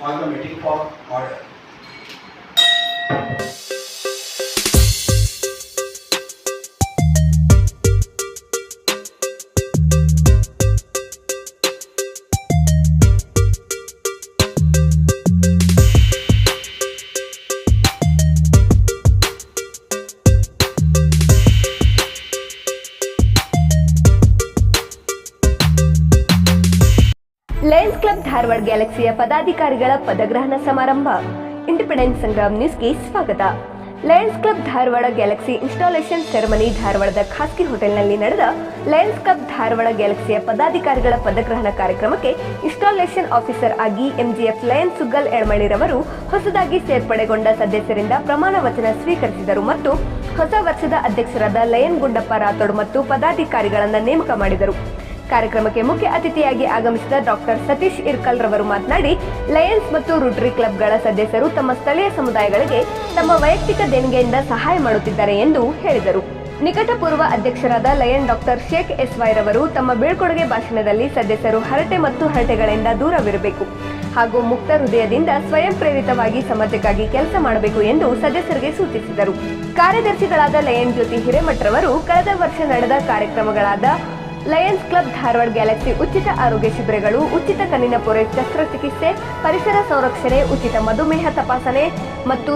on the meeting for order. Lions Club Dharwad ಗ್ಯಾಲಕ್ಸಿಯ ಪದಾಧಿಕಾರಿಗಳ ಪದಗ್ರಹಣ ಸಮಾರಂಭ. ಇಂಡಿಪೆಂಡೆನ್ಸ್ ಸಂಗ್ರಾಮ್ ನ್ಯೂಸ್ಗೆ ಸ್ವಾಗತ. Lions Club Dharwad Galaxy installation ceremony ಧಾರವಾಡದ ಖಾಸಗಿ ಹೋಟೆಲ್ನಲ್ಲಿ ನಡೆದ ಲಯನ್ಸ್ ಕ್ಲಬ್ ಧಾರವಾಡ ಗ್ಯಾಲಕ್ಸಿಯ ಪದಾಧಿಕಾರಿಗಳ ಪದಗ್ರಹಣ ಕಾರ್ಯಕ್ರಮಕ್ಕೆ ಇನ್ಸ್ಟಾಲೇಷನ್ ಆಫೀಸರ್ ಆಗಿ ಎಂಜಿಎಫ್ ಲಯನ್ ಸುಗ್ಗಲ್ ಎಳಮಳ್ಳಿರವರು ಹೊಸದಾಗಿ ಸೇರ್ಪಡೆಗೊಂಡ ಸದಸ್ಯರಿಂದ ಪ್ರಮಾಣ ವಚನ ಸ್ವೀಕರಿಸಿದರು ಮತ್ತು ಹೊಸ ವರ್ಷದ ಅಧ್ಯಕ್ಷರಾದ ಲಯನ್ ಗುಂಡಪ್ಪ ರಾಥೋಡ್ ಮತ್ತು ಪದಾಧಿಕಾರಿಗಳನ್ನು ನೇಮಕ ಮಾಡಿದರು. ಕಾರ್ಯಕ್ರಮಕ್ಕೆ ಮುಖ್ಯ ಅತಿಥಿಯಾಗಿ ಆಗಮಿಸಿದ ಡಾಕ್ಟರ್ ಸತೀಶ್ ಇರ್ಕಲ್ ರವರು ಮಾತನಾಡಿ, ಲಯನ್ಸ್ ಮತ್ತು ರೋಟರಿ ಕ್ಲಬ್ಗಳ ಸದಸ್ಯರು ತಮ್ಮ ಸ್ಥಳೀಯ ಸಮುದಾಯಗಳಿಗೆ ತಮ್ಮ ವೈಯಕ್ತಿಕ ದೇಣಿಗೆಯಿಂದ ಸಹಾಯ ಮಾಡುತ್ತಿದ್ದಾರೆ ಎಂದು ಹೇಳಿದರು. ನಿಕಟಪೂರ್ವ ಅಧ್ಯಕ್ಷರಾದ ಲಯನ್ ಡಾಕ್ಟರ್ ಶೇಖ್ ಎಸ್ವೈ ರವರು ತಮ್ಮ ಬೀಳ್ಕೊಡುಗೆ ಭಾಷಣದಲ್ಲಿ ಸದಸ್ಯರು ಹರಟೆ ಮತ್ತು ಹರಟೆಗಳಿಂದ ದೂರವಿರಬೇಕು ಹಾಗೂ ಮುಕ್ತ ಹೃದಯದಿಂದ ಸ್ವಯಂ ಪ್ರೇರಿತವಾಗಿ ಸಮಾಜಕ್ಕಾಗಿ ಕೆಲಸ ಮಾಡಬೇಕು ಎಂದು ಸದಸ್ಯರಿಗೆ ಸೂಚಿಸಿದರು. ಕಾರ್ಯದರ್ಶಿಗಳಾದ ಲಯನ್ ಜ್ಯೋತಿ ಹಿರೇಮಠ್ ರವರು ಕಳೆದ ವರ್ಷ ನಡೆದ ಕಾರ್ಯಕ್ರಮಗಳಾದ ಲಯನ್ಸ್ ಕ್ಲಬ್ ಧಾರವಾಡ ಗ್ಯಾಲಕ್ಸಿ ಉಚಿತ ಆರೋಗ್ಯ ಶಿಬಿರಗಳು, ಉಚಿತ ಕಣ್ಣಿನ ಪೊರೆ ಶಸ್ತ್ರಚಿಕಿತ್ಸೆ, ಪರಿಸರ ಸಂರಕ್ಷಣೆ, ಉಚಿತ ಮಧುಮೇಹ ತಪಾಸಣೆ ಮತ್ತು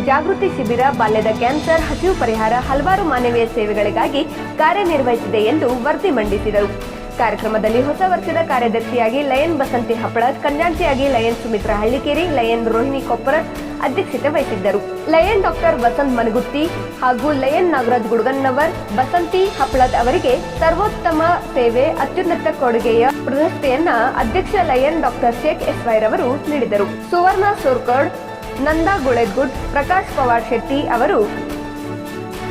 ಜಾಗೃತಿ ಶಿಬಿರ, ಬಾಲ್ಯದ ಕ್ಯಾನ್ಸರ್, ಹಸಿವು ಪರಿಹಾರ, ಹಲವಾರು ಮಾನವೀಯ ಸೇವೆಗಳಿಗಾಗಿ ಕಾರ್ಯನಿರ್ವಹಿಸಿದೆ ಎಂದು ವರದಿ ಮಂಡಿಸಿದರು. ಕಾರ್ಯಕ್ರಮದಲ್ಲಿ ಹೊಸ ವರ್ಷದ ಕಾರ್ಯದರ್ಶಿಯಾಗಿ ಲಯನ್ ಬಸಂತಿ ಹಪ್ಪಳದ್, ಖಜಾಂಚಿಯಾಗಿ ಲಯನ್ ಸುಮಿತ್ರಾ ಹಳ್ಳಿಕೇರಿ, ಲಯನ್ ರೋಹಿಣಿ ಕೊಪ್ಪರದ್ ಅಧ್ಯಕ್ಷತೆ ವಹಿಸಿದ್ದರು. ಲಯನ್ ಡಾಕ್ಟರ್ ವಸಂತ್ ಮನಗುತ್ತಿ ಹಾಗೂ ಲಯನ್ ನಾಗರಾಜ್ ಗುಡ್ಗನ್ನವರ್ ಬಸಂತಿ ಹಪ್ಪಳದ್ ಅವರಿಗೆ ಸರ್ವೋತ್ತಮ ಸೇವೆ ಅತ್ಯುನ್ನತ ಕೊಡುಗೆಯ ಪ್ರಶಸ್ತಿಯನ್ನ ಅಧ್ಯಕ್ಷ ಲಯನ್ ಡಾಕ್ಟರ್ ಶೇಖ್ ಎಸ್ವೈ ರವರು ನೀಡಿದರು. ಸುವರ್ಣ ಸೋರ್ಕಡ್, ನಂದಾ ಗುಳೆಗುಡ್, ಪ್ರಕಾಶ್ ಪವಾರ್ ಶೆಟ್ಟಿ ಅವರು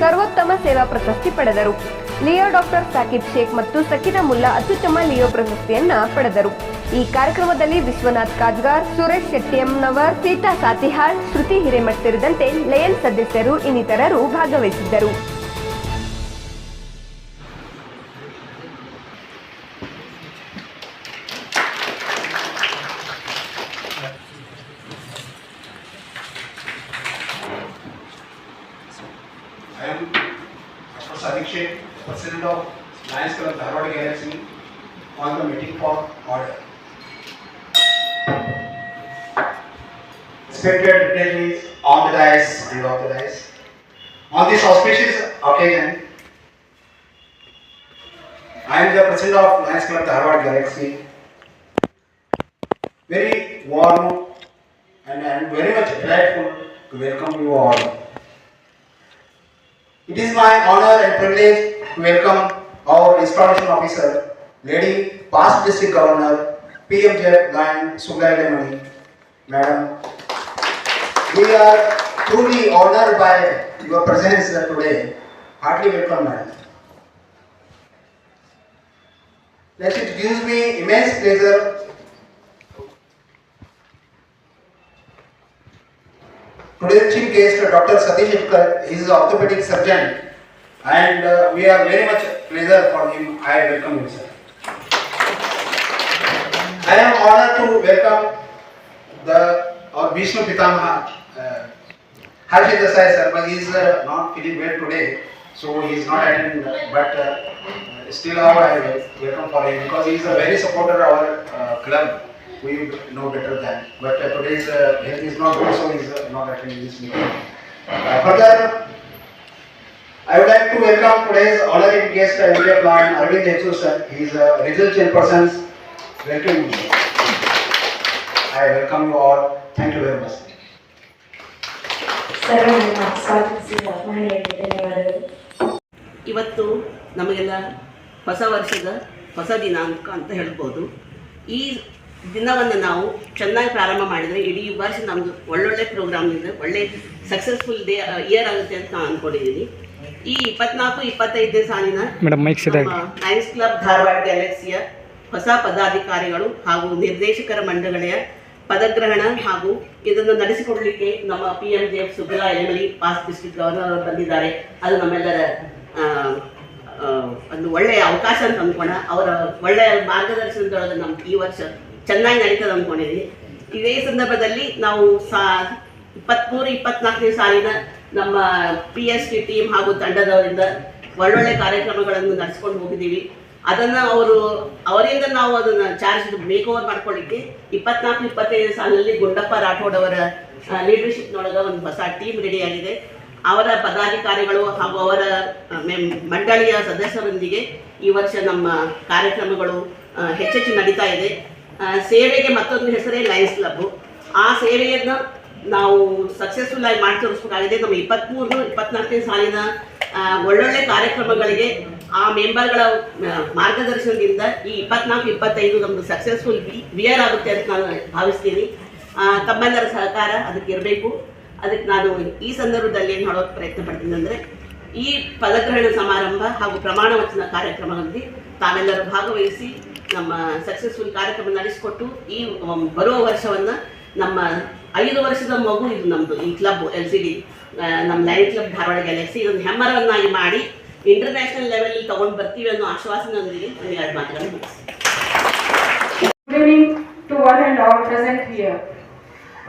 ಸರ್ವೋತ್ತಮ ಸೇವಾ ಪ್ರಶಸ್ತಿ ಪಡೆದರು. ಲಿಯೋ ಡಾಕ್ಟರ್ ಸಾಕಿಬ್ ಶೇಖ್ ಮತ್ತು ಸಕಿನಾ ಮುಲ್ಲಾ ಅತ್ಯುತ್ತಮ ಲಿಯೋ ಪ್ರಶಸ್ತಿಯನ್ನ ಪಡೆದರು. ಈ ಕಾರ್ಯಕ್ರಮದಲ್ಲಿ ವಿಶ್ವನಾಥ್ ಕಾಜ್ಗಾರ್, ಸುರೇಶ್ ಶೆಟ್ಟಿಯಂನವರ್, ಸೀತಾ ಸಾತಿಹಾಳ್, ಶ್ರುತಿ ಹಿರೇಮಠ್ ಸೇರಿದಂತೆ ಲಯನ್ ಸದಸ್ಯರು ಇನ್ನಿತರರು ಭಾಗವಹಿಸಿದ್ದರು. President of Lions Club Dharwad Galaxy on the meeting for order. Respected dignitaries on the dais and off the dais. On this auspicious occasion, I am the President of Lions Club Dharwad Galaxy. Very warm and I am very much grateful to welcome you all. It is my honor and privilege to welcome our installation officer, Lady Past District Governor, PMJF Lyon Suggul Elammalli, Madam. We are truly honored by your presence today. Heartily welcome, Madam. Next, it gives me immense pleasure today's chief guest, Dr. Satish Itkar, is an orthopedic surgeon, and we are very much pleasure for him. I welcome him, sir. I am honored to welcome our Vishnu Pitamaha, Harshit Desai sir, but he is not feeling well today, so he is not attending. But still, I welcome for him because he is a very supporter of our club. We know better than, but today's health is not good, so he is not attending this meeting. Further, I would like to welcome today's honorary guest, MJF Lyon Arvind Exu sir. He is a regional chairperson. Welcome you. I welcome you all. Thank you very much. ಇವತ್ತು ನಮಗೆಲ್ಲ ಹೊಸ ವರ್ಷದ ಹೊಸ ದಿನಾಂಕ ಅಂತ ಹೇಳ್ಬೋದು. ಈ ದಿನವನ್ನು ನಾವು ಚೆನ್ನಾಗಿ ಪ್ರಾರಂಭ ಮಾಡಿದರೆ ಇಡೀ ವರ್ಷ ನಮ್ಮದು ಒಳ್ಳೊಳ್ಳೆ ಪ್ರೋಗ್ರಾಮ್ನಿಂದ ಒಳ್ಳೆ ಸಕ್ಸಸ್ಫುಲ್ ಇಯರ್ ಆಗುತ್ತೆ ಅಂತ ನಾನು ಅಂದ್ಕೊಂಡಿದ್ದೀನಿ. ಈ 24-25ನೇ ಸಾಲಿನ ಲಯನ್ಸ್ ಕ್ಲಬ್ ಧಾರವಾಡ ಗ್ಯಾಲಕ್ಸಿಯ ಹೊಸ ಪದಾಧಿಕಾರಿಗಳು ಹಾಗೂ ನಿರ್ದೇಶಕರ ಮಂಡಳಿಯ ಪದಗ್ರಹಣ ಹಾಗೂ ಇದನ್ನು ನಡೆಸಿಕೊಡಲಿಕ್ಕೆ ನಮ್ಮ PMJF ಸುಗ್ಗಲ್ ಎಳಮಳ್ಳಿ ಪಾಸ್ಟ್ ಡಿಸ್ಟ್ರಿಕ್ಟ್ ಗವರ್ನರ್ ಅವರು ಬಂದಿದ್ದಾರೆ. ಅದು ನಮ್ಮೆಲ್ಲರ ಒಂದು ಒಳ್ಳೆಯ ಅವಕಾಶ ಅಂತ ಅಂದ್ಕೋಣ. ಅವರ ಒಳ್ಳೆಯ ಮಾರ್ಗದರ್ಶನದೊಳಗೆ ನಮ್ಮ ಈ ವರ್ಷ ಚೆನ್ನಾಗಿ ನಡೀತದೆ ಅಂದ್ಕೊಂಡಿದ್ದೀನಿ. ಇದೇ ಸಂದರ್ಭದಲ್ಲಿ ನಾವು 23-24ನೇ ಸಾಲಿನ ನಮ್ಮ PST ಟೀಮ್ ಹಾಗೂ ತಂಡದವರಿಂದ ಒಳ್ಳೊಳ್ಳೆ ಕಾರ್ಯಕ್ರಮಗಳನ್ನು ನಡೆಸ್ಕೊಂಡು ಹೋಗಿದ್ದೀವಿ. ಅದನ್ನು ಅವರಿಂದ ನಾವು ಅದನ್ನು ಚಾರ್ಜ್ ಮೇಕ್ ಓವರ್ ಮಾಡ್ಕೊಳ್ಳಿಕ್ಕೆ 24-25 ಸಾಲಿನಲ್ಲಿ ಗುಂಡಪ್ಪ ರಾಠೋಡ್ ಅವರ ಲೀಡರ್ಶಿಪ್ನೊಳಗೆ ಒಂದು ಹೊಸ ಟೀಮ್ ರೆಡಿಯಾಗಿದೆ. ಅವರ ಪದಾಧಿಕಾರಿಗಳು ಹಾಗೂ ಅವರ ಮಂಡಳಿಯ ಸದಸ್ಯರೊಂದಿಗೆ ಈ ವರ್ಷ ನಮ್ಮ ಕಾರ್ಯಕ್ರಮಗಳು ಹೆಚ್ಚೆಚ್ಚು ನಡೀತಾ ಇದೆ. ಸೇವೆಗೆ ಮತ್ತೊಂದು ಹೆಸರೇ ಲಯನ್ಸ್ ಕ್ಲಬ್. ಆ ಸೇವೆಯನ್ನು ನಾವು ಸಕ್ಸಸ್ಫುಲ್ ಆಗಿ ಮಾಡಿ ತೋರಿಸ್ಬೇಕಾಗಿದೆ. ನಮ್ಮ 23-24ನೇ ಸಾಲಿನ ಒಳ್ಳೊಳ್ಳೆ ಕಾರ್ಯಕ್ರಮಗಳಿಗೆ ಆ ಮೆಂಬರ್ಗಳ ಮಾರ್ಗದರ್ಶನದಿಂದ ಈ 24-25 ನಮ್ಮದು ಸಕ್ಸಸ್ಫುಲ್ ವಿಯರ್ ಆಗುತ್ತೆ ಅಂತ ನಾನು ಭಾವಿಸ್ತೀನಿ. ತಮ್ಮೆಲ್ಲರ ಸಹಕಾರ ಅದಕ್ಕೆ ಇರಬೇಕು. ಅದಕ್ಕೆ ನಾನು ಈ ಸಂದರ್ಭದಲ್ಲಿ ಏನು ಹೇಳೋಕ್ಕೆ ಪ್ರಯತ್ನ ಪಡ್ತೀನಿ ಅಂದರೆ, ಈ ಪದಗ್ರಹಣ ಸಮಾರಂಭ ಹಾಗೂ ಪ್ರಮಾಣ ವಚನ ಕಾರ್ಯಕ್ರಮದಲ್ಲಿ ತಾವೆಲ್ಲರೂ ಭಾಗವಹಿಸಿ ನಮ್ಮ ಸಕ್ಸಸ್ಫುಲ್ ಕಾರ್ಯಕ್ರಮ ನಡೆಸಿಕೊಟ್ಟು ಈ ಬರುವ ವರ್ಷವನ್ನು ನಮ್ಮ 5 ವರ್ಷದ ಮಗು ಇದು ನಮ್ಮದು ಈ ಕ್ಲಬ್ LCD ನಮ್ಮ ಲಯನ್ ಕ್ಲಬ್ ಧಾರವಾಡ ಗ್ಯಾಲಕ್ಸಿ ಇದೊಂದು ಹೆಮ್ಮರವನ್ನಾಗಿ ಮಾಡಿ ಇಂಟರ್ನ್ಯಾಷನಲ್ ಲೆವೆಲ್ ತಗೊಂಡು ಬರ್ತೀವಿ ಅನ್ನೋ ಆಶ್ವಾಸನದೊಂದಿಗೆ ನಾನು 2 ಮಾತುಗಳನ್ನು ಮುಗಿಸ್ತೀನಿ. Good evening to one and all present here.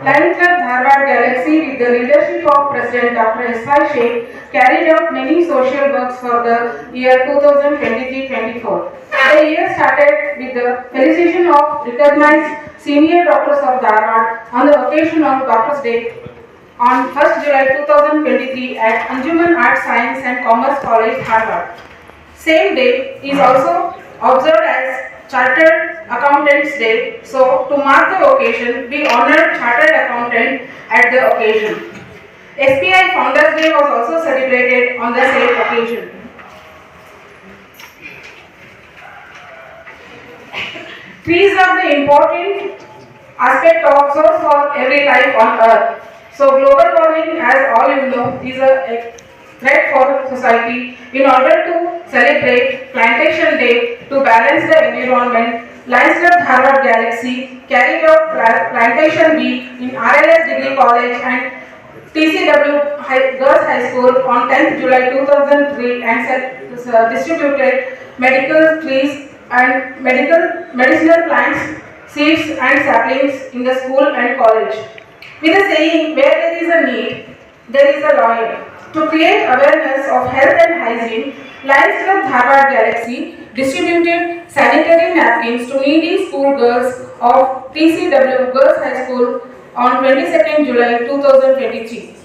Lion Club Dharwad Galaxy, with the leadership of President Dr. S.Y. Sheikh, carried out many social works for the year 2023-24. The year started with the felicitation of recognized senior doctors of Dharwad on the occasion of Doctors' Day on 1st July 2023 at Anjuman Arts, Science and Commerce College, Dharwad. Same day is also observed as Chartered Accountants Day. So, to mark the occasion, we honored Chartered Accountant at the occasion. SBI Founders Day was also celebrated on the same occasion. Trees are the important aspect of source for every life on earth. So global warming, as all you know, is a threat for society. In order to celebrate Plantation Day to balance the environment, Lions Club Dharwad Galaxy carried out Plantation Week in RLS Degree College and TCW Girls High School on 10th July 2003 and distributed medical trees and medicinal plants, seeds and saplings in the school and college. With the saying, where there is a need, there is a lawyer. To create awareness of health and hygiene, Lions Club Dharwad Galaxy distributed sanitary napkins to needy schoolgirls of TCW Girls High School on 22nd July 2023.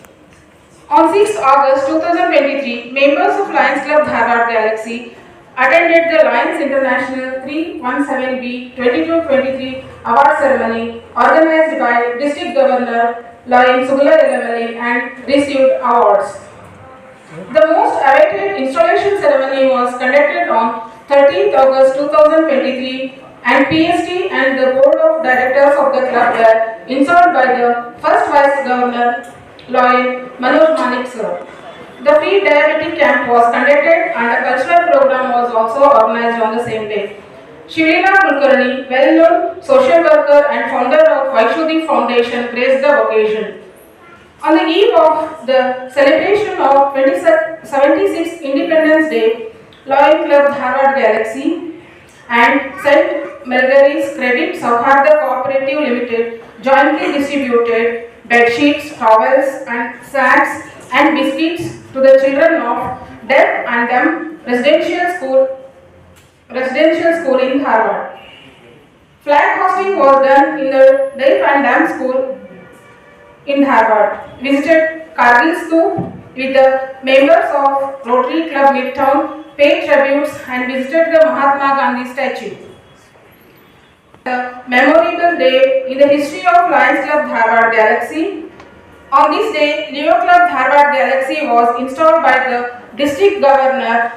On 6th August 2023, members of Lions Club Dharwad Galaxy attended the Lions International 317B 22-23 award ceremony organized by District Governor Lion Sugula Elamali and received awards. The most awaited installation ceremony was conducted on 13th August 2023 and PST and the Board of Directors of the club were installed by the first Vice Governor Lion Manoj Manik sir. The free diabetic camp was conducted and a cultural program was also organized on the same day. Shivina Kulkarni, well-known social worker and founder of Vaishudhi Foundation, graced the occasion. On the eve of the celebration of 76th Independence Day, Lion Club Dharwad Galaxy and St. Margaret's Credit Saukharda Cooperative Limited jointly distributed bed sheets, towels and snacks and biscuits to the children of deaf and dumb residential school in Dharwad. Flag hosting was done in the deaf and dumb school in Dharwad. Visited Kargil Stoop with the members of Rotary Club Midtown, paid tributes and visited the Mahatma Gandhi statue. The memorable day in the history of Lions Club Dharwad Galaxy. On this day, Leo Club Dharwad Galaxy was installed by the District Governor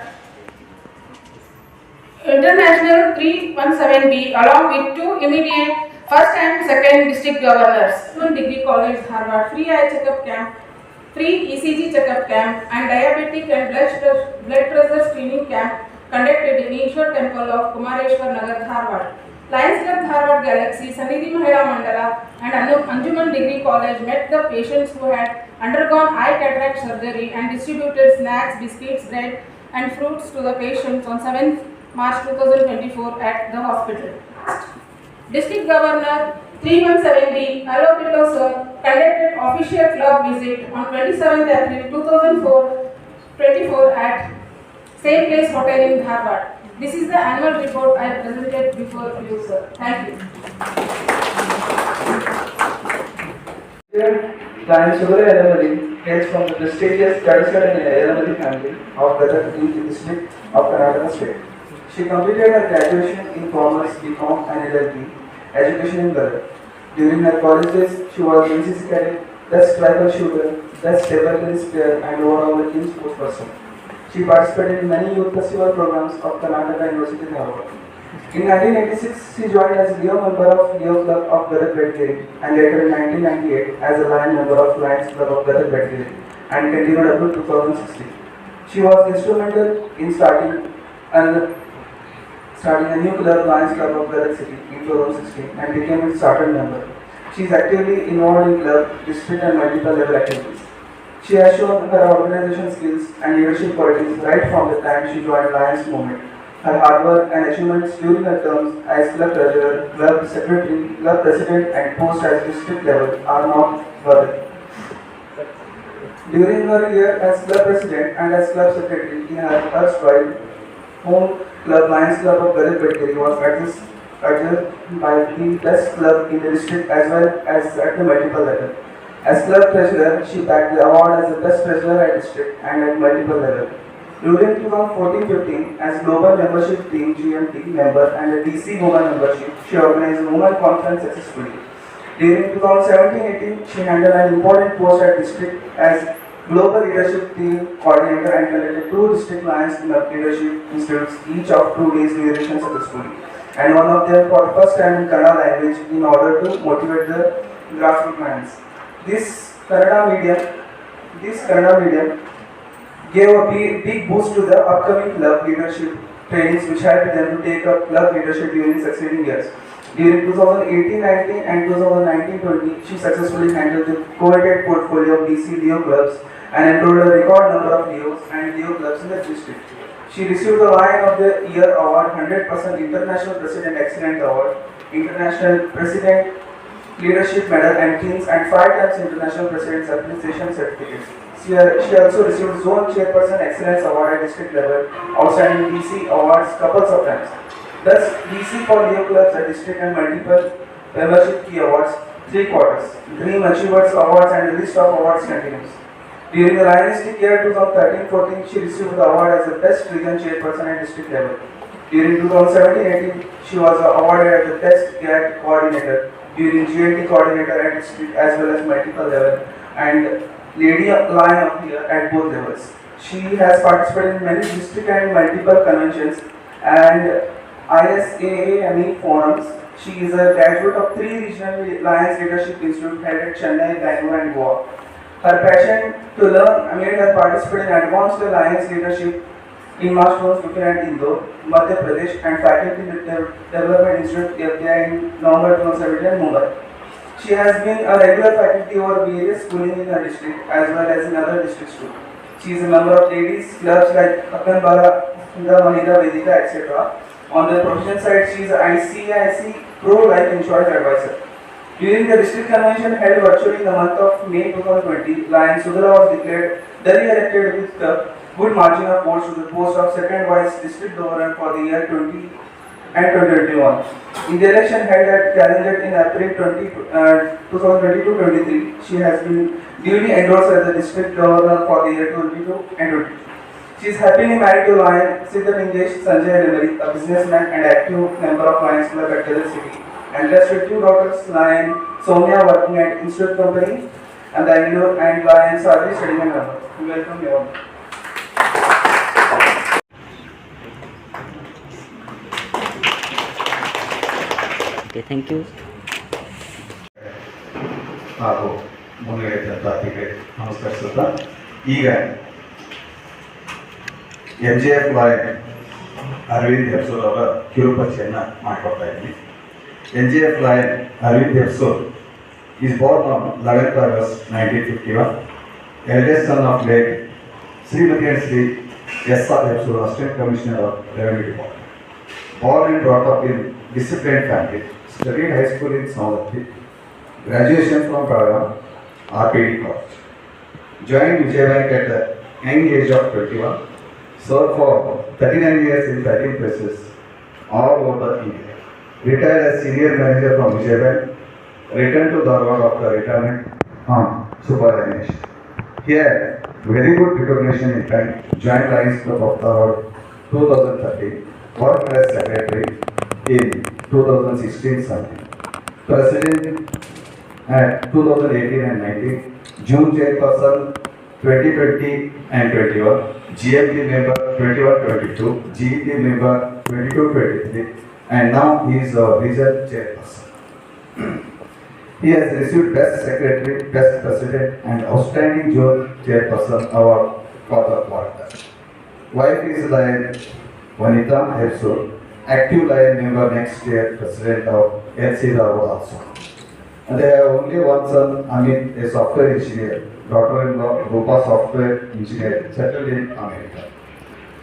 International 317B along with 2 immediate first and second district governors. Degree College Dharwad free eye checkup camp, free ECG checkup camp and diabetic and blood pressure screening camp conducted in Ishwar Temple of Kumareshwar Nagar, Dharwad. Lions Club Dharwad Galaxy, Sanidhi Mahila Mandala and Anjuman Degree College met the patients who had undergone eye cataract surgery and distributed snacks, biscuits, bread and fruits to the patients on 7th March 2024 at the hospital. District Governor 3170, Alopito sir, conducted official club visit on 27th April 2024 at same place hotel in Dharwad. This is the annual report I presented before you, sir. Thank you. Lion Sugar Elamadi hails from the prestigious Kadasar and Elamadi family of Gadag in the district of Karnataka state. She completed her graduation in Commerce, BCom and LLB, education in Gadag. During her college days, she was NCC cadet, best tribal shooter, best table tennis player and overall a team sports person. She participated in many youth festival programs of Karnataka University, Dharwad. In 1986, she joined as Leo member of Leo Club of Gadag Bedgeri and later in 1998 as a Lion member of Lions Club of Gadag Bedgeri and continued up to 2016. She was instrumental in starting a new club, Lions Club of Gadag City in 2016 and became its chartered member. She is actively involved in club, district and multiple level activities. She has shown her organization skills and leadership qualities right from the time she joined Lions movement. Her hard work and achievements during her terms as club treasurer, club secretary, club president and post as district level are not worthy. During her year as club president and as club secretary in her erstwhile home club, Lions Club of Gadag Bedgeri was adjudged by the best club in the district as well as at the multiple level. As club treasurer, she bagged the award as the best treasurer at district and at multiple level. During 2014-15, as Global Membership Team GMT member and a DC Women membership, she organized a Women Conference successfully. During 2017-18, she handled an important post at district as Global Leadership Team Coordinator and conducted 2 District Lions Leadership Institutes, each of 2 days duration successfully, and one of them for the first time in Kannada language in order to motivate the grassroots lions. This Kannada medium gave a big boost to the upcoming club leadership trainings which helped them to take up club leadership during succeeding years. During 2018-19 and 2019-20, she successfully handled the coveted portfolio of DC Leo clubs and enrolled a record number of Leos and Leo clubs in the district. She received the Lion of the Year Award, 100% International President Excellent Award, International President Leadership Medal and Kings and 5 times International President's Appreciation Certificate. She also received Zone Chairperson Excellence Award at district level, Outstanding DC Awards couples of times. Thus, DC for Leo clubs at district and multiple membership key awards, 3 quarters. Dream Achievers Awards and the list of awards continues. During the Lionistic year 2013-14, she received the award as the Best Region Chairperson at district level. During 2017-18, she was awarded as the Best GAT Coordinator, during GNT Coordinator at district as well as multiple level, and Lady Lion of the Year at both levels. She has participated in many district and multiple conventions and ISAAME forums. She is a graduate of 3 regional Lions Leadership Institute held at Chennai, Bangalore and Goa. Her passion to learn made her participate in Advanced Lions Leadership in March 2015 at Indore, Madhya Pradesh and Faculty Development Institute FDI in November 2017 in Mumbai. She has been a regular faculty over various schooling in her district as well as in other districts too. She is a member of ladies clubs like Akkan Bala, Mahila Vedika, etc. On the professional side, she is an ICIC Pro Life Insurance Advisor. During the district convention held virtually in the month of May 2020, Lion Sudala was declared the re-elected with a good margin of votes to the post of second vice district governor for the year 20 and 2021. In the election held at Kalinjat in April 2022-23, she has been duly endorsed as the district governor for the year 22 and 23. She is happily married to Lion Siddhalingesh Sanjay Lemari, a businessman and active member of Lions Club at Gadag City, and blessed with 2 daughters, Lion Soumya working at Institute Company and Bangalore and Lion Sadri studying in London. We welcome you all. Okay, thank you. ಹಾಗೂ ಮುನ್ನಡೆದಂಥ ಅತಿಗೆ ನಮಸ್ಕರಿಸುತ್ತಾ ಈಗ MJF Lion Arvind ಎರ್ಸೂರ್ ಅವರ ಕಿರುಪರಿಚೆಯನ್ನು ಮಾಡಿಕೊಡ್ತಾ ಇದ್ದೀನಿ. MJF Lion Arvind Ersur is born on 11th August 1951, eldest son of late Srimati and Sri S.R. Ersur, Assistant Commissioner of Revenue Department. Born and brought up in disciplined family, Studied high school in Samadhi. Graduation from Belgaum, RPD College. Joined Vijay Bank at the young age of 21. Served for 39 years in 13 places all over India. Retired as senior manager from Vijay Bank. Returned to Dharwad after retirement on superannuation. He had very good recognition in time. Joined Lions Club of Dharwad 2013. Worked as secretary in 2016-17. President at 2018 and 19. June chairperson 2020 and 21. GMT member 21-22. GET member 22-23. And now he is a regional chairperson. He has received Best Secretary, Best President and Outstanding Zone Chairperson award for the quarter. Wife is Lion Vanita Hersol, active Lion member next year, President of LC Dharwad also. And they have only one son, Amit, a software engineer, daughter-in-law, Rupa software engineer, settled in America.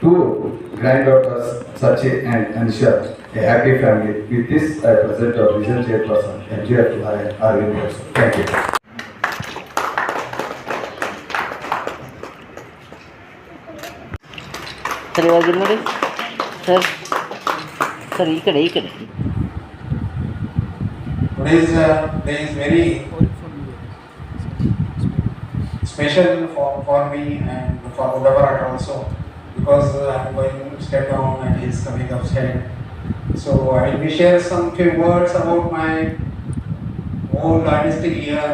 Two granddaughters, Sachi and Anisha, a happy family. With this, I present our regional chairperson, MGF Lion, Arvind Hersol. Thank you. Sir ಇವಾಗ ಇಲ್ಲಿ ನೋಡಿ sir sir ಈ ಕಡೆ Today's day is very special for me and for Udabarat also, because I'm going to step down and he's coming upstairs. So I will be share some few words about my whole artistic year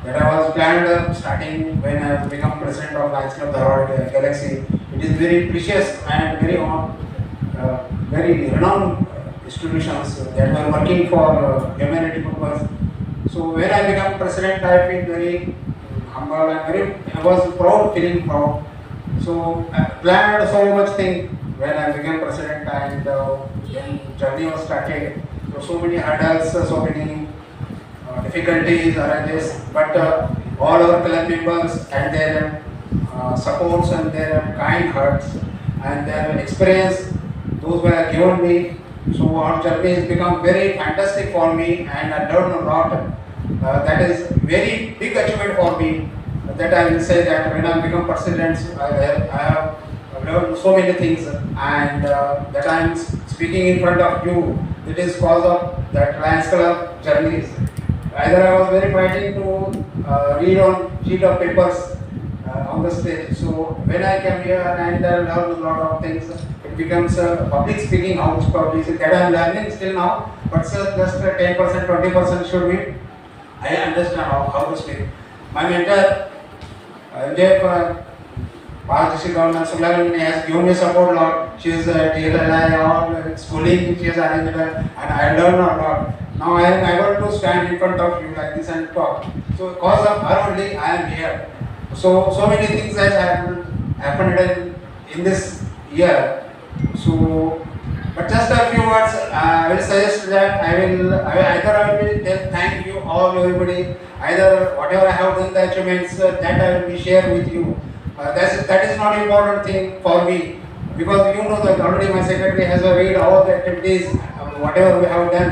that I was planned starting when I become president of Lions Club Dharwad Galaxy. It is very precious and very renowned institutions that were working for humanity purpose. So when I become president, I feel very humble and I was feeling proud. So I planned so much thing when I became president, and when journey was started. So many hurdles, so many difficulties arise, but all our club members and their supports and their kind hearts and their experience, those were given me. So our journey has become very fantastic for me, and I learned a lot. That is very big achievement for me. That I will say that when I become president, I have learned so many things, and that I am speaking in front of you. It is cause of that Lions Club journeys. Either I was very frightened to read on sheet of papers on the stage. So when I came here and learned a lot of things, it becomes public speaking, how to publish that I am learning still now. But sir, just 10%, 20% should be. I understand how to speak. My mentor, Jeff Bharatishi Government Sulalini has given me support a lot. She is TLLI, all schooling she has arranged, and I learned a lot. Now I am able to stand in front of you like this and talk. So because of her only I am here. So many things has happened in this year. So, but just a few words, I will suggest that I will thank you all, everybody. Either whatever I have done, the achievements that I will be share with you. That is not important thing for me, because you know that already my secretary has read all the activities, whatever we have done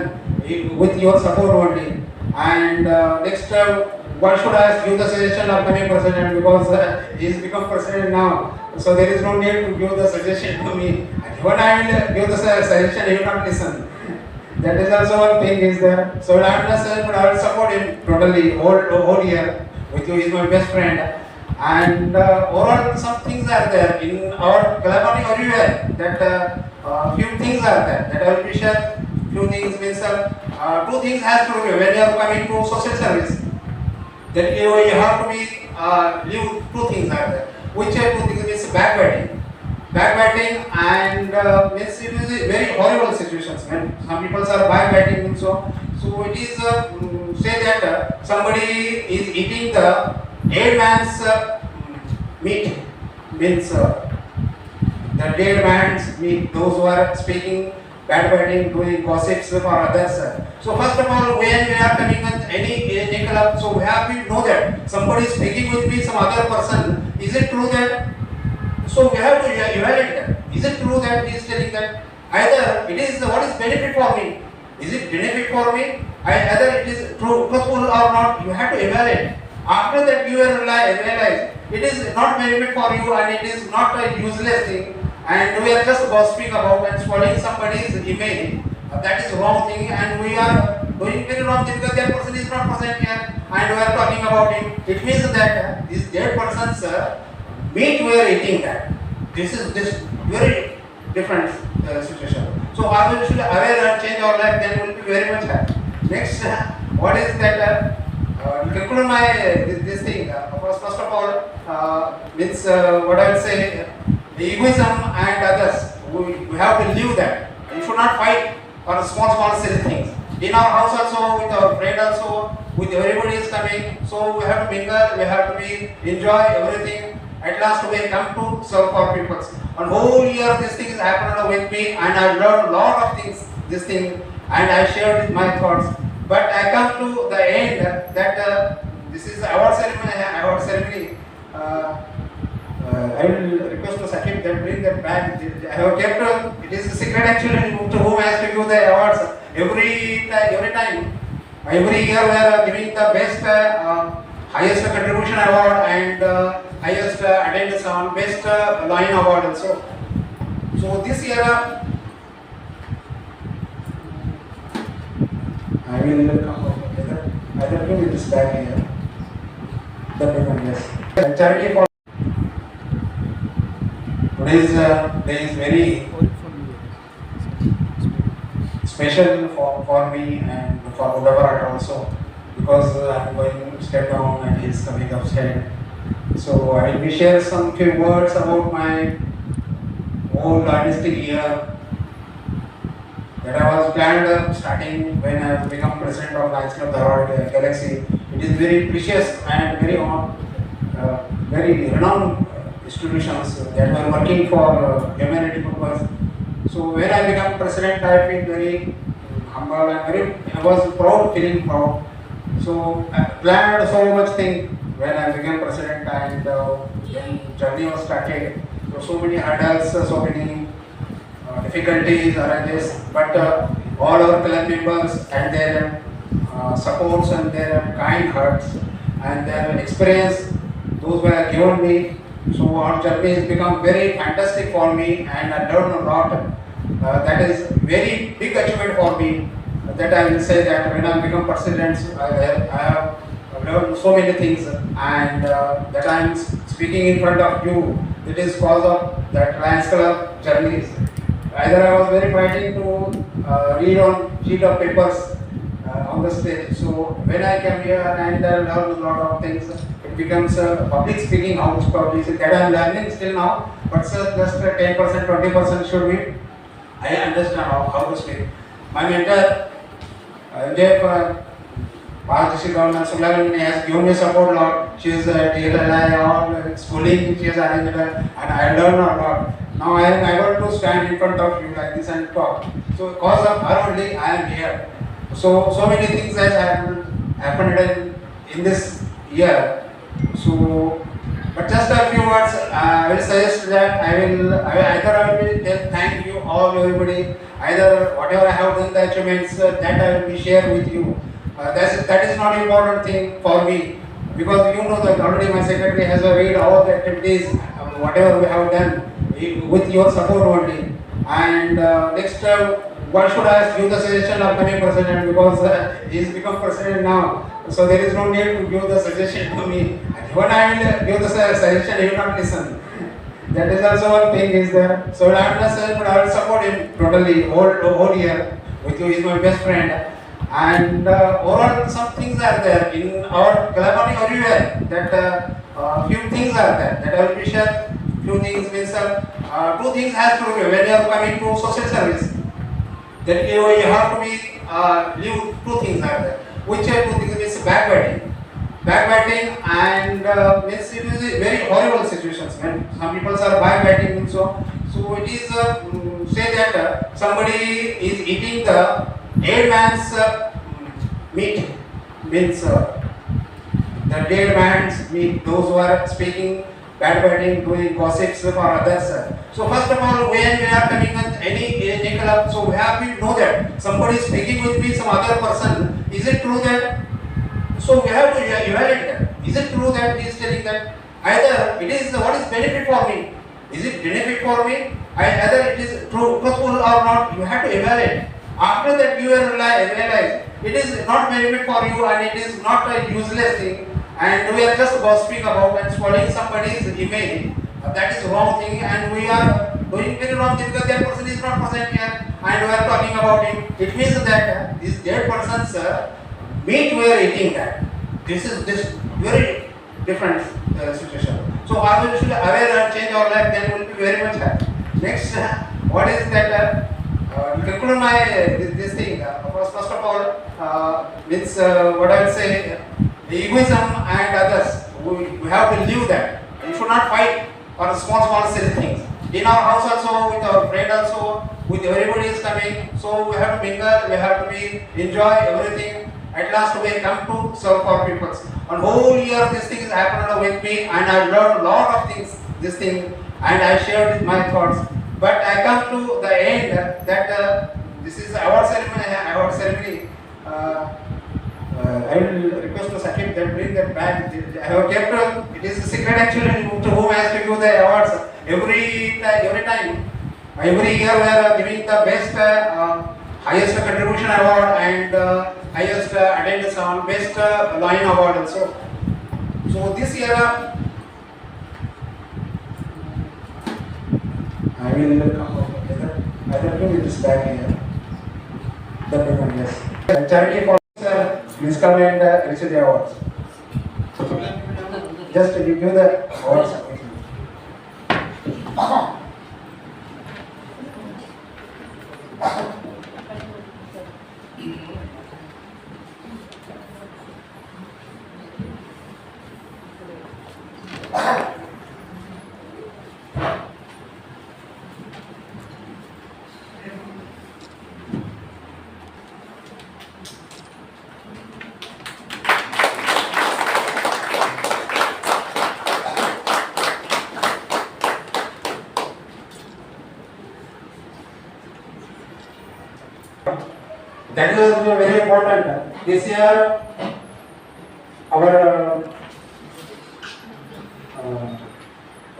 with your support only. And next, why should I give the suggestion of becoming president, because he has become president now. So there is no need to give the suggestion to me. When I will give the suggestion, he will not listen. That is also one thing is there. So I will not say, but I will support him totally whole year with you. He is my best friend. And overall, some things are there in our collaborating everywhere. That few things are there that I will be share. Few things means two things has to be when you are coming to social service. That you have to be leave two things are there. Which two things means backbiting and means it is a very horrible situations when some people are backbiting. So it is say that somebody is eating the dead man's meat, means the dead man's meat, those who are speaking backbiting, doing gossips for others. So first of all, when we are coming with any club, so we have to know that somebody is speaking with me, some other person. Is it true that? So we have to evaluate that. Is it true that he is telling that? Either it is what is benefit for me, Is it benefit for me? Either it is truthful or not, you have to evaluate. After that you will realize it is not benefit for you and it is not a useless thing, and we are just gossiping about and spoiling somebody's image. That is wrong thing, and we are doing very wrong thing because that person is not present here and we are talking about him. It means that this dead person's meat we are eating that. This is this very different situation. So as we should aware and change our life, then we will be very much happy. Next, what is that? To conclude my this thing, first of all, means what I will say, egoism and others, we have to leave that. You should not fight for small silly things. In our house also, with our friend also, with everybody is coming, so we have to mingle, we have to enjoy everything. At last we come to serve for people. On whole year this thing has happened with me, and I learned a lot of things, this thing, and I shared my thoughts. But I come to the end that this is award ceremony. I will request to Sakib that bring that back. I have kept it is a secret actually to whom has to give the awards every time. Every year we are giving the best highest contribution award and highest attendance on best line award also. So this year I will come up together. Either two minutes back here. The payment, yes. Charity for today's day is very special for me and for Udabarat also, because I am going to step down and he is coming upstairs. So I will be share some few words about my whole artistic year that I was planned starting when I have become president of Lions Club Dharwad Galaxy. It is very precious and very renowned institutions that were working for humanity purpose. So when I become president, I feel very humble and I was feeling proud. So I planned so much thing when I became president, and when journey was started. So many hurdles, so many difficulties arises, but all our club members and their supports and their kind hearts and their experience, those were given me. So our journey has become very fantastic for me, and I learned a lot. That is very big achievement for me. That I will say that when I become president, I have learned so many things, and that I am speaking in front of you. It is cause of that Lions Club journeys. Either I was very fighting to read on sheet of papers on the stage. So when I came here and I learned a lot of things, it becomes a public speaking house publicity that I am learning still now. But sir, just 10%, 20% should be. I understand how to speak. My mentor, MJF, Bharati Government Sulaiman has given me support a lot. She is TLI, all schooling she has arranged, and I learned a lot. Now I am able to stand in front of you like this and talk. So because of her only I am here. So many things has happened in this year. So, but just a few words. I will suggest that I will thank you all, everybody. Either whatever I have done, the achievements that I will be share with you. That is not important thing for me, because you know that already my secretary has read all the activities, whatever we have done with your support only. And next, why should I give the suggestion of becoming president, because he has become president now. So there is no need to give the suggestion to me. When I will give the suggestion, he will not listen. That is also one thing is there. So I am not saying, but I will support him totally whole year with you. He is my best friend. And overall, some things are there in our club or everywhere. That few things are there that I will be share. Few things means two things has to be when you are coming to social service. Then you have to be leave two things are there. Which are two things means backbiting and means it is very horrible situations when some people are backbiting. So it is say that somebody is eating the dead man's meat, means the dead man's meat. Those who are speaking backbiting, doing gossips for others. So first of all, when we are coming with any club, so we have to know that somebody is speaking with me, some other person. Is it true that? So we have to evaluate that. Is it true that he is telling that? Either it is what is benefit for me. Is it benefit for me? Either it is truthful or not. You have to evaluate. After that, you will realize it is not benefit for you and it is not a useless thing. And we are just gossiping about and spoiling somebody's image. That is wrong thing, and we are doing very wrong thing because that person is not present here, and we are talking about him. It means that this dead person's meat we are eating that. This is very different situation. So are we should aware and change our life, then we will be very much happy. Next, what is that? To conclude my this thing, first of all, means what I will say, egoism and others. We have to leave that. You should not fight for small silly things. In our house also, with our friend also, with everybody is coming. So we have to mingle, we have to enjoy everything. At last we come to serve for people. On whole year this thing has happened with me, and I learned a lot of things, this thing, and I shared my thoughts. But I come to the end that this is award ceremony. I will request to Sakib that bring that back. I have kept it is a secret actually to whom I have to give the awards every time. Every year we are giving the best highest contribution award and highest attendance on best line award also. So this year I will come over either bring this back here. The payment, yes. Charity for please come and receive the awards. Just give the awards. That is very important. This year, our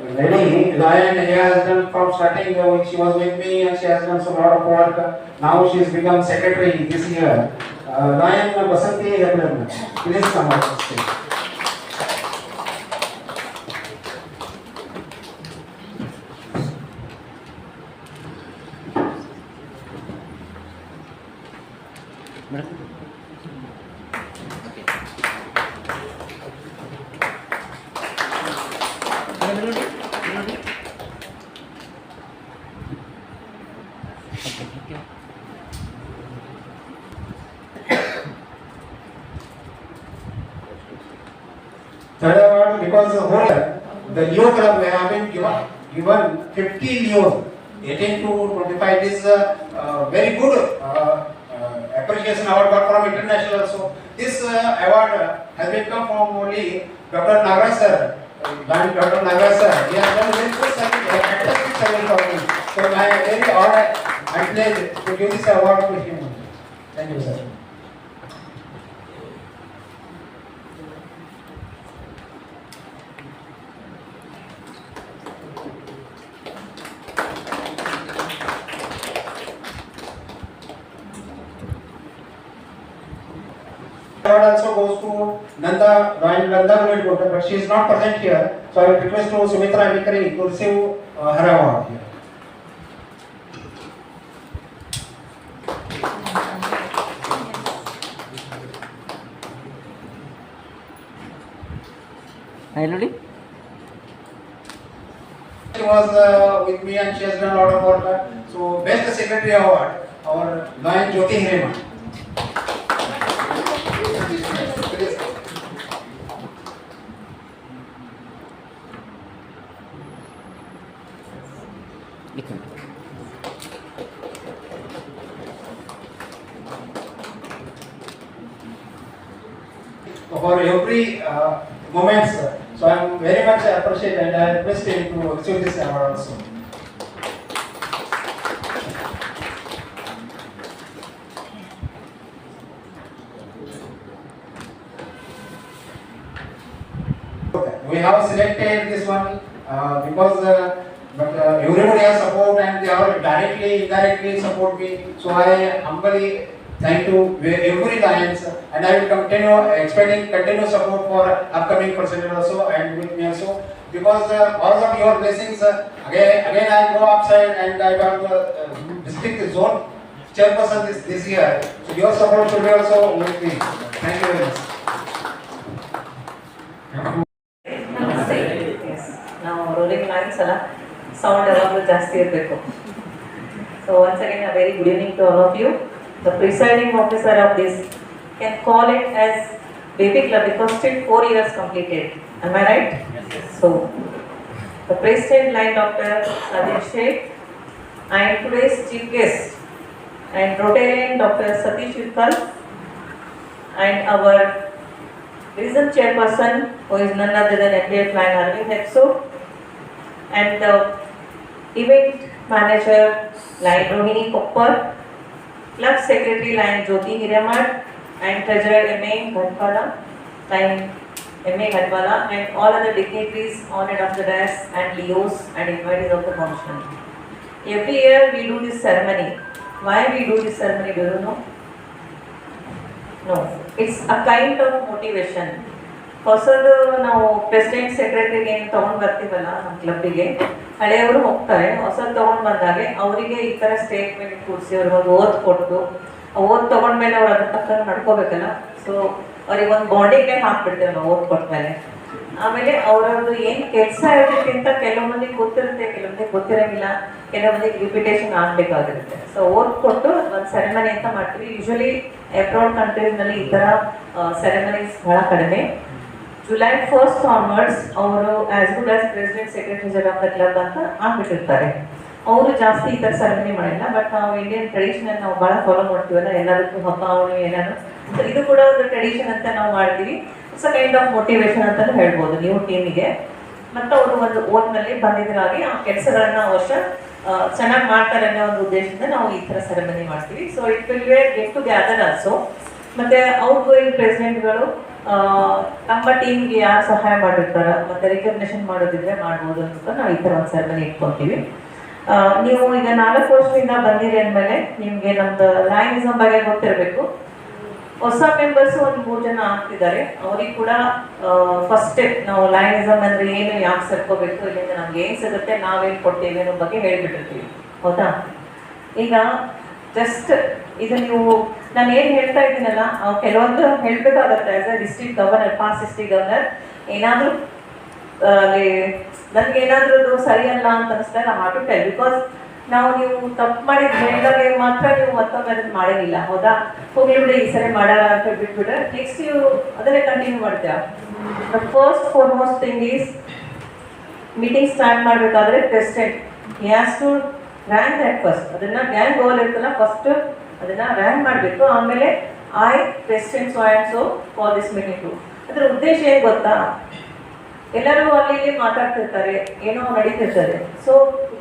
lady, Lion, has done from starting, she was with me and she has done some lot of work. Now she has become secretary this year. Lion Basanti, please come on stage. Third award, because the Leo Club we have been given 50 Leo, 18 to 25 is very good appreciation award, but from international also. This award has been come from only Dr. Nagaraj sir. Dr. Nagaraj sir, he has done very good fantastic service for me. So I am very honored and pleased to give this award to him. Thank you, sir. Award also goes to Nanda, but she is not present here. So I will request to Sumitra Amikari to receive her award here. She was with me and she has done a lot of work. So best secretary award, our Lion Jyoti Hirema. For every moments. So I am very much appreciate and I request him to receive this award also. We have selected this one because everybody has support and they are directly, indirectly support me. So I humbly thank to every Lions and I will continue expecting continuous support for upcoming president also and with me also, because because of your blessings again I go outside and I got the district zone chairperson this year. So your support should be also with me. Thank you very much. ನಾವು roaring Lions ಅಲ್ಲ, sound ಯಾವಾಗಲೂ ಜಾಸ್ತಿ ಇರಬೇಕು. So once again a very good evening to all of you. The presiding officer of this can call it as baby club because still 4 years completed. Am I right? So the president line Dr. Sadiq Sheikh and today's chief guest and Rotarian Dr. Satish Virkal and our Regional Chairperson, who is none other than MDF Line Arvind Hepso, and the Event Manager Line Rohini Koppar, Club Secretary Line Jyoti Hiramat, and Treasurer M.A. Ghatwala, Line M.A. Ghatwala, and all other dignitaries on and off the dais and Leos and invitees of the function. Every year we do this ceremony. Why we do this ceremony, do you know? No, it's a kind of motivation. ಹೊಸದು ನಾವು president ಸೆಕ್ರೆಟರಿಗೆ ಏನು ತೊಗೊಂಡು ಬರ್ತೀವಲ್ಲ ನಮ್ಮ ಕ್ಲಬ್ಬಿಗೆ, ಹಳೆಯವರು ಹೋಗ್ತಾರೆ, ಹೊಸದು ತೊಗೊಂಡು ಬಂದಾಗ ಅವರಿಗೆ ಈ ಥರ ಸ್ಟೇಟ್ಮೆಂಟ್ ಕೂಡಿಸಿ ಅವ್ರಿಗೆ ಒಂದು ಓದ್ ಕೊಟ್ಟು, ಓದ್ ತೊಗೊಂಡ್ಮೇಲೆ ಅವ್ರು ಅದ್ರ ತಕ್ಕಂಗೆ ನಡ್ಕೋಬೇಕಲ್ಲ. ಸೊ ಅವ್ರಿಗೆ ಒಂದು ಬಾಂಡಿಗೆ ಹಾಕ್ಬಿಡ್ತೇವೆ ನಾವು ಓದ್ ಕೊಟ್ಮೇಲೆ. ಆಮೇಲೆ ಅವ್ರದ್ದು ಏನು ಕೆಲಸ ಇರೋದಕ್ಕಿಂತ ಕೆಲವು ಮಂದಿಗೆ ಗೊತ್ತಿರುತ್ತೆ, ಕೆಲವೊಂದಿಗೆ ಗೊತ್ತಿರೋಂಗಿಲ್ಲ, ಕೆಲವೊಂದಿಗೆ ರಿಪಿಟೇಷನ್ ಆಗಬೇಕಾಗಿರುತ್ತೆ. ಸೊ ಓದ್ ಕೊಟ್ಟು ಒಂದು ಸೆರೆಮನಿ ಅಂತ ಮಾಡ್ತೀವಿ. ಯೂಶಲಿ ಅಬ್ರಾಡ್ ಕಂಟ್ರೀಸ್ನಲ್ಲಿ ಈ ಥರ ಸೆರೆಮನೀಸ್ ಬಹಳ ಕಡಿಮೆ. July 1st onwards ಅವರು as good as president secretary general of the club ಅಂತ ಆಗ್ಬಿಟ್ಟಿರ್ತಾರೆ. ಅವರು ಜಾಸ್ತಿ ಈ ಥರ ಸೆರೆಮನಿ ಮಾಡಿಲ್ಲ. ಬಟ್ ನಾವು ಇಂಡಿಯನ್ ಟ್ರೆಡಿಷನ್ ನಾವು ಭಾಳ ಫಾಲೋ ಮಾಡ್ತೀವಲ್ಲ, ಎಲ್ಲದಕ್ಕೂ ಹಬ್ಬ ಅವಳು ಏನಾದ್ರು. ಸೊ ಇದು ಕೂಡ ಒಂದು ಟ್ರೆಡಿಷನ್ ಅಂತ ನಾವು ಮಾಡ್ತೀವಿ. It's a kind of motivation ಅಂತಲೂ ಹೇಳ್ಬೋದು ನೀವು ಟೀಮಿಗೆ. ಮತ್ತು ಅವರು ಒಂದು ಓದ್ನಲ್ಲಿ ಬಂದಿದ್ದರಾಗಿ ಆ ಕೆಲಸಗಳನ್ನ ವರ್ಷ ಚೆನ್ನಾಗಿ ಮಾಡ್ತಾರೆ ಅನ್ನೋ ಒಂದು ಉದ್ದೇಶದಿಂದ ನಾವು ಈ ಥರ ಸೆರೆಮನಿ ಮಾಡ್ತೀವಿ. So it will be get together also. ಮತ್ತು ಔಟ್ ಗೋಯಿಂಗ್ ಪ್ರೆಸಿಡೆಂಟ್ಗಳು ನಮ್ಮ ಟೀಮ್ಗೆ ಯಾರು ಸಹಾಯ ಮಾಡಿರ್ತಾರ ಮತ್ತು ರಿಕಗ್ನೇಷನ್ ಮಾಡೋದಿದ್ರೆ ಮಾಡ್ಬೋದು ಅಂತ ನಾವು ಈ ಥರ ಒಂದು ಸೆರೆಮನಿ ಇಟ್ಕೊತೀವಿ. ನೀವು ಈಗ 4 ವರ್ಷದಿಂದ ಬಂದಿರಿ ಅಂದಮೇಲೆ ನಿಮಗೆ ನಮ್ದು ಲಯನಿಸಮ್ ಬಗ್ಗೆ ಗೊತ್ತಿರಬೇಕು. ಹೊಸ ಮೆಂಬರ್ಸು ಒಂದು 3 ಜನ ಆಗ್ತಿದ್ದಾರೆ. ಅವ್ರಿಗೆ ಕೂಡ ಫಸ್ಟ್ ನಾವು ಲಯನಿಸಮ್ ಅಂದರೆ ಏನು, ಯಾಕೆ ಸೇರ್ಕೋಬೇಕು, ಇಲ್ಲಿಂದ ನಮ್ಗೆ ಏನು ಸಿಗುತ್ತೆ, ನಾವೇನು ಕೊಡ್ತೀವಿ ಅನ್ನೋ ಬಗ್ಗೆ ಹೇಳಿಬಿಟ್ಟಿರ್ತೀವಿ, ಹೌದಾ? ಈಗ ಜಸ್ಟ್ ಇದು ನೀವು ನಾನು ಏನು ಹೇಳ್ತಾ ಇದ್ದೀನಲ್ಲ, ಕೆಲವೊಂದು ಹೇಳಬೇಕಾಗತ್ತೆ. As a district governor, past district governor, ಏನಾದರೂ ನನಗೇನಾದ್ರೂ ಸರಿಯಲ್ಲ ಅಂತ ಅನಿಸ್ದಾಗ ನಾವು ಹಾಟು ಟೆಲ್. ಬಿಕಾಸ್ ನೀವು ತಪ್ಪು ಮಾಡಿದ ಹೇಳಿದಾಗ ಮಾತ್ರ ನೀವು ಮತ್ತೊಮ್ಮೆ ಅದನ್ನು ಮಾಡೋದಿಲ್ಲ, ಹೌದಾ? ಹೋಗ್ಲಿ ಬಿಡಿ, ಈ ಸರಿ ಮಾಡೋಣ ಅಂತ ಬಿಟ್ಬಿಟ್ರೆ ನೆಕ್ಸ್ಟ್ ನೀವು ಅದನ್ನೇ ಕಂಟಿನ್ಯೂ ಮಾಡ್ತೀರಾ. The first foremost thing is meeting start ಮಾಡಬೇಕಾದ್ರೆ president he has to ring that first. ಅದನ್ನು ಗ್ಯಾಂಗ್ ಗೋಲ್ ಇರ್ತಲ್ಲ, ಫಸ್ಟ್ ಅದನ್ನು ರ್ಯಾಂಕ್ ಮಾಡಬೇಕು. ಆಮೇಲೆ I president so and so for this meeting. ಅದರ ಉದ್ದೇಶ ಏನು ಗೊತ್ತಾ? ಎಲ್ಲರೂ ಅಲ್ಲಿ ಇಲ್ಲಿ ಮಾತಾಡ್ತಿರ್ತಾರೆ, ಏನೋ ನಡೀತಿರ್ತಾರೆ. So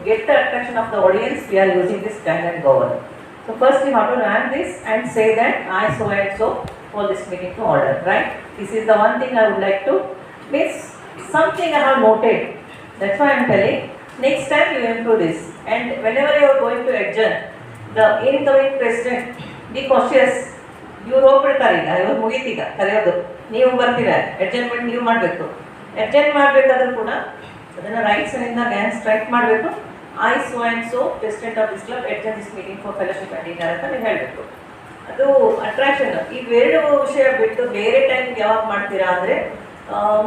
get the attraction of the audience, we are using this gong and gavel. So first you have to ring this and say that I so and so for this meeting to order, right? This is the one thing I would like to means something I have noted. That's why I am telling. Next time you improve this, and whenever you are going to adjourn, the incoming president, be cautious. ಇವ್ರು ಹೋಗ್ಬಿಡ್ತಾರೆ, ಈಗ ಇವ್ರು ಮುಗೀತೀಗ ಕರೆಯೋದು, ನೀವು ಬರ್ತೀರ, adjournment ನೀವು ಮಾಡಬೇಕು. Adjourn ಮಾಡಬೇಕಾದ್ರೂ ಕೂಡ ಅದನ್ನು ರೈಟ್ಸ್ನಿಂದ ಗ್ಯಾಂಗ್ ಸ್ಟ್ರೈಕ್ ಮಾಡಬೇಕು. I so and so president of this club adjourn this meeting for fellowship and dinner ಅಂತ ನೀವು ಹೇಳಬೇಕು. ಅದು ಅಟ್ರಾಕ್ಷನ್. ಇವೆರಡು ವಿಷಯ ಬಿಟ್ಟು ಬೇರೆ ಟೈಮ್ ಯಾವಾಗ ಮಾಡ್ತೀರಾ ಅಂದರೆ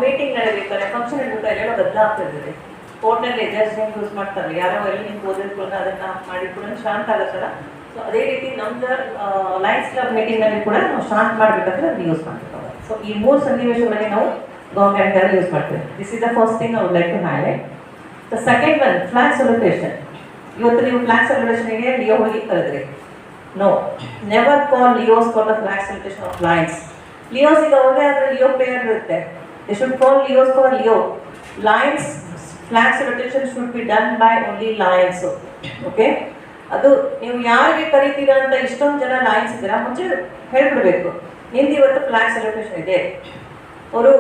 ಮೀಟಿಂಗ್ ನಡೀಬೇಕಾದ್ರೆ, ಫಂಕ್ಷನ್ ನಡೀಬೇಕಾದ್ರೆ ಎಲ್ಲ ಬದಲಾಗ್ತಿರ್ತದೆ. ಕೋರ್ಟ್ನಲ್ಲಿ ಜಡ್ಜ್ ಹೆಂಗೆ ಯೂಸ್ ಮಾಡ್ತಾರೆ, ಯಾರೋ ಎಲ್ಲಿ ಹಿಂಗೆ ಓದಿರ್ಕೊಂಡು ಅದನ್ನು ಮಾಡಿ ಕೂಡ ಶಾಂತ ಆಗುತ್ತಲ್ಲ. ಸೊ ಅದೇ ರೀತಿ ನಮ್ದು ಲಯನ್ಸ್ ಕ್ಲಬ್ ಮೀಟಿಂಗ್ನಲ್ಲಿ ಕೂಡ ನಾವು ಶಾಂತ ಮಾಡಬೇಕಂದ್ರೆ ಅದನ್ನು ಯೂಸ್ ಮಾಡ್ತೀವಿ. ಸೊ ಈ 3 ಸನ್ನಿವೇಶಗಳಿಗೆ ನಾವು ಗಾಂಗ್ ಆ್ಯಂಡ್ ಯೂಸ್ ಮಾಡ್ತೀವಿ. This is the first thing I would like to highlight. The second one, flag celebration. ಇವತ್ತು ನೀವು ಫ್ಲಾಗ್ ಸೆಲೆಬ್ರೇಷನ್ಗೆ ಲಿಯೋ ಹೋಗಿ ಕರೆದ್ರಿ. No, never call Leos for the flag celebration of Lions. Leos ಈಗ ಅವ್ರದೇ ಆದರೆ Leo player ಇರುತ್ತೆ. They should call Leos for Leo. Lions flag salutation should be done by only lions. Okay? ಅದು ನೀವು ಯಾರಿಗೆ ಕರಿತೀರಾ ಅಂತ ಇಷ್ಟೊಂದು ಜನ ಲೈನ್ಸ್ ಇದ್ದೀರಾ, ಮುಂಚೆ ಹೇಳ್ಬಿಡ್ಬೇಕು ನಿಂದು ಇವತ್ತು ಫ್ಲಾಗ್ ಸೆಲೆಬ್ರೇಷನ್ ಇದೆ. ಅವರು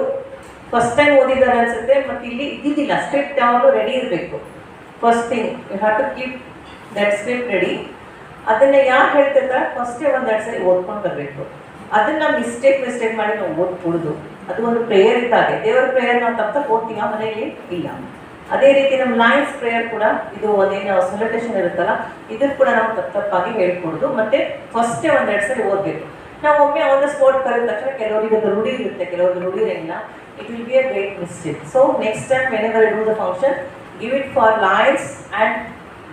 ಫಸ್ಟ್ ಟೈಮ್ ಓದಿದ್ದಾರೆ ಅನ್ಸುತ್ತೆ, ಮತ್ತು ಇಲ್ಲಿ ಇದ್ದಿದ್ದಿಲ್ಲ, ಸ್ಕ್ರಿಪ್ಟ್ ಯಾವಾಗಲೂ ರೆಡಿ ಇರಬೇಕು. First thing you have to keep that script ready. ಅದನ್ನು ಯಾರು ಹೇಳ್ತಿರ್ತಾರೆ ಫಸ್ಟೇ ಒಂದೆರಡು ಸರಿ ಓದ್ಕೊಂಡು ಬರಬೇಕು. ಅದನ್ನು ಮಿಸ್ಟೇಕ್ ಮಾಡಿ ನಾವು ಓದ್ಕೊಡುದು, ಅದು ಒಂದು ಪ್ರೇಯರ್ ಇದ್ದಾಗೆ. ದೇವರ ಪ್ರೇಯರ್ ನಾವು ತಪ್ಪು ಓದ್ತೀವಿ ಮನೆಯಲ್ಲಿ ಇಲ್ಲ. ಅದೇ ರೀತಿ ನಮ್ಮ ಲೈನ್ಸ್ ಪ್ರೇಯರ್ ಕೂಡ ಇದು ಒಂದೇನು ಸೆಲೆಬ್ರೇಷನ್ ಇರುತ್ತಲ್ಲ, ಇದನ್ನು ಕೂಡ ನಾವು ತಪ್ಪಾಗಿ ಹೇಳ್ಕೊಡುದು, ಮತ್ತೆ ಫಸ್ಟೇ ಒಂದೆರಡು ಸರಿ ಓದಬೇಕು. ನಾವು ಒಮ್ಮೆ ಆನ್ ದ ಸ್ಪಾಟ್ ಕರೆದ ತಕ್ಷಣ ಕೆಲವರಿಗೆ ಅದು ರೂಢಿ ಇರುತ್ತೆ, ಕೆಲವರಿಗೆ ರೂಢಿ ಇರಲಿಲ್ಲ. It will be a great mistake. So next time whenever you do the function, give it for Lions and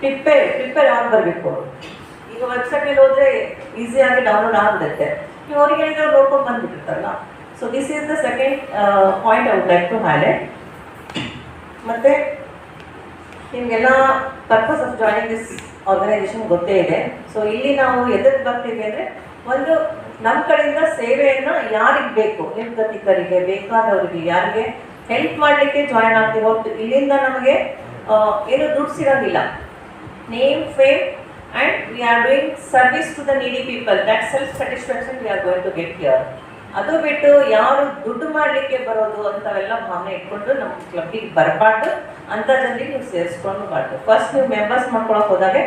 prepare ಆಗಿ ಬರಬೇಕು ಅವರು. ಈಗ ವೆಬ್ಸೈಟಲ್ಲಿ ಹೋದರೆ ಈಸಿಯಾಗಿ ಡೌನ್ಲೋಡ್ ಆಗಿಬಿಡುತ್ತೆ, ನೀವು ಅವ್ರಿಗೆ ಹೇಳಿದ್ರೆ ನೋಡ್ಕೊಂಡು ಬಂದುಬಿಟ್ಟಿರ್ತಾರಲ್ಲ. So this is the second point I would like to highlight. ಮತ್ತು ನಿಮಗೆಲ್ಲ purpose of joining this organisation ಗೊತ್ತೇ ಇದೆ. ಸೊ ಇಲ್ಲಿ ನಾವು ಎದಕ್ಕೆ ಬರ್ತೀವಿ ಅಂದರೆ, ಒಂದು ನಮ್ಮ ಕಡೆಯಿಂದ ಸೇವೆಯನ್ನು ಯಾರಿಗೆ ಬೇಕು, ನಿರ್ಗತಿಕರಿಗೆ, ಬೇಕಾದವರಿಗೆ, ಯಾರಿಗೆ ಹೆಲ್ಪ್ ಮಾಡಲಿಕ್ಕೆ ಜಾಯ್ನ್ ಆಗ್ತೀವಿ ಹೊರತು ಇಲ್ಲಿಂದ ನಮಗೆ ಏನು ದುಡ್ಡು ಸಿಗೋಂಗಿಲ್ಲ. Name, fame and we are doing service to the needy people. That self satisfaction we are going to get here. ಅದು ಬಿಟ್ಟು ಯಾರು ದುಡ್ಡು ಮಾಡಲಿಕ್ಕೆ ಬರೋದು ಅಂಥವೆಲ್ಲ ಭಾವನೆ ಇಟ್ಕೊಂಡು ನಮ್ಮ ಕ್ಲಬ್ಬಿಗೆ ಬರಬಾರ್ದು, ಅಂಥ ಜನರಿಗೆ ನೀವು ಸೇರಿಸ್ಕೊಳ್ಳಬಾರ್ದು. ಫಸ್ಟ್ ನೀವು ಮೆಂಬರ್ಸ್ ಮಾಡ್ಕೊಳಕ್ಕೆ ಹೋದಾಗ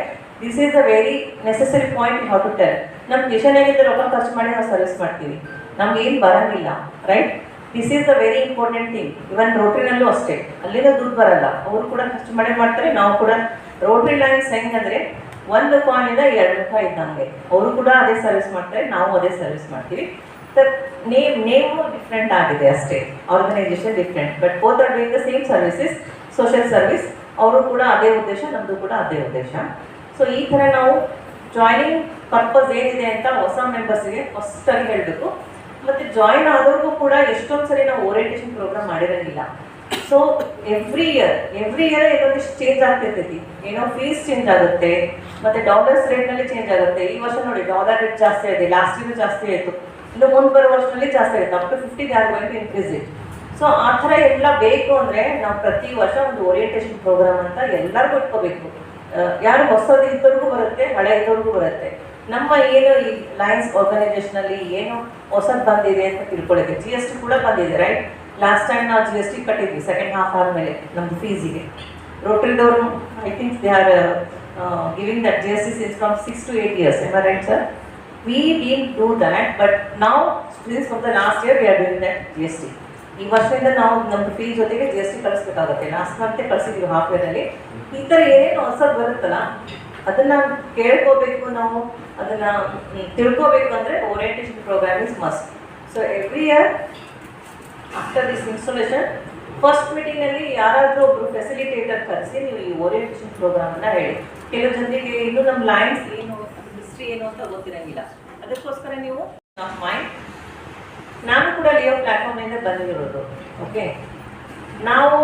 this is a very necessary point you have to tell. ನಮ್ಮ ಮಿಷನ್ ಏನಿದೆ ರೊಕ್ಕ ಖರ್ಚು ಮಾಡಿ ನಾವು ಸರ್ವಿಸ್ ಮಾಡ್ತೀವಿ, ನಮ್ಗೆ ಏನು ಬರೋಂಗಿಲ್ಲ, right? This is the very important thing. Even ರೋಟ್ರಿನಲ್ಲೂ ಅಷ್ಟೇ, ಅಲ್ಲಿಂದ ದುಡ್ಡು ಬರಲ್ಲ, ಅವರು ಕೂಡ ಖರ್ಚು ಮಾಡೇ ಮಾಡ್ತಾರೆ. ನಾವು ಕೂಡ ರೋಟ್ರಿ ಲೈನ್ಸ್ ಹೆಂಗಂದರೆ ಒಂದು ಕಾಯಿನಿಂದ 2 ರೂಪಾಯಿ ಇದ್ದಂಗೆ, ಅವರು ಕೂಡ ಅದೇ ಸರ್ವಿಸ್ ಮಾಡ್ತಾರೆ, ನಾವು ಅದೇ ಸರ್ವಿಸ್ ಮಾಡ್ತೀವಿ. ನೇಮು ಡಿಫ್ರೆಂಟ್ ಆಗಿದೆ ಅಷ್ಟೇ, organisation different, but both are doing the same services, social service. ಅವರು ಕೂಡ ಅದೇ ಉದ್ದೇಶ, ನಮ್ಮದು ಕೂಡ ಅದೇ ಉದ್ದೇಶ. ಸೊ ಈ ಥರ ನಾವು ಜಾಯ್ನಿಂಗ್ ಪರ್ಪಸ್ ಏನಿದೆ ಅಂತ ಹೊಸ ಮೆಂಬರ್ಸಿಗೆ ಫಸ್ಟಾಗಿ ಹೇಳಬೇಕು. ಮತ್ತು ಜಾಯ್ನ್ ಆದವ್ರಿಗೂ ಕೂಡ ಎಷ್ಟೊಂದು ಸರಿ ನಾವು ಓರಿಯೆಂಟೇಷನ್ ಪ್ರೋಗ್ರಾಮ್ ಮಾಡಿರೋಂಗಿಲ್ಲ. ಸೊ ಎವ್ರಿ ಇಯರ್ ಏನೊಂದಿಷ್ಟು ಚೇಂಜ್ ಆಗ್ತಿರ್ತೈತಿ. ಏನೋ ಫೀಸ್ ಚೇಂಜ್ ಆಗುತ್ತೆ, ಮತ್ತು ಡಾಲರ್ಸ್ ರೇಟ್ನಲ್ಲಿ ಚೇಂಜ್ ಆಗುತ್ತೆ. ಈ ವರ್ಷ ನೋಡಿ ಡಾಲರ್ ರೇಟ್ ಜಾಸ್ತಿ ಆಗಿದೆ, ಲಾಸ್ಟ್ ಇಯರ್ ಜಾಸ್ತಿ ಆಯಿತು, ಇನ್ನು ಮುಂದೆ ಬರೋ ವರ್ಷದಲ್ಲಿ ಜಾಸ್ತಿ ಆಗುತ್ತೆ. Up to 50 they are going to increase it. So ಆ ಥರ ಎಲ್ಲ ಬೇಕು ಅಂದರೆ ನಾವು ಪ್ರತಿ ವರ್ಷ ಒಂದು ಓರಿಯೆಂಟೇಷನ್ ಪ್ರೋಗ್ರಾಮ್ ಅಂತ ಎಲ್ಲರಿಗೂ ಇಟ್ಕೋಬೇಕು. ಯಾರು ಹೊಸದು ಇದ್ದವ್ರಿಗೂ ಬರುತ್ತೆ, ಹಳೆ ಇದ್ದವ್ರಿಗೂ ಬರುತ್ತೆ. ನಮ್ಮ ಏನು ಈ ಲೈನ್ಸ್ ಆರ್ಗನೈಸೇಷನಲ್ಲಿ ಏನು ಹೊಸದು ಬಂದಿದೆ ಅಂತ ತಿಳ್ಕೊಳ್ಳೋಕ್ಕೆ. GST ಕೂಡ ಬಂದಿದೆ, ರೈಟ್? ಲಾಸ್ಟ್ ಟೈಮ್ ನಾವು GST ಕಟ್ಟಿದ್ವಿ ಸೆಕೆಂಡ್ ಹಾಫ್ ಆದಮೇಲೆ ನಮ್ಮದು ಫೀಸಿಗೆ. ರೋಟ್ರಿದವರು I think they are giving that GST since from 6 to 8 years. Am I right, sir? We didn't do that, but now since from the last year we are doing that GST. ಈ ವರ್ಷದಿಂದ ನಾವು ನಮ್ಮ fees ಜೊತೆಗೆ GST ಕಳಿಸ್ಬೇಕಾಗುತ್ತೆ. Last ಮಂತೆ ಕಳಿಸಿದ್ದೀವಿ half ಇಯರಲ್ಲಿ. ಈ ಥರ ಏನೇನು ಹೊಸದು ಬರುತ್ತಲ್ಲ ಅದನ್ನು ಕೇಳ್ಕೋಬೇಕು, ನಾವು ಅದನ್ನು ತಿಳ್ಕೋಬೇಕು ಅಂದರೆ orientation programme is must. So every year after this installation first ಮೀಟಿಂಗಲ್ಲಿ ಯಾರಾದರೂ ಒಬ್ಬರು ಫೆಸಿಲಿಟೇಟರ್ ಕರೆಸಿ ನೀವು ಈ ಓರಿಯೆಂಟೇಷನ್ ಪ್ರೋಗ್ರಾಮನ್ನು ಹೇಳಿ. ಕೆಲವು ಜನರಿಗೆ ಇನ್ನೂ ನಮ್ಮ ಲೈನ್ಸ್ ಏನು, ಹಿಸ್ಟ್ರಿ ಏನು ಅಂತ ಗೊತ್ತಿರೋಂಗಿಲ್ಲ. ಅದಕ್ಕೋಸ್ಕರ ನೀವು ಆಫ್ ಮೈಂಡ್. ನಾನು ಕೂಡ ಲಿಯೋ ಪ್ಲ್ಯಾಟ್ಫಾರ್ಮಿಂದ ಬಂದಿರೋದು. ಓಕೆ, ನಾವು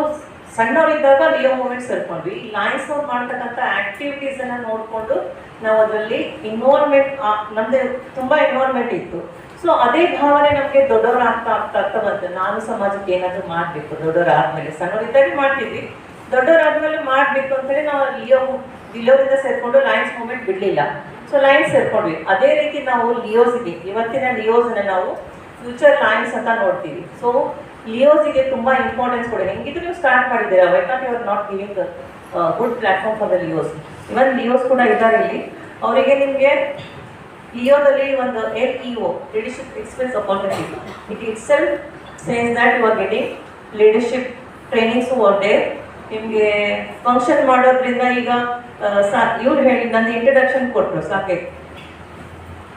ಸಣ್ಣವರಿದ್ದಾಗ ಲಿಯೋ ಮೂಮೆಂಟ್ಸ್ ಸೇರ್ಕೊಂಡ್ವಿ. ಲೈನ್ಸ್ನವ್ರು ಮಾಡ್ತಕ್ಕಂಥ ಆ್ಯಕ್ಟಿವಿಟೀಸನ್ನು ನೋಡಿಕೊಂಡು ನಾವು ಅದರಲ್ಲಿ ಇನ್ವಾಲ್ವ್ಮೆಂಟ್, ನಮ್ಮದೇ ತುಂಬ ಇನ್ವಾಲ್ವ್ಮೆಂಟ್ ಇತ್ತು. ಸೊ ಅದೇ ಭಾವನೆ ನಮಗೆ ದೊಡ್ಡವರು ಆಗ್ತಾ ಬಂತು. ನಾನು ಸಮಾಜಕ್ಕೆ ಏನಾದರೂ ಮಾಡಬೇಕು, ದೊಡ್ಡವರು ಆದಮೇಲೆ. ಸಣ್ಣವರಿದ್ದಾಗ ಮಾಡ್ತಿದ್ವಿ, ದೊಡ್ಡವರಾದ್ಮೇಲೆ ಮಾಡಬೇಕು ಅಂತೇಳಿ ನಾವು ಲಿಯೋದಿಂದ ಸೇರಿಕೊಂಡು ಲೈನ್ಸ್ ಮೂಮೆಂಟ್ ಬಿಡಲಿಲ್ಲ. ಸೊ ಲೈನ್ಸ್ ಸೇರ್ಕೊಂಡ್ವಿ. ಅದೇ ರೀತಿ ನಾವು ಲಿಯೋಸ್ಗೆ, ಇವತ್ತಿನ ಲಿಯೋಸನ್ನ ನಾವು ಫ್ಯೂಚರ್ ಲೈನ್ಸ್ ಅಂತ ನೋಡ್ತೀವಿ. ಸೊ ಲಿಯೋಸಿಗೆ ತುಂಬ ಇಂಪಾರ್ಟೆನ್ಸ್ ಕೊಡಿ. ಹೆಂಗಿದ್ರು ನೀವು ಸ್ಟಾರ್ಟ್ ಮಾಡಿದ್ದೀರಾ, why not you are not giving good platform for the Leos. Even Leos ಕೂಡ ಇದ್ದಾರೆ ಇಲ್ಲಿ. ಅವರಿಗೆ ನಿಮಗೆ ಲಿಯೋದಲ್ಲಿ ಒಂದು LEO, leadership experience opportunity, it itself says that you are getting leadership trainings over there. ನಿಮಗೆ ಫಂಕ್ಷನ್ ಮಾಡೋದ್ರಿಂದ ಈಗ ಇವ್ರು ಹೇಳಿ ನನ್ನ ಇಂಟ್ರಡಕ್ಷನ್ ಕೊಟ್ಟರು ಸಾಕೆ,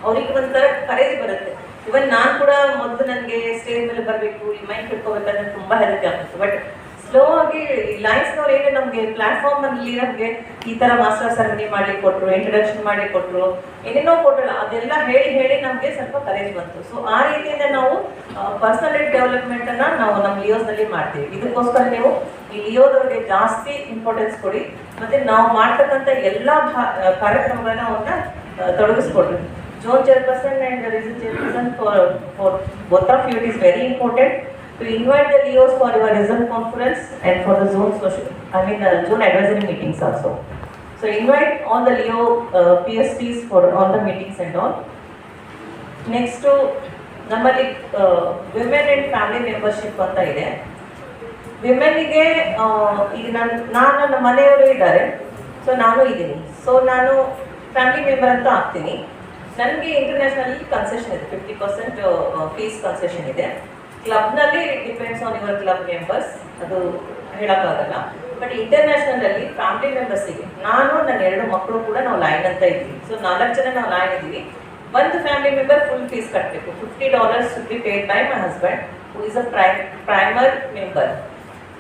ಅವ್ರಿಗೆ ಒಂಥರ ಕರೇಜ್ ಬರುತ್ತೆ. ಇವನ್ ನಾನು ಕೂಡ ಮೊದಲು ನನಗೆ ಸ್ಟೇಜ್ ಮೇಲೆ ಬರಬೇಕು, ಈ ಮೈಕ್ ಹಿಡ್ಕೋಬೇಕಂದ್ರೆ ತುಂಬ ಹೆದರಿಕೆ ಆಗ್ತಿತ್ತು. ಬಟ್ ಸ್ಲೋ ಆಗಿ ಲೈನ್ಸ್ನವ್ರು ಏನು ನಮಗೆ ಪ್ಲ್ಯಾಟ್ಫಾರ್ಮಲ್ಲಿ ನಮಗೆ ಈ ಥರ ಮಾಸ್ಟರ್ ಸೆರೆಮನಿ ಮಾಡಲಿಕ್ಕೆ ಕೊಟ್ಟರು, ಇಂಟ್ರಡಕ್ಷನ್ ಮಾಡಲಿಕ್ಕೆ ಕೊಟ್ಟರು, ಏನೇನೋ ಕೊಟ್ಟರಲ್ಲ, ಅದೆಲ್ಲ ಹೇಳಿ ನಮಗೆ ಸ್ವಲ್ಪ ಕರೇಜ್ ಬಂತು. ಸೊ ಆ ರೀತಿಯಿಂದ ನಾವು ಪರ್ಸನಾಲಿಟಿ ಡೆವಲಪ್ಮೆಂಟನ್ನು ನಾವು ನಮ್ಮ ಲಿಯೋಸ್ನಲ್ಲಿ ಮಾಡ್ತೀವಿ. ಇದಕ್ಕೋಸ್ಕರ ನೀವು ಈ ಲಿಯೋದವ್ರಿಗೆ ಜಾಸ್ತಿ ಇಂಪಾರ್ಟೆನ್ಸ್ ಕೊಡಿ. ಮತ್ತು ನಾವು ಮಾಡ್ತಕ್ಕಂಥ ಎಲ್ಲ ಕಾರ್ಯಕ್ರಮಗಳನ್ನ ಅವ್ರನ್ನ ತೊಡಗಿಸ್ಕೊಡ್ರಿ. Zone chairperson and region chairperson for both of you, it is very important. to invite the Leos for your Rizal conference and for the zone zone advisory meetings also. So invite all the Leo PSTs for all the meetings and all. Next to ನಮ್ಮಲ್ಲಿ women and family membership ಅಂತ ಇದೆ. ವಿಮೆನ್ನಿಗೆ ಈಗ ನಾನು ನನ್ನ ಮನೆಯವರು ಇದ್ದಾರೆ, so ನಾನು ಇದ್ದೀನಿ. ಸೊ ನಾನು ಫ್ಯಾಮಿಲಿ ಮೆಂಬರ್ ಅಂತ ಆಗ್ತೀನಿ. ನನಗೆ ಇಂಟರ್ನ್ಯಾಷನಲ್ಲಿ ಕನ್ಸೆಷನ್ ಇದೆ, 50% ಫೀಸ್ ಕನ್ಸೆಷನ್ ಇದೆ. ಕ್ಲಬ್ನಲ್ಲಿ depends on your club members, ಅದು ಹೇಳೋಕ್ಕಾಗಲ್ಲ. ಬಟ್ ಇಂಟರ್ನ್ಯಾಷನಲಲ್ಲಿ ಫ್ಯಾಮಿಲಿ ಮೆಂಬರ್ಸಿಗೆ ನಾನು ನನ್ನ 2 ಮಕ್ಕಳು ಕೂಡ ನಾವು ಲೈನ್ ಅಂತ ಇದ್ದೀವಿ. ಸೊ 4 ಜನ ನಾವು ಲೈನ್ ಇದ್ದೀವಿ. ಒಂದು ಫ್ಯಾಮಿಲಿ ಮೆಂಬರ್ ಫುಲ್ ಫೀಸ್ ಕಟ್ಟಬೇಕು. $50 should be paid by my husband who is a primer member.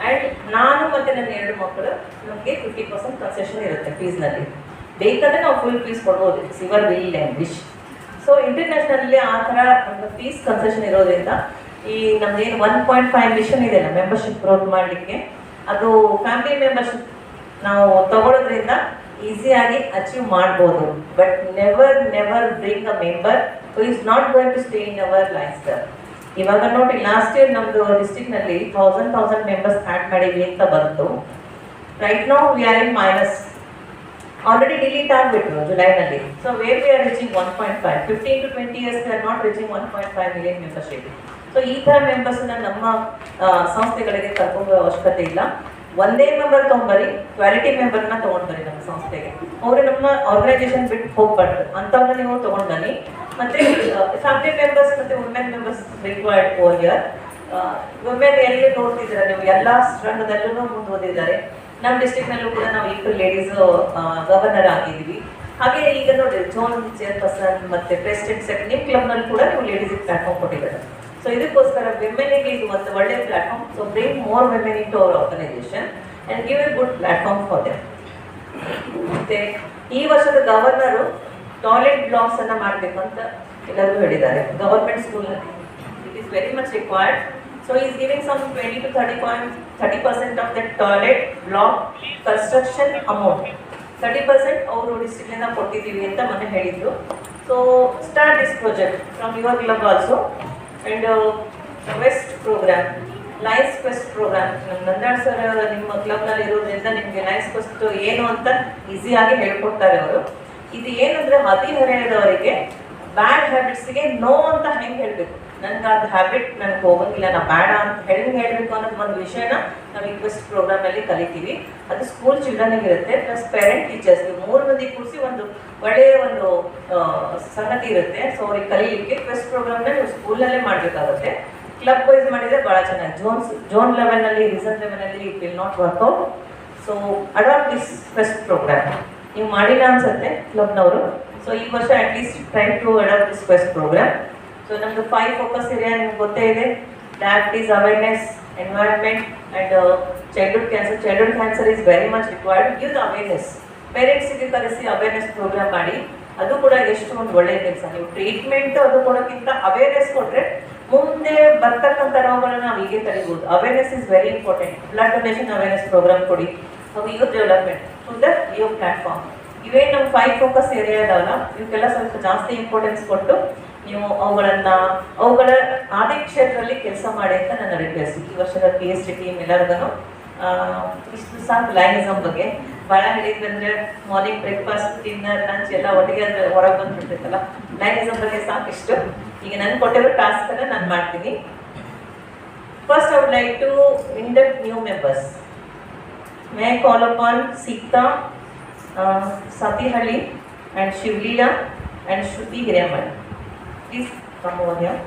And ನಾನು ಮತ್ತು ನನ್ನ 2 ಮಕ್ಕಳು ನಮಗೆ 50% ಕನ್ಸೆಷನ್ ಇರುತ್ತೆ ಫೀಸ್ನಲ್ಲಿ. ಬೇಕಾದರೆ ನಾವು ಫುಲ್ ಫೀಸ್ ಕೊಡ್ಬೋದು, it's your will and wish. So ಇಂಟರ್ನ್ಯಾಷನಲ್ಲಿ ಆ ಥರ ಒಂದು ಫೀಸ್ ಕನ್ಸೆಷನ್ ಇರೋದ್ರಿಂದ ಈ ನಮ್ಮದೇನು 1.5 ಮಿಷನ್ ಇದೆ ನಮ್ಮ ಮೆಂಬರ್ಶಿಪ್ ಗ್ರೋತ್ ಮಾಡಲಿಕ್ಕೆ, ಅದು ಫ್ಯಾಮಿಲಿ ಮೆಂಬರ್ಶಿಪ್ ನಾವು ತಗೊಳ್ಳೋದ್ರಿಂದ ಈಸಿಯಾಗಿ ಅಚೀವ್ ಮಾಡ್ಬೋದು. But never bring a member who is not going to stay in our lifestyle. ಇವಾಗ ನೋಡಿ, ಲಾಸ್ಟ್ ಇಯರ್ ನಮ್ಮದು ಡಿಸ್ಟ್ರಿಕ್ನಲ್ಲಿ 1000 ಮೆಂಬರ್ಸ್ ಆ್ಯಡ್ ಮಾಡಿದ್ವಿ ಅಂತ ಬಂತು. Right now we are in minus. Already delete ಆಗಿಬಿಟ್ರು ಜುಲೈನಲ್ಲಿ. So where we are reaching 1.5, 15 to 20 years we are not reaching 1.5 million membership. So ಈ ಥರ ಮೆಂಬರ್ಸನ್ನ ನಮ್ಮ ಸಂಸ್ಥೆಗಳಿಗೆ ಕರ್ಕೊಂಡು ಅವಶ್ಯಕತೆ ಇಲ್ಲ. ಒಂದೇ ಮೆಂಬರ್ ತೊಗೊಂಬರಿ, ಕ್ವಾಲಿಟಿ ಮೆಂಬರ್ನ ತೊಗೊಂಡ್ಬರಿ ನಮ್ಮ ಸಂಸ್ಥೆಗೆ. ಅವರು ನಮ್ಮ ಆರ್ಗನೈಸೇಷನ್ ಬಿಟ್ಟು ಹೋಗ್ಬಾರ್ದು, ಅಂಥವ್ರನ್ನ ನೀವು ತೊಗೊಂಡು ಬನ್ನಿ. ಮತ್ತು ಫ್ಯಾಮಿಲಿ ಮೆಂಬರ್ಸ್ ಮತ್ತು women members required over year. Women ಎಲ್ಲಿ ನೋಡ್ತಿದ್ದೀರ ನೀವು, ಎಲ್ಲ ರಂಗದಲ್ಲೂ ಮುಂದುವರೆದಿದ್ದಾರೆ. ನಮ್ಮ ಡಿಸ್ಟ್ರಿಕ್ನಲ್ಲೂ ಕೂಡ ನಾವು ಈಗ ಲೇಡೀಸು ಗವರ್ನರ್ ಆಗಿದ್ದೀವಿ. ಹಾಗೆ ಈಗ ನೋಡಿ, ಝೋನ್ ಚೇರ್ಪರ್ಸನ್ ಮತ್ತು ಪ್ರೆಸಿಡೆಂಟ್ ಸೆಕ್ರೆಟರಿ ನಿಮ್ಮ ಕ್ಲಬ್ನಲ್ಲಿ ಕೂಡ ನೀವು ಲೇಡೀಸಿಗೆ ಪ್ಲಾಟ್ಫಾರ್ಮ್ ಕೊಟ್ಟಿದ್ದಾರೆ. ಸೊ ಇದಕ್ಕೋಸ್ಕರ ವಿಮೆನ್ಗೆ ಇದು ಒಂದು ಒಳ್ಳೆಯ platform. So bring more women into our organisation and give a good platform for them. ಮತ್ತು ಈ ವರ್ಷದ ಗವರ್ನರು ಟಾಯ್ಲೆಟ್ ಬ್ಲಾಕ್ಸನ್ನು ಮಾಡಬೇಕು ಅಂತ ಎಲ್ಲರಿಗೂ ಹೇಳಿದ್ದಾರೆ ಗವರ್ಮೆಂಟ್ ಸ್ಕೂಲ್ನಲ್ಲಿ. It is very much required. So is giving some 20 to 30% of the toilet block construction amount. 30% ಅವರು ಡಿಸ್ಟ್ರಿಕ್ಟಿಂದ ಕೊಟ್ಟಿದ್ದೀವಿ ಅಂತ ಮೊನ್ನೆ ಹೇಳಿದ್ರು. So start this project from your club also. And west programme, Lions Quest programme, ನಮ್ಮ ನಂದಾಡ್ sir ನಿಮ್ಮ ಕ್ಲಬ್ನಲ್ಲಿ ಇರೋದ್ರಿಂದ ನಿಮಗೆ ಲೈನ್ಸ್ ಕ್ವೆಸ್ಟ್ ಏನು ಅಂತ ಈಸಿಯಾಗಿ ಹೇಳ್ಕೊಡ್ತಾರೆ ಅವರು. ಇದು ಏನಂದರೆ ಹದಿಹರೆಯದವರಿಗೆ ಬ್ಯಾಡ್ ಹ್ಯಾಬಿಟ್ಸಿಗೆ ನೋ ಅಂತ ಹೆಂಗೆ ಹೇಳಬೇಕು, ನನಗೆ ಅದು ಹ್ಯಾಬಿಟ್ ನನಗೆ ಹೋಗಂಗಿಲ್ಲ, ನಾ ಬೇಡ ಅಂತ ಹೆಂಗೆ ಹೇಳಬೇಕು ಅನ್ನೋದು ಒಂದು ವಿಷಯನ ನಾವು ಈ ಕ್ವೆಸ್ಟ್ ಪ್ರೋಗ್ರಾಮಲ್ಲಿ ಕಲಿತೀವಿ. ಅದು ಸ್ಕೂಲ್ ಚಿಲ್ಡ್ರನ್ನಿಗೆ ಇರುತ್ತೆ, ಪ್ಲಸ್ ಪೇರೆಂಟ್ ಟೀಚರ್ಸ್ 3 ಮಂದಿ ಕೂರಿಸಿ ಒಂದು ಒಳ್ಳೆಯ ಒಂದು ಸಂಗತಿ ಇರುತ್ತೆ. ಸೊ ಅವ್ರಿಗೆ ಕಲೀಲಿಕ್ಕೆ ಕ್ವೆಸ್ಟ್ ಪ್ರೋಗ್ರಾಮ್ನ ನೀವು ಸ್ಕೂಲಲ್ಲೇ ಮಾಡಬೇಕಾಗುತ್ತೆ. ಕ್ಲಬ್ ವೈಸ್ ಮಾಡಿದರೆ ಭಾಳ ಚೆನ್ನಾಗಿ. ಝೋನ್ ಲೆವೆಲ್ನಲ್ಲಿ, ರೀಸನ್ ಲೆವೆಲ್ನಲ್ಲಿ it will not work out. So adapt this Quest programme. ನೀವು ಮಾಡಿಲ್ಲ ಅನ್ಸುತ್ತೆ ಕ್ಲಬ್ನವರು. ಸೊ ಈ ವರ್ಷ at least try to adapt this Quest programme. So ನಮ್ಮದು 5 ಫೋಕಸ್ ಏರಿಯಾ ನಿಮ್ಗೆ ಗೊತ್ತೇ ಇದೆ. Diabetes awareness, environment and childhood cancer. Childhood cancer is very much required. Give the awareness. ಪೇರೆಂಟ್ಸಿಗೆ ಕರೆಸಿ ಅವೇರ್ನೆಸ್ ಪ್ರೋಗ್ರಾಮ್ ಮಾಡಿ. ಅದು ಕೂಡ ಎಷ್ಟು ಒಂದು ಒಳ್ಳೆಯ ಕೆಲಸ. ನೀವು ಟ್ರೀಟ್ಮೆಂಟ್ ಅದು ಕೊಡೋಕ್ಕಿಂತ ಅವೇರ್ನೆಸ್ ಕೊಟ್ಟರೆ ಮುಂದೆ ಬರ್ತಕ್ಕಂಥ ರೋಗಗಳನ್ನ ನಾವು ಹೀಗೆ ತಡಿಬೋದು. Awareness is very important. Blood donation awareness programme ಕೊಡಿ. ಹಾಗೂ youth development through the Leo platform. ಇವೇ ನಮ್ಮ 5 ಫೋಕಸ್ ಏರಿಯಾ ಇದಾವಲ್ಲ, ಇವಕ್ಕೆಲ್ಲ ಸ್ವಲ್ಪ ಜಾಸ್ತಿ ಇಂಪಾರ್ಟೆನ್ಸ್ ಕೊಟ್ಟು ನೀವು ಅವುಗಳ ಆದಿ ಕ್ಷೇತ್ರದಲ್ಲಿ ಕೆಲಸ ಮಾಡಿ ಅಂತ ನನ್ನ ರಿಕ್ವೆಸ್ಟ್. ಈ ವರ್ಷದ PhD ಟೀಮ್ ಎಲ್ಲರಿಗೂ ಇಷ್ಟು ಸಾಕು ಲೈನಿಸಮ್ ಬಗ್ಗೆ. ಭಾಳ ಹೇಳಿದ್ರಂದರೆ ಮಾರ್ನಿಂಗ್ ಬ್ರೇಕ್ಫಾಸ್ಟ್, ಡಿನ್ನರ್, ಲಂಚ್ ಎಲ್ಲ ಒಟ್ಟಿಗೆ ಅಂದರೆ ಹೊರಗೆ ಬಂದುಬಿಡ್ತೈತಲ್ಲ. ಲೈನಿಸಮ್ ಬಗ್ಗೆ ಸಾಕಿಷ್ಟು. ಈಗ ನಾನು ಕೊಟ್ಟಿರೋ ಟಾಸ್ಕನ್ನು ನಾನು ಮಾಡ್ತೀನಿ. First I would like to induct new members. May call upon Sita Satihali and Shivlila and Shruti Hiraman. Please come over here.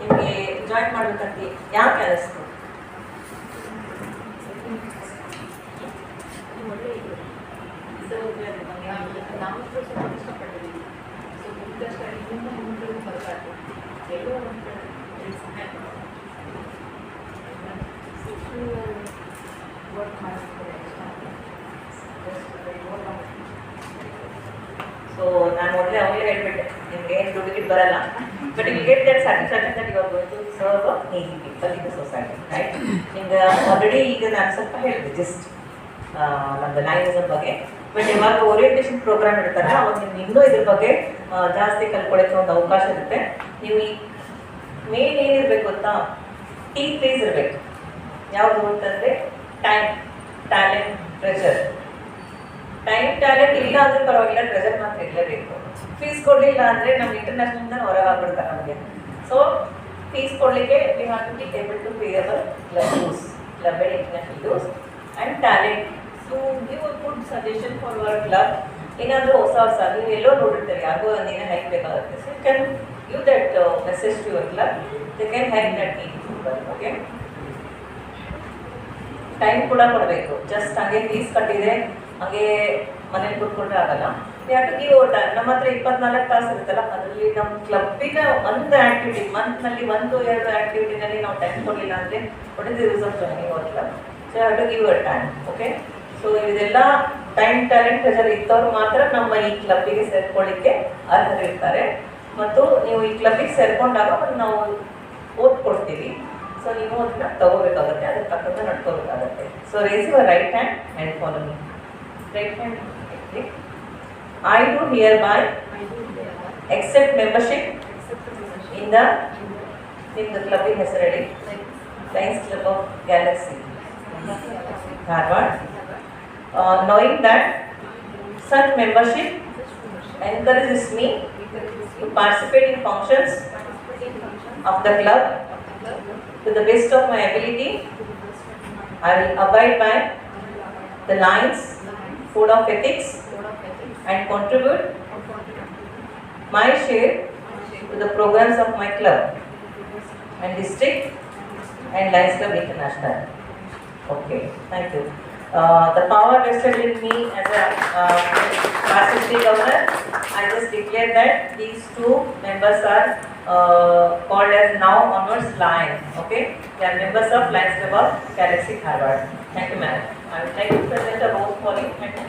ನಿಮಗೆ ಜಾಯಿನ್ ಮಾಡಬೇಕಂತ ಯಾಕೆ ಅನಿಸ್ತು? ಸೊ ನಾನು ಮೊದಲೇ ಅವಲೇ ಹೇಳ್ಬಿಟ್ಟೆ, ನಿಮ್ಗೆ ಏನು ದುಡ್ಡು ಬರಲ್ಲ, but you will get that satisfaction that you are going to serve a needy people in the society, right? ನಿಮ್ಗೆ ಆಲ್ರೆಡಿ ಈಗ ನಾನು ಸ್ವಲ್ಪ ಹೇಳಿದೆ ಜಸ್ಟ್ ನಮ್ದು ಲೈನಿಸಮ್ ಬಗ್ಗೆ. ಬಟ್ ಯಾವಾಗ ಓರಿಯೆಂಟೇಷನ್ ಪ್ರೋಗ್ರಾಮ್ ಇರ್ತಾರೆ ಅವಾಗ ನಿಮ್ಗೆ ಇನ್ನೂ ಇದ್ರ ಬಗ್ಗೆ ಜಾಸ್ತಿ ಕಲ್ತ್ಕೊಳ್ಳೋಕ್ಕೆ ಒಂದು ಅವಕಾಶ ಇರುತ್ತೆ. ನೀವು ಈ ಮೇನ್ ಏನಿರ್ಬೇಕು ಗೊತ್ತಾ, T3s ಇರಬೇಕು. ಯಾವುದು ಅಂತಂದರೆ time, talent, treasure. Time, talent ಇಲ್ಲ ಅಂದರೆ ಪರವಾಗಿಲ್ಲ, ಟ್ರೆಜರ್ ಮಾತ್ರ ಇರಲೇಬೇಕು. ಫೀಸ್ ಕೊಡಲಿಲ್ಲ ಅಂದರೆ ನಮ್ಮ ಇಂಟರ್ನ್ಯಾಷನಲ್ನ ಹೊರಗೆ ಆಗ್ಬಿಡ್ತಾರೆ ನಮಗೆ. ಸೊ ಫೀಸ್ ಕೊಡಲಿಕ್ಕೆ we have to be able to pay our dues, very international dues. And talent to give a good suggestion for our club. ಏನಾದರೂ ಹೊಸ ನೀವು ಎಲ್ಲೋ ನೋಡಿರ್ತೀರಿ, ಯಾರಿಗೋ ಒಂದೇನೋ ಹೆಲ್ಪ್ ಬೇಕಾಗುತ್ತೆ. So you can give that message to your club, they can help that needy people. Okay, time ಕೂಡ ಕೊಡಬೇಕು. ಜಸ್ಟ್ ಹಾಗೆ ಫೀಸ್ ಕಟ್ಟಿದೆ ಹಾಗೆ ಮನೇಲಿ ಕೂತ್ಕೊಂಡ್ರೆ ಆಗಲ್ಲ. ಯಾಕೆ ಗಿವ್ ಓವರ್ ಟೈಮ್. ನಮ್ಮ ಹತ್ರ 24 ತಾಸು ಇರುತ್ತಲ್ಲ, ಅದರಲ್ಲಿ ನಮ್ಮ ಕ್ಲಬ್ಬಿನ ಒಂದು ಆ್ಯಕ್ಟಿವಿಟಿ, ಮಂತ್ನಲ್ಲಿ 1-2 ಆ್ಯಕ್ಟಿವಿಟಿನಲ್ಲಿ ನಾವು ಟೈಮ್ ಕೊಡಲಿಲ್ಲ ಅಂದರೆ what is the use of joining our club? So have to give our time. Okay, so ಇದೆಲ್ಲ ಟೈಮ್, ಟ್ಯಾಲೆಂಟ್, ಪ್ರೆಷರ್ ಇದ್ದವ್ರು ಮಾತ್ರ ನಮ್ಮ ಈ ಕ್ಲಬ್ಬಿಗೆ ಸೇರ್ಕೊಳ್ಳಿಕ್ಕೆ ಅರ್ಹರಿರ್ತಾರೆ. ಮತ್ತು ನೀವು ಈ ಕ್ಲಬ್ಬಿಗೆ ಸೇರ್ಕೊಂಡಾಗ ನಾವು ಓಟ್ ಕೊಡ್ತೀವಿ. ಸೊ ನೀವು ಅದನ್ನ ತಗೋಬೇಕಾಗುತ್ತೆ, ಅದ್ರ ತಕ್ಕಂತೆ ನಡ್ಕೋಬೇಕಾಗತ್ತೆ. So raise your right hand and follow me. Right hand. I do hereby accept membership in the club in ಹೆಸರಡಿ Lions Club of Galaxy, Dharwad, knowing that such membership encourages me to participate in functions of the club to the best of my ability. I will abide by the Lions Code of Ethics and contribute my share to the programs of my club and district and Lions Club International. Okay, thank you. The power vested in me as a past district governor, I just declare that these two members are called as now onwards Lions. Okay, they are members of Lions Club of Galaxy, Dharwad. Thank you, ma'am. I would like to present a rose calling and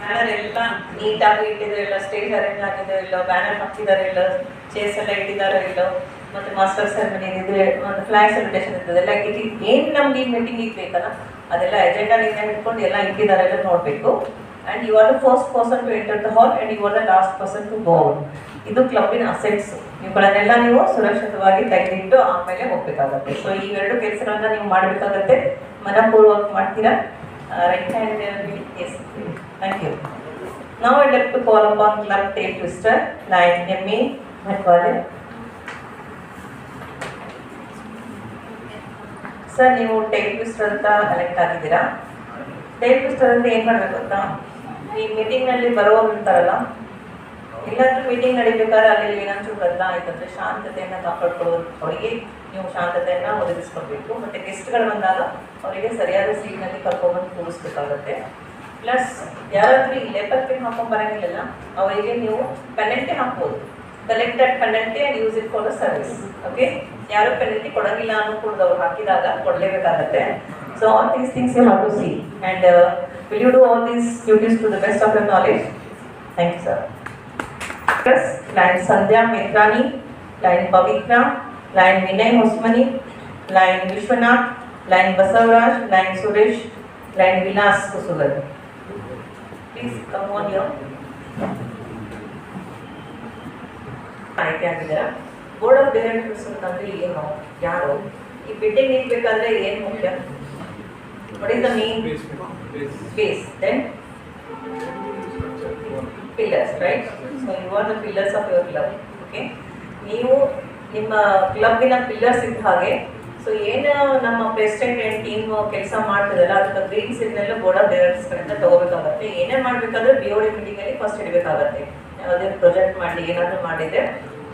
banner ಎಲ್ಲ ನೀಟಾಗಿ ಇಟ್ಟಿದ್ರೆ ಇಲ್ಲ, stage arrange ಆಗಿದೆ ಇಲ್ಲ, banner ಹಾಕಿದ್ದಾರೆ ಇಲ್ಲ, chairs ಎಲ್ಲ ಇಟ್ಟಿದ್ದಾರೋ ಇಲ್ಲೋ, ಮತ್ತು ಮಾಸ್ಟರ್ ಸೆರೆಮನಿ ಇದೆ, ಒಂದು ಫ್ಲಾಗ್ ಸೆಲೆಬ್ರೇಷನ್ ಇರ್ತದೆ ಎಲ್ಲ. ಏನು ನಮ್ಗೆ ಈ ಮೀಟಿಂಗಿಗೆ ಬೇಕಲ್ಲ ಅದೆಲ್ಲ ಎಜೆಂಡಾಲಿಂದ ಹಿಡ್ಕೊಂಡು ಎಲ್ಲ ಇಟ್ಟಿದ್ದಾರೆ ಎಲ್ಲ ನೋಡಬೇಕು. And you are the first person to enter the hall and you are the last person to go out. ಇದು ಕ್ಲಬ್ಬಿನ ಅಸೆಟ್ಸ್. ಇವುಗಳನ್ನೆಲ್ಲ ನೀವು ಸುರಕ್ಷಿತವಾಗಿ ತೆಗೆದಿಟ್ಟು ಆಮೇಲೆ ಹೋಗ್ಬೇಕಾಗತ್ತೆ. ಸೊ ಈ ಎರಡು ಕೆಲಸಗಳನ್ನ ನೀವು ಮಾಡಬೇಕಾಗತ್ತೆ. ಮನಪೂರ್ವಕ ಮಾಡ್ತೀರಾ? Right hand yes. Thank you. Now I'd like to call upon club tail twister line MA Mathwale. Sir, ನೀವು tail twister ಅಂತ ಎಲೆಕ್ಟ್ ಆಗಿದ್ದೀರಾ. tail twister ಅಂದ್ರೆ ಏನು ಮಾಡಬೇಕು ಅಂತ, ಈ ಮೀಟಿಂಗ್ನಲ್ಲಿ ಬರೋರು ಇರ್ತಾರಲ್ಲ, ಇಲ್ಲಾಂದ್ರೆ ಮೀಟಿಂಗ್ ನಡೀಬೇಕಾದ್ರೆ ಅಲ್ಲಿ ಏನಾದ್ರು ಗದ್ದಲ ಆಯ್ತಂದ್ರೆ ಶಾಂತತೆಯನ್ನು ಕಾಪಾಡ್ಕೊಳ್ಳೋದು, ಅವರಿಗೆ ನೀವು ಶಾಂತತೆಯನ್ನು ಒದಗಿಸ್ಕೊಳ್ಬೇಕು. ಮತ್ತು ಗೆಸ್ಟ್ಗಳು ಬಂದಾಗ ಅವರಿಗೆ ಸರಿಯಾದ ಸೀಟ್ನಲ್ಲಿ ಕರ್ಕೊಂಡ್ಬಂದು ಕೂರಿಸ್ಬೇಕಾಗತ್ತೆ. ಪ್ಲಸ್ ಯಾರಾದರೂ ಈ ಲೇಬರ್ ಪಿನ್ ಹಾಕೊಂಡ್ಬರಂಗಿಲ್ಲ ಅವರಿಗೆ ನೀವು ಪೆನಲ್ಟಿ ಹಾಕ್ಬೋದು. Collect that penalty and use it for the service. Okay, ಯಾರು ಪೆನಲ್ಟಿ ಕೊಡೋಂಗಿಲ್ಲ ಅನ್ನೋ ಕೂಡ ಅವ್ರು ಹಾಕಿದಾಗ ಕೊಡಲೇಬೇಕಾಗತ್ತೆ. So all these things you have to see and will you do all these duties to the best of your knowledge. Thank you sir. Line Sandhya Metrani, line Pavitra, line Vinay Hosmani, line Vishwanath, line Basavaraj, line Suresh, line Vilas Kusugal. Please come on here. ಆಯ್ಕೆ ಆಗಿದ್ದೀರಾ? Board of directors ಅಂತಂದ್ರೆ ಏನು, ಯಾರು, ಈ building ನಿಲ್ಬೇಕಾದ್ರೆ ಏನು ಮುಖ್ಯ? What is the main base? Then pillars, right? So you are the pillars of your club. Okay, ನೀವು ನಿಮ್ಮ ಕ್ಲಬ್ಬಿನ ಪಿಲ್ಲರ್ಸ್ ಇದ್ದ ಹಾಗೆ. ಸೊ ಏನು ನಮ್ಮ ಪ್ರೆಸಿಡೆಂಟ್ ಆ್ಯಂಡ್ ಟೀಮ್ ಕೆಲಸ ಮಾಡ್ತಿದ್ದಲ್ಲ ಅದಕ್ಕೆ green signal board of directors ಕಡೆಯಿಂದ ತಗೋಬೇಕಾಗತ್ತೆ. ಏನೇ ಮಾಡಬೇಕಾದ್ರೆ ಬಿ ಒ ಡಿ ಮೀಟಿಂಗಲ್ಲಿ ಫಸ್ಟ್ ಇಡಬೇಕಾಗತ್ತೆ. ಯಾವುದೇ ಪ್ರಾಜೆಕ್ಟ್ ಮಾಡಲಿ ಏನಾದರೂ ಮಾಡಿದರೆ.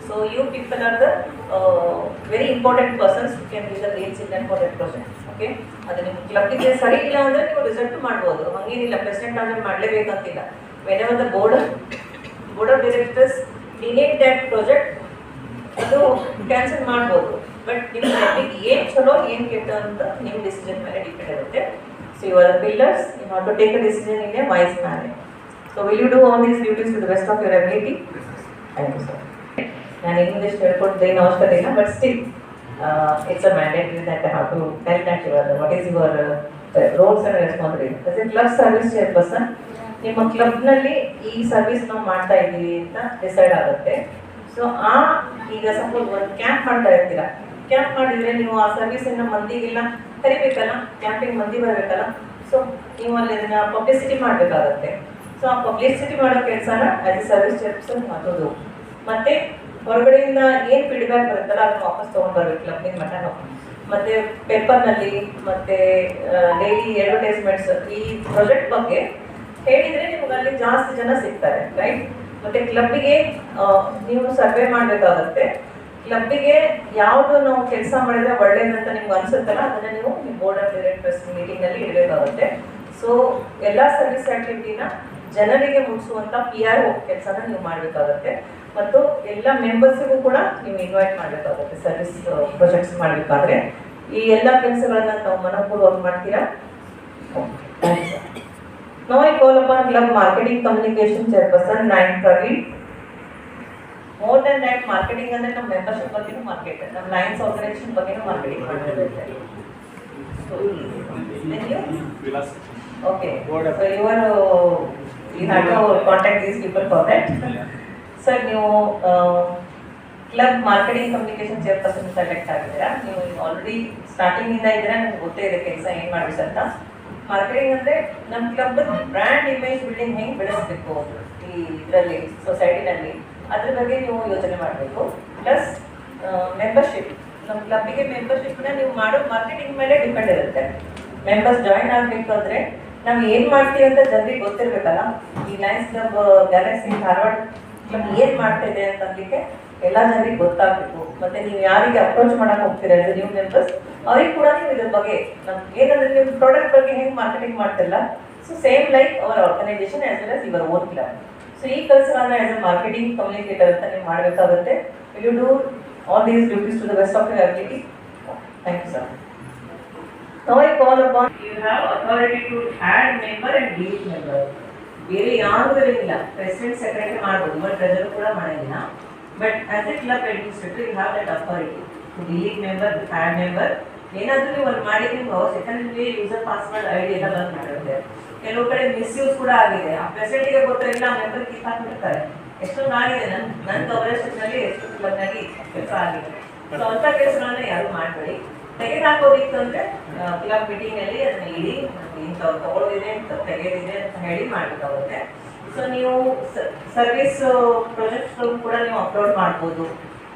So you people are the very important persons you can use the green signal for that project. Okay, ಅದು ನಿಮ್ಮ ಕ್ಲಬ್ಗೆ ಸರಿ ಇಲ್ಲ ಅಂದರೆ ನೀವು ರಿಸಲ್ಟ್ ಮಾಡ್ಬೋದು. ಹಾಗೇನಿಲ್ಲ ಪ್ರೆಸಿಡೆಂಟ್ ಆದರೆ ಮಾಡಲೇಬೇಕಂತಿಲ್ಲ. Whenever the board of directors delete that project, ಅದು ಕ್ಯಾನ್ಸಲ್ ಮಾಡ್ಬೋದು. ಬಟ್ ನಿಮ್ಮ ಕ್ಲಬ್ಬಿಗೆ ಏನು ಚಲೋ ಏನು ಕೆಟ್ಟ ಅಂತ ನಿಮ್ಮ ಡಿಸಿಷನ್ ಮೇಲೆ ಡಿಪೆಂಡ್ ಆಗುತ್ತೆ. So you are the pillars, you have to take a decision in a wise manner. So will you do all these duties to the best of your ability? Thank you, sir. ನಾನು ಇಂಗ್ಲೀಷ್ ಹೇಳ್ಕೊಡ್ತೇನೆ ಏನು ಅವಶ್ಯಕತೆ ಇಲ್ಲ, but still it's a mandatory that I have to tell that your what is your roles and responsibility. As a club service chairperson ನಿಮ್ಮ ಕ್ಲಬ್ನಲ್ಲಿ ಈ service ನಾವು ಮಾಡ್ತಾ ಇದ್ದೀವಿ ಅಂತ ಡಿಸೈಡ್ ಆಗುತ್ತೆ. ಸೊ ಈಗ ಸಪೋಸ್ ಒಂದು ಕ್ಯಾಂಪ್ ಮಾಡ್ತಾ ಇರ್ತೀರಾ, ಕ್ಯಾಂಪ್ ಮಾಡಿದರೆ ನೀವು ಆ ಸರ್ವಿಸನ್ನು ಮಂದಿಗೆಲ್ಲ ಕರಿಬೇಕಲ್ಲ, ಕ್ಯಾಂಪಿಂಗ್ ಮಂದಿ ಬರಬೇಕಲ್ಲ. ಸೊ ನೀವು ಅಲ್ಲಿ ಅದನ್ನು ಪಬ್ಲಿಸಿಟಿ ಮಾಡಬೇಕಾಗತ್ತೆ. ಸೊ ಆ ಪಬ್ಲಿಸಿಟಿ ಮಾಡೋ ಕೆಲಸನ ಆಸ್ ಎ ಸರ್ವಿಸ್ ಚೇರ್ಪರ್ಸನ್ ಮಾಡೋದು. ಮತ್ತು ಹೊರಗಡೆಯಿಂದ ಏನು ಫೀಡ್ಬ್ಯಾಕ್ ಬರುತ್ತಲ್ಲ ಅದನ್ನು ವಾಪಸ್ ತೊಗೊಂಡ್ಬರ್ಬೇಕು ಕ್ಲಬ್ಬಿನ ಮಟ್ಟ. ಮತ್ತು ಪೇಪರ್ನಲ್ಲಿ ಮತ್ತು ಡೈಲಿ ಅಡ್ವರ್ಟೈಸ್ಮೆಂಟ್ಸ್ ಈ ಪ್ರಾಜೆಕ್ಟ್ ಬಗ್ಗೆ ಹೇಳಿದರೆ ನಿಮ್ಗೆ ಅಲ್ಲಿ ಜಾಸ್ತಿ ಜನ ಸಿಗ್ತಾರೆ, ರೈಟ್? ಮತ್ತು ಕ್ಲಬ್ಬಿಗೆ ನೀವು ಸರ್ವೆ ಮಾಡಬೇಕಾಗತ್ತೆ. ಕ್ಲಬ್ಬಿಗೆ ಯಾವುದು ನಾವು ಕೆಲಸ ಮಾಡಿದ್ರೆ ಒಳ್ಳೇದಂತ ನಿಮ್ಗೆ ಅನ್ಸುತ್ತಲ್ಲ ಅದನ್ನು ನೀವು ನಿಮ್ಮ ಬೋರ್ಡ್ ಆಫ್ ಡೈರೆಕ್ಟರ್ಸ್ ಮೀಟಿಂಗ್ನಲ್ಲಿ ಇಡಬೇಕಾಗುತ್ತೆ. ಸೊ ಎಲ್ಲ ಸರ್ವಿಸ್ ಆ್ಯಕ್ಟಿವಿಟಿನ ಜನರಿಗೆ ಮುಗಿಸುವಂಥ PRO ಕೆಲಸನ ನೀವು ಮಾಡಬೇಕಾಗತ್ತೆ. ಮತ್ತು ಎಲ್ಲ ಮೆಂಬರ್ಸಿಗೂ ಕೂಡ ನೀವು ಇನ್ವೈಟ್ ಮಾಡಬೇಕಾಗುತ್ತೆ ಸರ್ವಿಸ್ ಪ್ರಾಜೆಕ್ಟ್ಸ್ ಮಾಡಬೇಕಾದ್ರೆ. ಈ ಎಲ್ಲ ಕೆಲಸಗಳನ್ನ ತಾವು ಮನಪೂರ್ವಕ ಮಾಡ್ತೀರಾ? Now I call upon Club Marketing Communication Chairperson 9 Praveen. More than that, marketing ಅಂದ್ರೆ ನಮ್ಮ ಮೆಂಬರ್ಶಿಪ್ ಬಗ್ಗೆನೂ ಮಾರ್ಕೆಟ್, ನಮ್ಮ ಲೈನ್ಸ್ ಆರ್ಗನೈಸೇಷನ್ ಬಗ್ಗೆನೂ ಮಾರ್ಕೆಟಿಂಗ್ ಮಾಡಬೇಕು. Okay, so you have to contact these people for that. Sir, ನೀವು club marketing communication chairperson select ಆಗಿದ್ದೀರಾ. ನೀವು already starting ಇಂದ ಇದ್ರೆ ನಿಮ್ಗೆ ಗೊತ್ತೇ ಇದೆ ಕೆಲಸ ಏನು ಮಾಡಬೇಕಂತ. ಮಾರ್ಕೆಟಿಂಗ್ ಅಂದರೆ ನಮ್ಮ ಕ್ಲಬ್ ಬ್ರ್ಯಾಂಡ್ ಇಮೇಜ್ ಬಿಲ್ಡಿಂಗ್ ಹೆಂಗೆ ಬೆಳೆಸಬೇಕು ಈ ಇದರಲ್ಲಿ ಸೊಸೈಟಿನಲ್ಲಿ, ಅದ್ರ ಬಗ್ಗೆ ನೀವು ಯೋಚನೆ ಮಾಡಬೇಕು. ಪ್ಲಸ್ ಮೆಂಬರ್ಶಿಪ್, ನಮ್ಮ ಕ್ಲಬ್ಬಿಗೆ ಮೆಂಬರ್ಶಿಪ್ನ ನೀವು ಮಾಡೋ ಮಾರ್ಕೆಟಿಂಗ್ ಮೇಲೆ ಡಿಪೆಂಡ್ ಇರುತ್ತೆ. ಮೆಂಬರ್ಸ್ ಜಾಯಿನ್ ಆಗಬೇಕು ಅಂದರೆ ನಾವು ಏನು ಮಾಡ್ತೀವಿ ಅಂತ ಜನರಿಗೆ ಗೊತ್ತಿರಬೇಕಲ್ಲ. ಈ Lions club Galaxy Dharwad club ಏನು ಮಾಡ್ತಿದೆ ಅಂತ ಅನ್ಲಿಕ್ಕೆ ಎಲ್ಲ ಜನರಿಗೆ ಗೊತ್ತಾಗಬೇಕು. ಮತ್ತು ನೀವು ಯಾರಿಗೆ ಅಪ್ರೋಚ್ ಮಾಡೋಕೆ ಹೋಗ್ತೀರಾ ಅಂದರೆ ನೀವು ಮೆಂಬರ್ಸ್, ಅವ್ರಿಗೆ ಕೂಡ ನೀವು ಇದ್ರ ಬಗ್ಗೆ ನಮ್ಗೆ ಏನಂದರೆ ನಿಮ್ಮ ಪ್ರಾಡಕ್ಟ್ ಬಗ್ಗೆ ಹೆಂಗೆ ಮಾರ್ಕೆಟಿಂಗ್ ಮಾಡ್ತಿಲ್ಲ. So same like our organisation as well as your own club. So ಈ ಕೆಲಸಗಳನ್ನ ಆಸ್ ಎ ಮಾರ್ಕೆಟಿಂಗ್ ಕಮ್ಯುನಿಕೇಟರ್ ಅಂತ ನೀವು ಮಾಡಬೇಕಾಗುತ್ತೆ. Will you do all these duties to the best of your ability? Thank you sir. Now I call upon you have authority to add member and delete member. ಬೇರೆ ಯಾರು ಇರಲಿಲ್ಲ, president secretary ಮಾಡ್ಬೋದು, but treasurer ಕೂಡ ಮಾಡೋದಿಲ್ಲ. But as a club administrator you have that authority to delete member, add member. ಏನಾದರೂ ನೀವು ಒಂದು ಮಾಡಿದ್ರೆ ನಿಮ್ಗೆ ಅವಶ್ಯಕತೆ ನಿಮಗೆ ಯೂಸರ್ ಪಾಸ್ವರ್ಡ್ ID ಎಲ್ಲ ಬಂದ್ ಮಾಡಿರುತ್ತೆ. ಕೆಲವು ಕಡೆ ಮಿಸ್ಯೂಸ್ ಕೂಡ ಆಗಿದೆ. ಆ ಪ್ರೆಸಿಡೆಂಟಿಗೆ ಗೊತ್ತಿಲ್ಲ, ಮೆಂಬರ್ ಕಿತ್ ಹಾಕಿಬಿಡ್ತಾರೆ. ಎಷ್ಟೊಂದು ಆಗಿದೆ, ನನ್ನ ಕವರೇಜ್ನಲ್ಲಿ ಎಷ್ಟು ಕ್ಲಬ್ನಾಗಿ ಕೆಲಸ ಆಗಿದೆ. ಸೊ ಅಂಥ ಕೆಲಸಗಳನ್ನ ಯಾರು ಮಾಡಬೇಡಿ. ತೆಗೆದುಹಾಕೋದಿತ್ತು ಅಂದರೆ ಕ್ಲಬ್ ಮೀಟಿಂಗಲ್ಲಿ ಅದನ್ನ ಇಡಿ, ಇಂಥವ್ರು ತಗೊಳ್ಳೋದಿದೆ, ಇಂಥವ್ರು ತೆಗೆಯೋದಿದೆ ಅಂತ ಹೇಳಿ ಮಾಡಬೇಕಾಗುತ್ತೆ. ಸೊ ನೀವು ಸರ್ವಿಸ್ ಪ್ರಾಜೆಕ್ಟ್ಸ್ಗಳು ಕೂಡ ನೀವು ಅಪ್ಲೋಡ್ ಮಾಡ್ಬೋದು.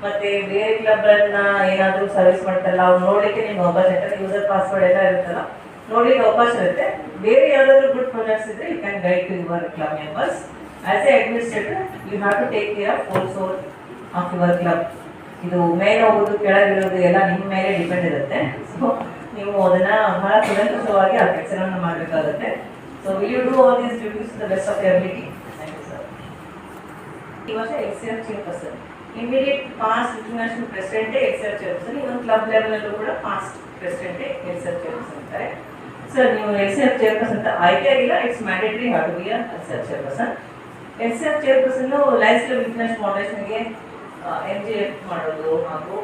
ಮತ್ತು ಬೇರೆ ಕ್ಲಬ್ಗಳನ್ನ ಏನಾದರೂ ಸರ್ವಿಸ್ ಮಾಡ್ತಾರಲ್ಲ ಅವ್ರು ನೋಡಲಿಕ್ಕೆ ನಿಮ್ಗೆ ಅವಕಾಶ ಇರ್ತದೆ. ಯೂಸರ್ ಪಾಸ್ವರ್ಡ್ ಎಲ್ಲ ಇರುತ್ತಲ್ಲ, ನೋಡ್ಲಿಕ್ಕೆ ಅವಕಾಶ ಇರುತ್ತೆ. ಬೇರೆ ಯಾವುದಾದ್ರೂ ಗುಡ್ ಪ್ರಾಜೆಕ್ಟ್ಸ್ ಇದ್ದರೆ you can guide to your club members. As a administrator you have to take care of whole soul of your club. ಇದು ಮೇಲೆ ಹೋಗೋದು ಕೆಳಗಿರೋದು ಎಲ್ಲ ನಿಮ್ಮ ಮೇಲೆ ಡಿಪೆಂಡ್ ಇರುತ್ತೆ. ಸೊ ನೀವು ಅದನ್ನು ಬಹಳ ಸುಲಭವಾಗಿ ಆ ಕೆಲಸಗಳನ್ನು ಮಾಡಬೇಕಾಗುತ್ತೆ. So will you do all these duties to the best of your ability? Thank you sir. ಈ ವರ್ಷ XCF chairperson, immediate past international ಪ್ರೆಸಿಡೆಂಟೇ XCF ಚೇರ್ಪರ್ಸನ್. ಇವನ್ ಕ್ಲಬ್ ಲೆವೆಲಲ್ಲೂ ಕೂಡ ಪಾಸ್ಟ್ ಪ್ರೆಸಿಡೆಂಟೇ XCF ಚೇರ್ಪರ್ಸನ್ ಇರ್ತಾರೆ. ಸರ್ ನೀವು XCF ಚೇರ್ಪರ್ಸನ್ ಅಂತ ಆಯ್ಕೆ ಆಗಿಲ್ಲ, it's mandatory have to be a XCF chairperson. XCF ಚೇರ್ಪರ್ಸನ್ನು ಲಯನ್ಸ್ ಕ್ಲಬ್ ಇಂಟರ್ನ್ಯಾಷನಲ್ ಫೌಂಡೇಶನ್ಗೆ MGF ಮಾಡೋದು, ಹಾಗೂ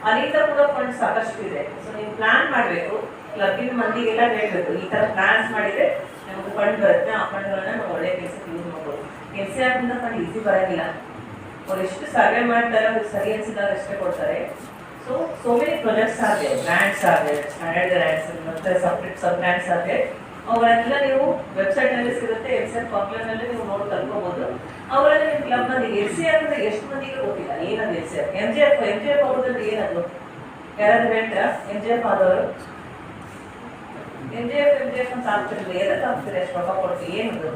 ಅಲ್ಲಿಂದ ಕೂಡ ಫಂಡ್ ಸಾಕಷ್ಟು ಇದೆ. ಸೊ ನೀವು ಪ್ಲಾನ್ ಮಾಡಬೇಕು, ಕ್ಲಬ್ಬಿನ ಮಂದಿಗೆಲ್ಲ ಹೇಳಬೇಕು ಈ ಥರ ಪ್ಲಾನ್ಸ್ ಮಾಡಿದರೆ ನಮಗೆ ಫಂಡ್ ಬರುತ್ತೆ, ಆ ಫಂಡ್ಗಳನ್ನ ನಾವು ಒಳ್ಳೆಯ ಕೆಲಸಕ್ಕೆ ಯೂಸ್ ಮಾಡ್ಬೋದು. XCFಯಿಂದ ಫಂಡ್ ಈಸಿ ಬರೋಂಗಿಲ್ಲ. ಅವ್ರು ಎಷ್ಟು ಸರ್ವೆ ಮಾಡ್ತಾರೆ, ಅವ್ರಿಗೆ ಸರಿ ಅನಿಸಿದಾಗ ಅಷ್ಟೇ ಕೊಡ್ತಾರೆ. ಸೊ ಮೆನಿ ಪ್ರಾಜೆಕ್ಟ್ಸ್ ಆಗಿದೆ, ಗ್ರ್ಯಾಂಟ್ಸ್ ಆಗಿದೆ, ಸ್ಟ್ಯಾಂಡರ್ಡ್ ಗ್ರ್ಯಾಂಟ್ಸ್ ಮತ್ತು ಸಪ್ರೇಟ್ ಸಬ್ ಗ್ರ್ಯಾಂಟ್ಸ್ ಆಗಿದೆ. ಅವುಗಳೆಲ್ಲ ನೀವು ವೆಬ್ಸೈಟ್ನಲ್ಲಿ ಸಿಗುತ್ತೆ, XCF ಪಾಪ್ಯುಲರ್ನಲ್ಲಿ ನೀವು ನೋಡಿ ಕಲ್ಕೋಬೋದು. ಅವರೆಲ್ಲ ನಿಮ್ಮ ಕ್ಲಬ್ ಮಂದಿಗೆ XCF ಅಂದರೆ ಎಷ್ಟು ಮಂದಿಗೆ ಗೊತ್ತಿಲ್ಲ ಏನದು XCF. MGF ಆಗೋದ್ರಲ್ಲಿ ಏನದು ಯಾರಾದ್ರೂ ಹೇಳ್ತೀರಾ? MGF ಆದವರು MGF ಅಂತ ಆಗ್ತಿರಲಿಲ್ಲ, ಎದಕ್ಕೆ ಆಗ್ತಿದೆ ಅಷ್ಟು ರೊಕ್ಕ ಕೊಡ್ತೀವಿ? ಏನದು?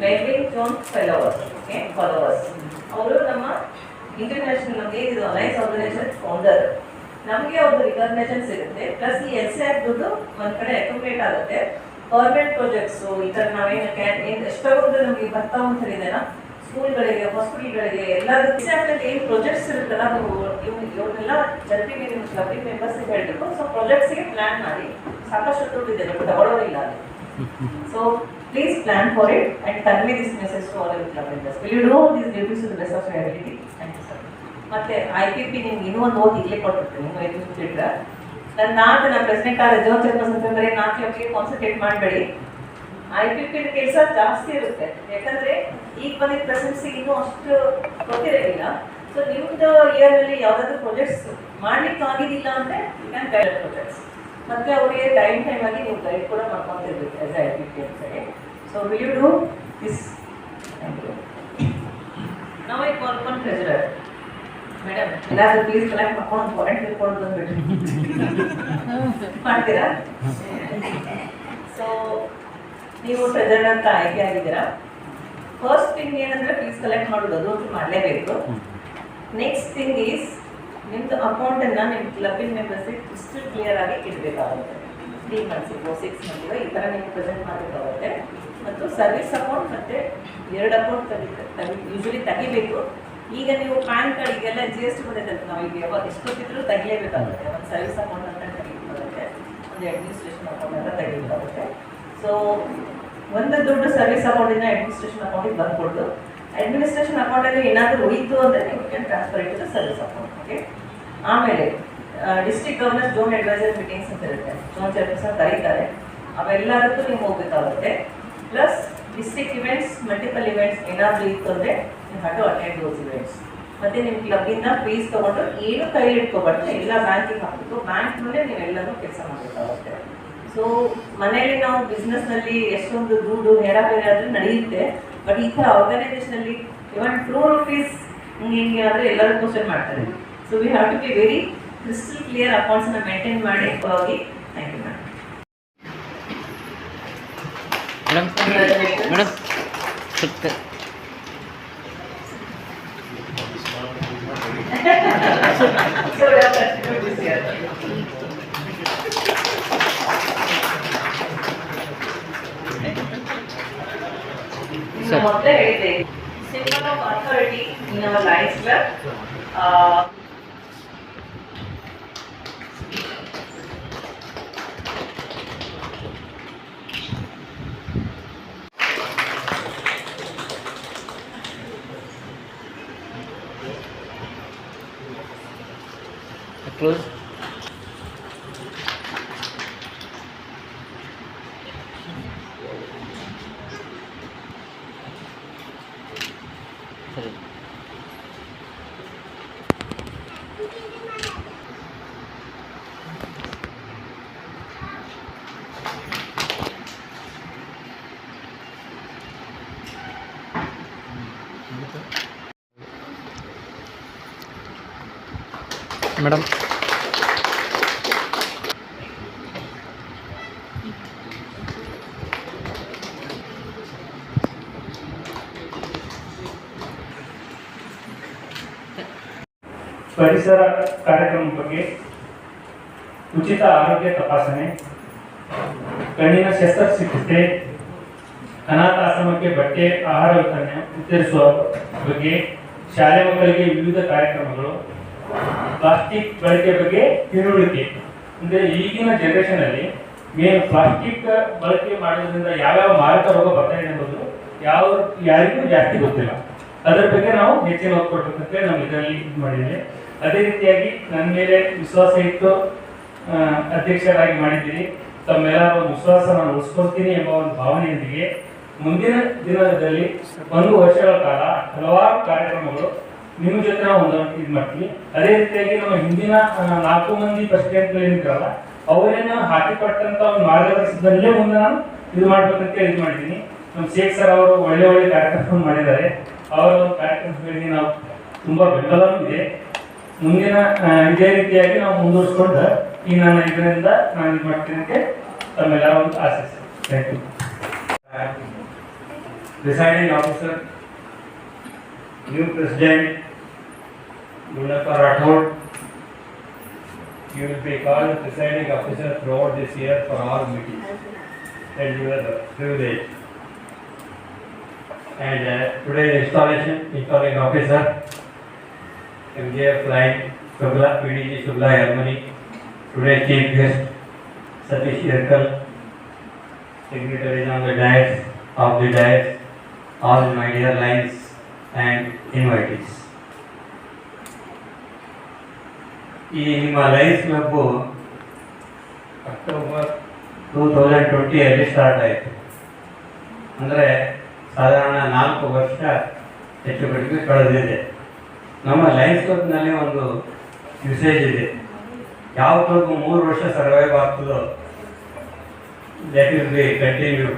Living zone followers. Okay, followers ಅವರು ನಮ್ಮ ಇಂಟರ್ನ್ಯಾಷನಲ್ ನಮಗೆ ಇದು ಅಲೈನ್ಸ್ ಆರ್ಗನೈಸೇಷನ್ ಫೌಂಡರ್. ನಮಗೆ ಅವ್ರದ್ದು ರಿಕಗ್ನೇಷನ್ ಸಿಗುತ್ತೆ. ಪ್ಲಸ್ ಈ XCF ದುಡ್ಡು ಒಂದು ಕಡೆ ಅಕ್ಯುಮುಲೇಟ್ ಆಗುತ್ತೆ. ಗೌರ್ಮೆಂಟ್ ಪ್ರಾಜೆಕ್ಟ್ಸು ಈ ಥರ ನಾವೇನು ಎಷ್ಟಾಗೋದ್ರೆ ನಮಗೆ ಬರ್ತಾ ಅಂತ ಹೇಳಿದೆನಾ. ಸೊ ಸ್ಕೂಲ್ಗಳಿಗೆ, ಹಾಸ್ಪಿಟಲ್ಗಳಿಗೆ ಎಲ್ಲದಕ್ಕೆ ಏನು ಪ್ರಾಜೆಕ್ಟ್ಸ್ ಇರುತ್ತಲ್ಲ, ಇವ್ರನ್ನೆಲ್ಲ ಜಲ್ದಿಗೆ ನಿಮ್ಮ ಕ್ಲಬ್ಬಿಂಗ್ ಮೆಂಬರ್ಸ್ಗೆ ಹೇಳಬೇಕು. ಸೊ ಪ್ರಾಜೆಕ್ಟ್ಸ್ಗೆ ಪ್ಲಾನ್ ಮಾಡಿ, ಸಾಕಷ್ಟು ದುಡ್ಡಿದೆ, ಬಟ್ ತಗೊಳ್ಳೋದಿಲ್ಲ ಅದು. So please plan for it and convey this message to all your club members. Will you do this duties to the best of your ability. Thank you sir. ಮತ್ತೆ IPP ನಿಮ್ಗೆ ಇನ್ನೂ ಒಂದು ಓದಿ ಇಲ್ಲೇ ಕೊಟ್ಟಿರ್ತೀನಿ, ನೀವು ಇದು ಬಿಟ್ಟರೆ ನನ್ನ ಪ್ರೆಸಿಡೆಂಟ್ ಆದ ಜೋನ್ ಚೇರ್ಪರ್ಸನ್ ಬರೀ 4 ಕ್ಲಬ್ಗೆ ಕಾನ್ಸಂಟ್ರೇಟ್ ಮಾಡಬೇಡಿ. IPP ಕೆಲಸ ಜಾಸ್ತಿ ಇರುತ್ತೆ, ಯಾಕಂದ್ರೆ ಈಗ ಬಂದಿದ್ದ ಪ್ರೆಸೆನ್ಸಿಗೆ ಇನ್ನೂ ಅಷ್ಟು ಗೊತ್ತಿರೋದಿಲ್ಲ. ಸೊ ನಿಮ್ದು ಇಯರ್ನಲ್ಲಿ ಯಾವುದಾದ್ರೂ ಪ್ರಾಜೆಕ್ಟ್ಸ್ ಮಾಡ್ಲಿಕ್ಕೆ ಆಗಿದ್ದಿಲ್ಲ ಅಂದರೆ ಯು ಕ್ಯಾನ್ ಗೈಡ್ ಪ್ರಾಜೆಕ್ಟ್ಸ್. ಮತ್ತೆ ಅವರಿಗೆ ಟೈಮ್ ಆಗಿ ನೀವು ಗೈಡ್ ಕೂಡ ಮಾಡ್ಕೊತಿರ್ಬೇಕು ಆಸ್ IPP ಅಂತೇಳಿ. So will you do this? Thank you. ನಾವು ಈ ಕಾರ್ಪೊರೇಟ್ ಟ್ರೆಜರರ್ ಮೇಡಮ್ ಎಲ್ಲಾದ್ರೂ ಫೀಸ್ ಕಲೆಕ್ಟ್ ಮಾಡ್ಕೊಂಡು ವಾರಂಟ್ ತಿಳ್ಕೊಂಡು ಬಂದ್ಬಿಟ್ರಿ ಮಾಡ್ತೀರಾ? ಸೊ ನೀವು ಟ್ರೆಜರರ್ ಅಂತ ಆಯ್ಕೆ ಆಗಿದ್ದೀರಾ. ಫಸ್ಟ್ ಥಿಂಗ್ ಏನಂದ್ರೆ ಫೀಸ್ ಕಲೆಕ್ಟ್ ಮಾಡೋದು, ಅದು ಮಾಡಲೇಬೇಕು. ನೆಕ್ಸ್ಟ್ ಥಿಂಗ್ ಈಸ್ ನಿಮ್ಮದು ಅಕೌಂಟನ್ನು ನಿಮ್ಮ ಕ್ಲಬ್ಬಿನ ಮೆಂಬರ್ಸಿಗೆ ಇಷ್ಟು ಕ್ಲಿಯರ್ ಆಗಿ ಇಡಬೇಕಾಗುತ್ತೆ. 3 ಮಂತ್ಸಿಗೋ 6 ಮಂತ್ಸಿಗೋ ಈ ಥರ ನೀವು ಪ್ರೆಸೆಂಟ್ ಮಾಡಬೇಕಾಗುತ್ತೆ. ಮತ್ತು ಸರ್ವಿಸ್ ಅಕೌಂಟ್ ಮತ್ತು 2 ಅಕೌಂಟ್ ಯೂಶ್ವಲಿ ತೆಗಿಬೇಕು. ಈಗ ನೀವು ಪ್ಯಾನ್ ಕಾರ್ಡ್ ಈಗೆಲ್ಲ GST ಬಂದೈತೆ ಅಂತ ನಾವು ಈಗ ಯಾವಾಗ ಎಷ್ಟೊತ್ತಿದ್ರು ತೆಗಿಲೇಬೇಕಾಗುತ್ತೆ. ಒಂದು ಸರ್ವಿಸ್ ಅಕೌಂಟ್ ಅಂತ ತೆಗಿಬೇಕಾಗುತ್ತೆ, ಒಂದು ಅಡ್ಮಿನಿಸ್ಟ್ರೇಷನ್ ಅಕೌಂಟ್ ಅಂತ ತೆಗಿಬೇಕಾಗುತ್ತೆ. ಸೊ ಒಂದು ದುಡ್ಡು ಸರ್ವಿಸ್ ಅಕೌಂಟಿಂದ ಅಡ್ಮಿನಿಸ್ಟ್ರೇಷನ್ ಅಕೌಂಟಿಗೆ ಬಂದ್ಕೊಟ್ಟು, ಅಡ್ಮಿನಿಸ್ಟ್ರೇಷನ್ ಅಕೌಂಟಲ್ಲಿ ಏನಾದರೂ ಉಳಿತು ಅಂದರೆ ನೀವು can transfer it to service account. Okay. ಆಮೇಲೆ district governors zone adviser meetings ಅಂತ ಇರುತ್ತೆ, ಝೋನ್ ಚೇರ್ಪರ್ಸನ್ ಕರೀತಾರೆ, ಅವೆಲ್ಲದಕ್ಕೂ ನೀವು ಹೋಗಬೇಕಾಗುತ್ತೆ. Plus district events, multiple events ಏನಾದರೂ ಇತ್ತು ಅಂದರೆ ನೀವು have to attend those events. ಮತ್ತು ನಿಮ್ಮ ಕ್ಲಬ್ಬಿಂದ ಫೀಸ್ ತೊಗೊಂಡು ಏನು ಕೈಲಿ ಇಟ್ಕೊಬಾರ್ದು, ಎಲ್ಲ ಬ್ಯಾಂಕಿಗೆ ಹಾಕಬೇಕು. ಬ್ಯಾಂಕ್ ಮೇಲೆ ನೀವೆಲ್ಲರೂ ಕೆಲಸ ಮಾಡಬೇಕಾಗುತ್ತೆ. ಸೊ ಮನೆಯಲ್ಲಿ ನಾವು ಬಿಸ್ನೆಸ್ನಲ್ಲಿ ಎಷ್ಟೊಂದು ದುಡ್ಡು ಹೇರಾಬೇರೆ ಆದರೆ ನಡೆಯುತ್ತೆ, ಬಟ್ ಈ ಥರ ಆರ್ಗನೈಸೇಷನಲ್ಲಿ ಇವನ್ ₹2 ಹಿಂಗೆ ಆದರೆ ಎಲ್ಲರೂ ಕ್ವಶನ್ ಮಾಡ್ತಾರೆ. So we have to be very crystal clear ಅಕೌಂಟ್ಸನ್ನ ಮೇಂಟೈನ್ ಮಾಡಿ ಹೋಗಿ. Thank you madam. ಮೇಡಮ್ ಮೊದಲೇ ಹೇಳಿದೆ, symbol of authority in our lions club. Close. ಸರಿ. ಮೇಡಮ್ ಪರಿಸರ ಕಾರ್ಯಕ್ರಮ ಬಗ್ಗೆ ಉಚಿತ ಆರೋಗ್ಯ ತಪಾಸಣೆ, ಕಣ್ಣಿನ ಶಸ್ತ್ರಚಿಕಿತ್ಸೆ, ಅನಾಥಾಶ್ರಮಕ್ಕೆ ಬಟ್ಟೆ ಆಹಾರ ವಿತರಿಸುವ ಬಗ್ಗೆ, ಶಾಲೆ ಮಕ್ಕಳಿಗೆ ವಿವಿಧ ಕಾರ್ಯಕ್ರಮಗಳು, ಪ್ಲಾಸ್ಟಿಕ್ ಬಳಕೆ ಬಗ್ಗೆ ತಿಳುವಳಿಕೆ. ಅಂದರೆ ಈಗಿನ ಜನರೇಷನಲ್ಲಿ ಮೇನ್ ಪ್ಲಾಸ್ಟಿಕ್ ಬಳಕೆ ಮಾಡೋದ್ರಿಂದ ಯಾವ್ಯಾವ ಮಾರಕ ರೋಗ ಬರ್ತಾಯಿದೆ ಎಂಬುದು ಯಾರಿಗೂ ಜಾಸ್ತಿ ಗೊತ್ತಿಲ್ಲ. ಅದರ ಬಗ್ಗೆ ನಾವು ಹೆಚ್ಚಿನ ಒತ್ತು ಕೊಡಬೇಕಂತ ನಾವು ಇದರಲ್ಲಿ ಇದು ಮಾಡಿದ್ದೇವೆ. ಅದೇ ರೀತಿಯಾಗಿ ನನ್ನ ಮೇಲೆ ವಿಶ್ವಾಸ ಇಟ್ಟು ಅಧ್ಯಕ್ಷರಾಗಿ ಮಾಡಿದ್ದೀರಿ. ತಮ್ಮೆಲ್ಲರ ಒಂದು ವಿಶ್ವಾಸ ನಾನು ಉಳಿಸ್ಕೊಳ್ತೀನಿ ಎಂಬ ಒಂದು ಭಾವನೆಯೊಂದಿಗೆ ಮುಂದಿನ ದಿನದಲ್ಲಿ 1 ವರ್ಷಗಳ ಕಾಲ ಹಲವಾರು ಕಾರ್ಯಕ್ರಮಗಳು ನಿಮ್ಮ ಜೊತೆ ನಾವು ಇದು ಮಾಡ್ತೀವಿ. ಅದೇ ರೀತಿಯಾಗಿ ನಮ್ಮ ಹಿಂದಿನ 4 ಮಂದಿ ಪ್ರೆಸಿಡೆಂಟ್ಗಳಿದ್ದಾರಲ್ಲ, ಅವರೇನು ಹಾಕಿಕೊಟ್ಟಂತ ಒಂದು ಮಾರ್ಗದರ್ಶನದಲ್ಲೇ ಮುಂದೆ ನಾನು ಇದು ಮಾಡ್ಬೇಕಂತ ಇದು ಮಾಡಿದ್ದೀನಿ. ನಮ್ಮ ಶೇಖ್ ಸರ್ ಅವರು ಒಳ್ಳೆ ಕಾರ್ಯಕ್ರಮ ಮಾಡಿದ್ದಾರೆ. ಅವರ ಒಂದು ಕಾರ್ಯಕ್ರಮಗಳಿಗೆ ನಾವು ತುಂಬ ಬೆಂಬಲವೂ ಇದೆ. ಮುಂದಿನ ಇದೇ ರೀತಿಯಾಗಿ ನಾವು ಮುಂದುವರಿಸ್ಕೊಂಡು ಈ ನನ್ನ ಇದರಿಂದ ನಾನು ಇದು ಮಾಡ್ತೀನಿ ಅಂತ ತಮ್ಮೆಲ್ಲರ ಒಂದು ಆಶಿಸ್ತೀನಿ. Thank you. Presiding officer, new president, Gulnakar Rathod, you will be called presiding officer throughout this year for all meetings, and you are privileged. and today's installing officer, MJF Line, Shubla, PDG Shubla Germany. Today's chief guest, Satish Yerkal, signatories on the dais, all my dear lines and invitees. ಈ ನಿಮ್ಮ Lions club October 2020 start ಆಯಿತು. ಅಂದರೆ ಸಾಧಾರಣ 4 ವರ್ಷ ಹೆಚ್ಚು ಕಡಿಮೆ ಕಳೆದಿದೆ. ನಮ್ಮ ಲಯನ್ಸ್ ಕ್ಲಬ್ನಲ್ಲಿ ಒಂದು ಯೂಸೇಜ್ ಇದೆ. ಯಾವ ಕ್ಲಬ್ 3 ವರ್ಷ ಸರ್ವೈವ್ ಆಗ್ತದೋ that will be continue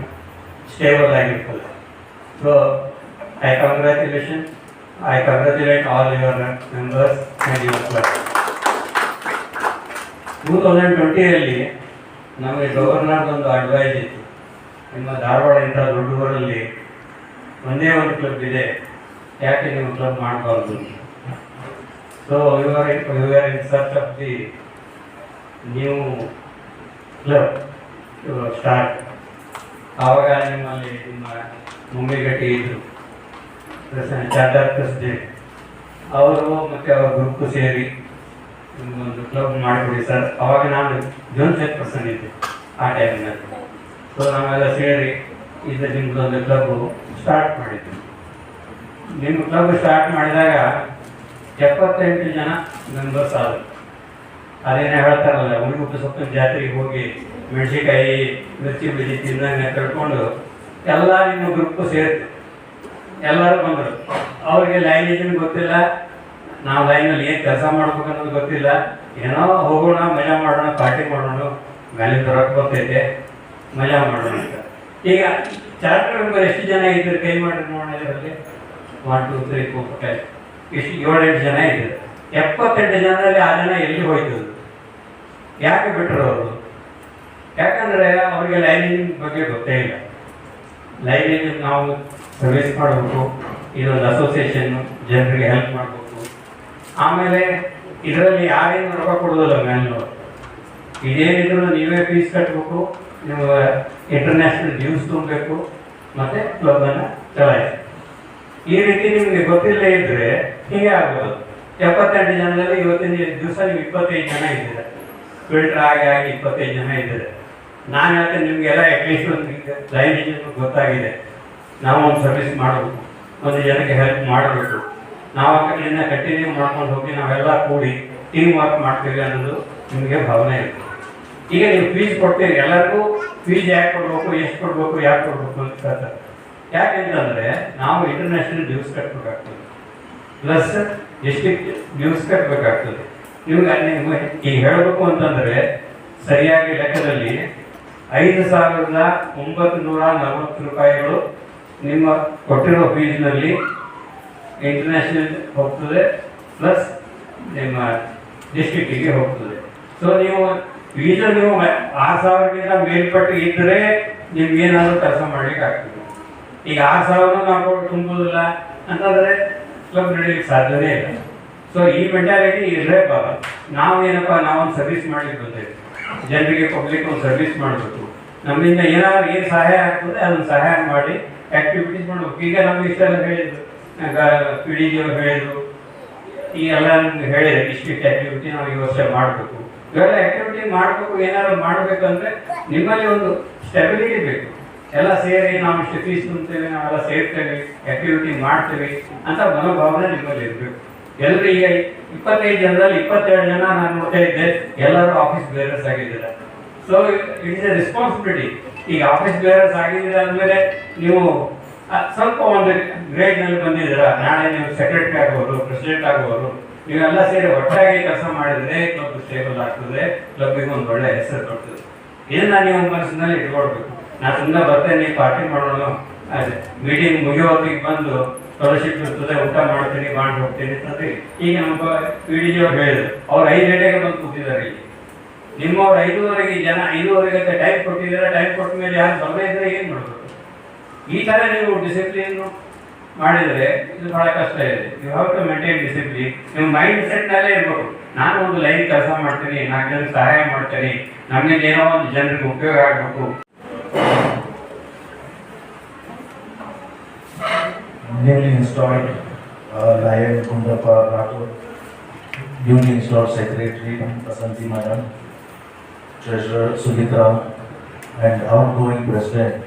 stable ಆಗಿರ್ತದೆ. So I congratulate all your members and your club. 2020 ನಮಗೆ ಗವರ್ನರ್ದೊಂದು ಅಡ್ವೈಸ್ ಇತ್ತು, ನಿಮ್ಮ ಧಾರವಾಡ ಇಂಥ ದೊಡ್ಡ ಊರಲ್ಲಿ ಒಂದೇ ಒಂದು ಕ್ಲಬ್ ಇದೆ, ಯಾಕೆ ನೀವು ಕ್ಲಬ್ ಮಾಡಬಾರ್ದು. So you are in search of the new club to start. ಆವಾಗ ನಿಮ್ಮಲ್ಲಿ ನಿಮ್ಮ ಮುಮ್ಮಿಗಟ್ಟಿ ಇದ್ದರು ಚಾರ್ಟರ್ ಪ್ರೆಸಿಡೆಂಟ್, ಅವರು ಮತ್ತು ಅವರ ಗ್ರೂಪ್ ಸೇರಿ ನಿಮ್ಮೊಂದು ಕ್ಲಬ್ ಮಾಡಿಕೊಡಿ ಸರ್. ಆವಾಗ ನಾನು ಜೋನ್ ಚೇರ್ಪರ್ಸನ್ ಇದ್ದೆ ಆ ಟೈಮ್ನಲ್ಲಿ. ಸೊ ನಾವೆಲ್ಲ ಸೇರಿ ಇದು ನಿಮ್ಮದೊಂದು ಕ್ಲಬ್ಬು ಸ್ಟಾರ್ಟ್ ಮಾಡಿದ್ವಿ. ನಿಮ್ಮ ಕ್ಲಬ್ ಸ್ಟಾರ್ಟ್ ಮಾಡಿದಾಗ 78 ಜನ ಮೆಂಬರ್ಸ್ ಆದರು. ಅದೇನೇ ಹೇಳ್ತಾರಲ್ಲ, ಉಳಿಗುಪ್ಪು ಸೊಪ್ಪಿನ ಜಾತ್ರೆಗೆ ಹೋಗಿ ಮೆಣಸಿನ್ಕಾಯಿ ಮಿರ್ಚಿ ಬಜ್ಜಿ ತಿಂದಂಗೆ ಕಳ್ಕೊಂಡು ಎಲ್ಲ ನಿಮ್ಮ ಗ್ರೂಪು ಸೇರಿತು. ಎಲ್ಲರೂ ಬಂದರು. ಅವ್ರಿಗೆ ಲೈನೇಜನ್ ಗೊತ್ತಿಲ್ಲ, ನಾವು ಲೈನಲ್ಲಿ ಏನು ಕೆಲಸ ಮಾಡ್ಬೇಕು ಅನ್ನೋದು ಗೊತ್ತಿಲ್ಲ. ಏನೋ ಹೋಗೋಣ, ಮಜಾ ಮಾಡೋಣ, ಪಾರ್ಟಿ ಮಾಡೋಣ, ಮೇಲಿಂದ ರೊಕ್ಕ ಬರ್ತೈತೆ, ಮಜಾ ಮಾಡೋಣ ಅಂತ. ಈಗ ಚಾರ್ಟರ್ ಮೆಂಬರ್ ಎಷ್ಟು ಜನ ಇದ್ದಾರೆ ಕೈ ಮಾಡಿ ನೋಡೋಣ. ಇದರಲ್ಲಿ 1 2 3 4 5 ಎಷ್ಟು 7-8 ಜನ ಇದ್ದಾರೆ. 78 ಜನರಲ್ಲಿ 6 ಜನ ಎಲ್ಲಿ ಹೋಯ್ತದ್ರು? ಯಾಕೆ ಬಿಟ್ಟರು ಅವರು? ಯಾಕಂದರೆ ಅವರಿಗೆ ಲೈನಿಂಗ್ ಬಗ್ಗೆ ಗೊತ್ತೇ ಇಲ್ಲ. ಲೈನಿಂಗ್ ನಾವು ಸರ್ವಿಸ್ ಮಾಡಬೇಕು, ಇದೊಂದು ಅಸೋಸಿಯೇಷನ್ನು, ಜನರಿಗೆ ಹೆಲ್ಪ್ ಮಾಡಬೇಕು. ಆಮೇಲೆ ಇದರಲ್ಲಿ ಯಾರೇನು ರೊಕ್ಕ ಕೊಡೋದಿಲ್ಲ ಮೇಲ್ನವರು. ಇದೇನಿದ್ರು ನೀವೇ ಫೀಸ್ ಕಟ್ಟಬೇಕು, ನೀವು ಇಂಟರ್ನ್ಯಾಷನಲ್ ಡ್ಯೂಸ್ ತುಂಬಬೇಕು, ಮತ್ತು ಕ್ಲಬ್ಬನ್ನು ಚಲಾಯಿಸಿ. ಈ ರೀತಿ ನಿಮಗೆ ಗೊತ್ತಿಲ್ಲದೆ ಇದ್ದರೆ ಹೀಗೆ ಆಗ್ಬೋದು. 78 ಜನದಲ್ಲಿ ಇವತ್ತಿನ ದಿವಸ ನೀವು 25 ಜನ ಇದ್ದೀರ. ಫಿಲ್ಟರ್ ಆಗಿ 25 ಜನ ಇದ್ದಾರೆ. ನಾನು ಹೇಳ್ತೇನೆ ನಿಮಗೆಲ್ಲ ಅಟ್ಲೀಸ್ಟ್ ಒಂದು ಲೈನೇಜ್ ಗೊತ್ತಾಗಿದೆ. ನಾವು ಒಂದು ಸರ್ವಿಸ್ ಮಾಡಬೇಕು, ಒಂದು ಜನಕ್ಕೆ ಹೆಲ್ಪ್ ಮಾಡಬೇಕು. ನಾವು ಆ ಕಡೆಯಿಂದ ಕಂಟಿನ್ಯೂ ಮಾಡ್ಕೊಂಡು ಹೋಗಿ ನಾವೆಲ್ಲ ಕೂಡಿ ಟೀಮ್ ವರ್ಕ್ ಮಾಡ್ತೀವಿ ಅನ್ನೋದು ನಿಮಗೆ ಭಾವನೆ ಇರುತ್ತೆ. ಈಗ ನೀವು ಫೀಸ್ ಕೊಡ್ತೀರಿ, ಎಲ್ಲರಿಗೂ ಫೀಸ್ ಯಾಕೆ ಕೊಡಬೇಕು, ಎಷ್ಟು ಕೊಡಬೇಕು, ಯಾಕೆ ಕೊಡಬೇಕು ಅಂತ ಹೇಳ್ತಾರೆ. ಯಾಕೆಂತಂದರೆ ನಾವು ಇಂಟರ್ನ್ಯಾಷನಲ್ ಡ್ಯೂಸ್ ಕಟ್ಟಬೇಕಾಗ್ತದೆ, ಪ್ಲಸ್ ಡಿಸ್ಟ್ರಿಕ್ಟ್ ಡ್ಯೂಸ್ ಕಟ್ಟಬೇಕಾಗ್ತದೆ. ನಿಮ್ಗೆ ಈಗ ಹೇಳಬೇಕು ಅಂತಂದರೆ ಸರಿಯಾಗಿ ಲೆಕ್ಕದಲ್ಲಿ 5,940 ರೂಪಾಯಿಗಳು ನಿಮ್ಮ ಕೊಟ್ಟಿರೋ ಫೀಸ್ನಲ್ಲಿ ಇಂಟರ್ನ್ಯಾಷನಲ್ ಹೋಗ್ತದೆ, ಪ್ಲಸ್ ನಿಮ್ಮ ಡಿಸ್ಟ್ರಿಕ್ಟಿಗೆ ಹೋಗ್ತದೆ. ಸೊ ನೀವು ಫೀಸಲ್ಲಿ ನೀವು 6,000ಗಿಂತ ಮೇಲ್ಪಟ್ಟು ಇದ್ದರೆ ನಿಮ್ಗೇನಾದರೂ ಕೆಲಸ ಮಾಡಲಿಕ್ಕೆ ಆಗ್ತದೆ. ಈಗ 6,000 ನಾವು ತುಂಬೋದಿಲ್ಲ ಅಂತಂದರೆ ಕ್ಲಬ್ ನಡೀಲಿಕ್ಕೆ ಸಾಧ್ಯವೇ ಇಲ್ಲ. ಸೊ ಈ ಮೆಂಟಾಲಿಟಿ ಇರಲೇಬಾರ್ದು. ನಾವೇನಪ್ಪ, ನಾವೊಂದು ಸರ್ವಿಸ್ ಮಾಡಲಿಕ್ಕೆ ಬಂದೇವೆ, ಜನರಿಗೆ ಪಬ್ಲಿಕ್ ಒಂದು ಸರ್ವಿಸ್ ಮಾಡಬೇಕು. ನಮ್ಮಿಂದ ಏನಾದ್ರು ಏನು ಸಹಾಯ ಆಗ್ತದೆ ಅದನ್ನು ಸಹಾಯ ಮಾಡಿ ಆ್ಯಕ್ಟಿವಿಟೀಸ್ ಮಾಡಬೇಕು. ಈಗ ನಮ್ಗೆ ಇಷ್ಟೆಲ್ಲ ಹೇಳಿದ್ರು, PDG ಅವರು ಹೇಳಿದರು, ಈ ಎಲ್ಲ ನಿಮ್ಗೆ ಹೇಳಿದೆ ಡಿಸ್ಟ್ರಿಕ್ಟ್ ಆ್ಯಕ್ಟಿವಿಟಿ ನಾವು ಈ ವರ್ಷ ಮಾಡಬೇಕು. ಇವೆಲ್ಲ ಆ್ಯಕ್ಟಿವಿಟಿ ಮಾಡಬೇಕು. ಏನಾದ್ರು ಮಾಡಬೇಕಂದ್ರೆ ನಿಮ್ಮಲ್ಲಿ ಒಂದು ಸ್ಟೆಬಿಲಿಟಿ ಬೇಕು. ಎಲ್ಲ ಸೇರಿ ನಾವು ಇಷ್ಟು ಫೀಸ್ ತುಂಬ್ತೇವೆ, ನಾವೆಲ್ಲ ಸೇರ್ತೇವೆ, ಆ್ಯಕ್ಟಿವಿಟಿ ಮಾಡ್ತೇವೆ ಅಂತ ಮನೋಭಾವನೆ ನಿಮ್ಮಲ್ಲಿ ಇರಬೇಕು. ಎಲ್ಲರೂ ಈಗ 25 ಜನರಲ್ಲಿ 27 ಜನ ನಾನು ನೋಡ್ತಾ ಇದ್ದೆ, ಎಲ್ಲರೂ ಆಫೀಸ್ ಬೇರರ್ಸ್ ಆಗಿದ್ದಾರೆ. So it is A responsibility. ಈಗ ಆಫೀಸ್ ಬೇರರ್ಸ್ ಆಗಿದ್ದೀರ ಅಂದಮೇಲೆ ನೀವು ಸ್ವಲ್ಪ ಒಂದು ಗ್ರೇಡ್ನಲ್ಲಿ ಬಂದಿದ್ದೀರಾ, ನಾಳೆ ನೀವು ಸೆಕ್ರೆಟರಿ ಆಗೋರು, ಪ್ರೆಸಿಡೆಂಟ್ ಆಗೋರು, ನೀವೆಲ್ಲ ಸೇರಿ ಒಟ್ಟಾಗಿ ಕೆಲಸ ಮಾಡಿದರೆ ಕ್ಲಬ್ ಸ್ಟೇಬಲ್ ಆಗ್ತದೆ, ಕ್ಲಬ್ಬಿಗೆ ಒಂದು ಒಳ್ಳೆ ಹೆಸರು ಕೊಡ್ತದೆ. ಇದನ್ನ ನೀವು ಒಂದು ಮನಸ್ಸಿನಲ್ಲಿ ಇಟ್ಕೊಳ್ಬೇಕು. ನಾನು ಸುಮ್ಮನೆ ಬರ್ತೇನೆ, ಪಾರ್ಟಿ ಮಾಡೋಣ, ಅದೇ ಮೀಟಿಂಗ್ ಮುಗಿಯೋರಿಗೆ ಬಂದು ಸ್ಕಾಲರ್ಶಿಪ್ ಇರ್ತದೆ, ಊಟ ಮಾಡ್ತೀನಿ, ಮಾಡಿ ಹೋಗ್ತೀನಿ ಅಂತಂದ್ರೆ. ಈಗ ನಮ್ಮ PDG ಅವ್ರು ಹೇಳಿದ್ರು, ಅವ್ರು 5 ಗಂಟೆಗೆ ಬಂದು ಕೂತಿದ್ದಾರೆ. ಇಲ್ಲಿ ನಿಮ್ಮವ್ರು 5:30 ಜನ 5:30 ಟೈಮ್ ಕೊಟ್ಟಿದ್ದಾರೆ. ಟೈಮ್ ಕೊಟ್ಟ ಮೇಲೆ ಯಾರು ಬರದೇ ಇದ್ರೆ ಏನು ಮಾಡಬೇಕು? ಈ ಥರ ನೀವು ಡಿಸಿಪ್ಲಿನ್ ಮಾಡಿದರೆ ಇದು ಬಹಳ ಕಷ್ಟ ಇದೆ. You have to maintain discipline. ನಿಮ್ಮ ಮೈಂಡ್ ಸೆಟ್ನಲ್ಲೇ ಇರಬೇಕು, ನಾನು ಒಂದು ಲೈನ್ ಕೆಲಸ ಮಾಡ್ತೀನಿ, 4 ಜನಕ್ಕೆ ಸಹಾಯ ಮಾಡ್ತೀನಿ, ನಮ್ಮಿಂದ ಏನೋ ಒಂದು ಜನರಿಗೆ ಉಪಯೋಗ ಆಗಬೇಕು. newly installed Lion Kundapa Rathod, newly installed Secretary Basanti Madam, Treasurer Sumitra, and outgoing President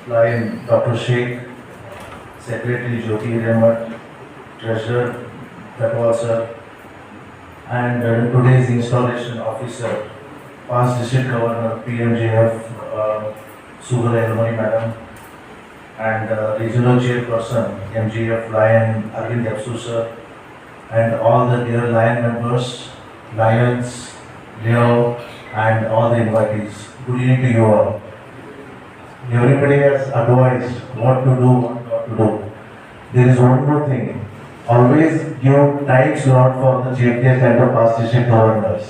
Lion Dr. Sheikh, Secretary Jyoti Rehmat, Treasurer Katwal sir, and today's installation officer, past District Governor PMJF Sugar Elmani Madam, and Regional Chairperson MGF Lion Arvind Epsu sir, and all the dear Lion members, Lions, Leo, and all the invitees. Good evening to you all. Everybody has advised what to do, what not to do. There is one more thing. Always give time slot for the chief guest and the past district governors.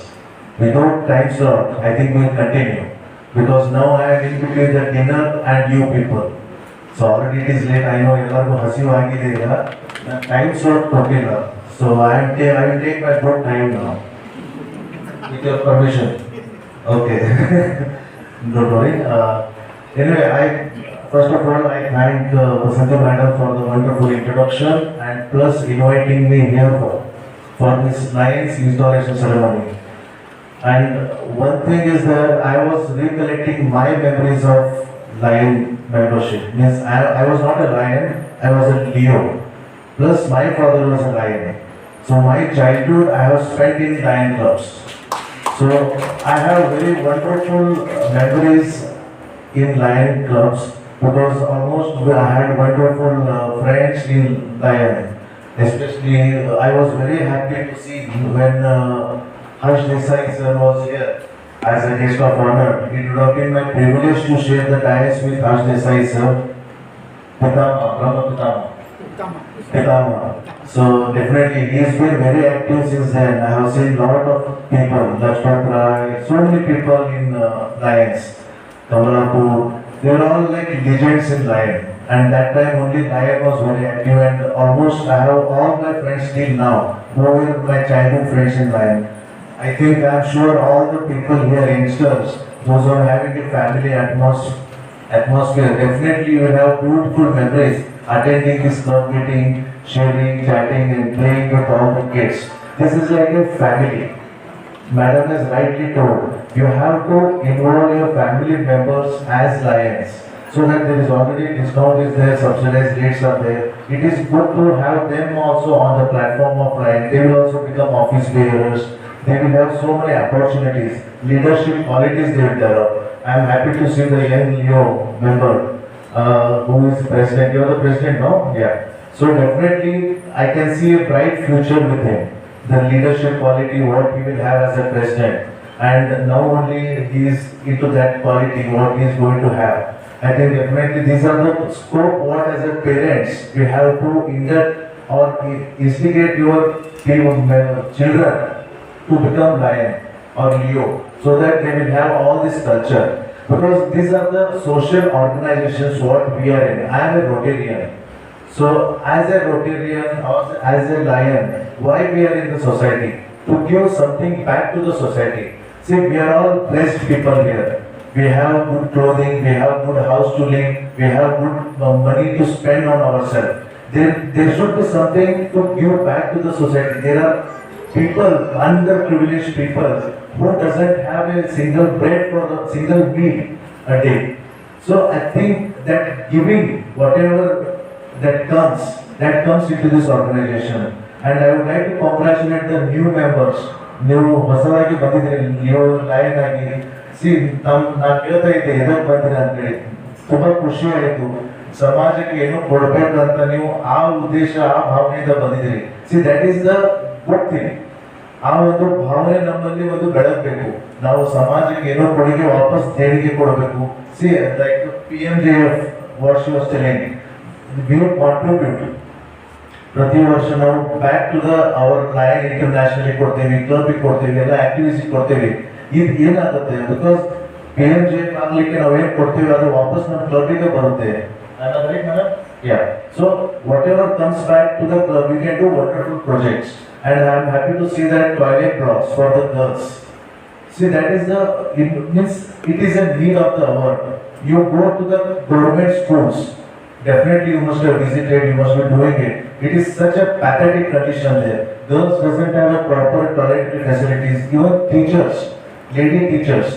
Without time slot, I think we will continue. Because now I am in between the dinner and you people. So already it is late, I know ಎಲ್ಲರಿಗೂ ಹಸಿವಾಗಿದೆ ಈಗ. Time slot ಕೊಟ್ಟಿಲ್ಲ. So I will take my good time now. With your permission. Okay. Don't worry. Anyway, first of all, I thank Basanti Madam for the wonderful introduction and plus inviting me here for this nice installation ceremony. And one thing is that I was recollecting my memories of Lion membership. Means I was not a Lion, I was a Leo. Plus my father was a Lion. So my childhood I have spent in Lion clubs. So I have very wonderful memories in Lion clubs because almost I had wonderful friends in Lion. Especially I was very happy to see when Harsh Desai sir was here as a guest of honor. It would have been my privilege to share the dais with Harsh Desai sir, Pitama, Brahma Pitama. So definitely he has been very active since then. I have seen lot of people, Lakshman Rai, so many people in Lions, Kamalapur. They were all like legends in Lion. And that time only Lion was very active and almost I have all my friends still now, who were my childhood friends in Lion. I think I am sure all the people here, youngsters, those who are having a family atmosphere, definitely you will have beautiful memories attending this club meeting, sharing, chatting and playing with all the kids. This is like a family. Madam has rightly told, you have to involve your family members as Lions. So that there is already discount is there, subsidized rates are there. It is good to have them also on the platform of Lion. They will also become office bearers. They will have so many opportunities, leadership qualities they will develop. I am happy to see the young Leo member who is president. You are the president, no? Yeah. So definitely I can see a bright future with him. The leadership quality, what he will have as a president. And now only he is into that quality, what he is going to have. I think definitely these are the scope what as a parents you have to induct or instigate your children to become Lion or Leo so that they will have all this culture. Because these are the social organizations what we are in. I am a Rotarian. So as a Rotarian or as a Lion, why we are in the society? To give something back to the society. See, we are all blessed people here. We have good clothing, we have good house to live, we have good money to spend on ourselves. There should be something to give back to the society. There are people, underprivileged people, who doesn't have a single bread for a single meal a day. So I think that giving whatever that comes into this organization. And I would like to congratulate the new members. ನೀವು ಹೊಸದಾಗಿ ಬಂದಿದ್ದೀರಿ, ನೀವು line ಆಗಿ ನಾನು ಕೇಳ್ತಾ ಇದ್ದೆ ಎದಕ್ಕೆ ಬಂದಿರ ಅಂತೇಳಿ. ತುಂಬಾ ಖುಷಿ ಆಯಿತು. ಸಮಾಜಕ್ಕೆ ಏನು ಕೊಡಬೇಕು ಅಂತ ನೀವು ಆ ಉದ್ದೇಶ ಆ ಭಾವನೆಯಿಂದ ಬಂದಿದ್ದೀರಿ. That is the good thing. ಆ ಒಂದು ಭಾವನೆ ನಮ್ಮಲ್ಲಿ ಒಂದು ಬೆಳಗಬೇಕು. ನಾವು ಸಮಾಜಕ್ಕೆ ಏನೋ ಕೊಡುಗೆ ವಾಪಸ್ ದೇಣಿಗೆ ಕೊಡಬೇಕು. Like PMJF what she was telling, we will contribute. ಪ್ರತಿ ವರ್ಷ ನಾವು back to our Lion international ಕೊಡ್ತೇವೆ, ಕ್ಲಬ್ ಕೊಡ್ತೇವೆ, ಎಲ್ಲ ಆಕ್ಟಿವಿಟೀಸ್ ಕೊಡ್ತೇವೆ. ಇದು ಏನಾಗುತ್ತೆ ಬಿಕಾಸ್ PMJF ಆಗ್ಲಿಕ್ಕೆ ನಾವೇನು ಕೊಡ್ತೇವೆ ಅದು ವಾಪಸ್ ನಮ್ಮ ಕ್ಲಬ್ಗೆ ಬರುತ್ತೆ. So whatever comes back to the club, we can do wonderful projects. And I am happy to see that toilet blocks for the girls. That is it is a need of the hour. You go to the government schools, definitely you must have visited, you must be doing it. It is such a pathetic condition there. Girls doesn't have a proper toiletry facilities. Even teachers, lady teachers,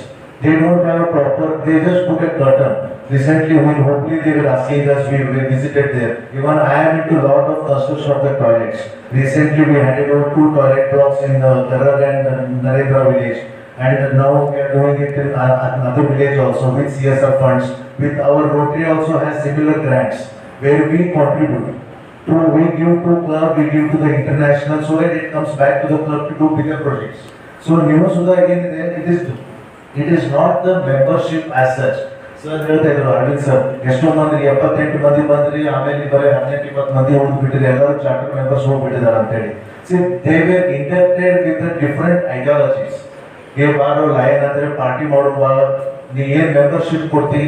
they don't have a proper, they just put a curtain. Recently, hopefully they will asking us, we visited there. Even I am into lot of construction of the toilets. Recently we handed over 2 toilet blocks in Karag and Narendra village. And now we are doing it in another village also with CSR funds. With our Rotary also has similar grants where we contribute. We give to club, we give to the international, so that it comes back to the club to do bigger projects. So New Sudha again, it is not the membership as such. Sir, ಹೇಳ್ತಾ ಇದ್ರು Arvind sir, ಎಷ್ಟೋ ಮಂದಿ 78 ಮಂದಿ ಬಂದ್ರಿ, ಆಮೇಲೆ ಬರೀ 18-20 ಮಂದಿ ಉಳಿದ್ಬಿಟ್ಟಿದೆ, ಎಲ್ಲರೂ ಚಾರ್ಟರ್ ಮೆಂಬರ್ಸ್ ಹೋಗ್ಬಿಟ್ಟಿದ್ದಾರೆ ಅಂತ ಹೇಳಿ. See, they were inducted with the different ideologies. ಏ ಬಾರೋ ಲಯನ್ ಅಂದ್ರೆ ಪಾರ್ಟಿ ಮಾಡುವ, ನೀ ಏನ್ ಮೆಂಬರ್ಶಿಪ್ ಕೊಡ್ತಿ,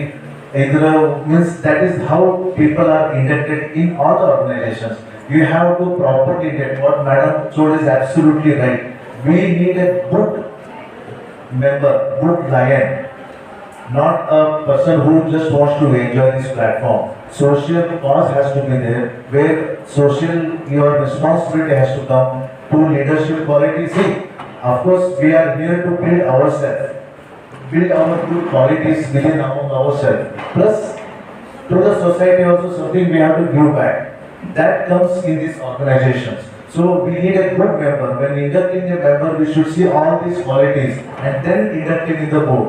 ಇದರ means that is how people are inducted in all the organizations. You have to properly induct. What Madam told is absolutely right. We need a good member, good lion. Not a person who just wants to enjoy this platform. Social cause has to be there, where social, your responsibility has to come to leadership qualities. See, of course, we are here to build ourselves, build our good qualities within among ourselves. Plus, to the society also something we have to give back. That comes in these organizations. So we need a good member. When inducting a member, we should see all these qualities and then inducting in the board.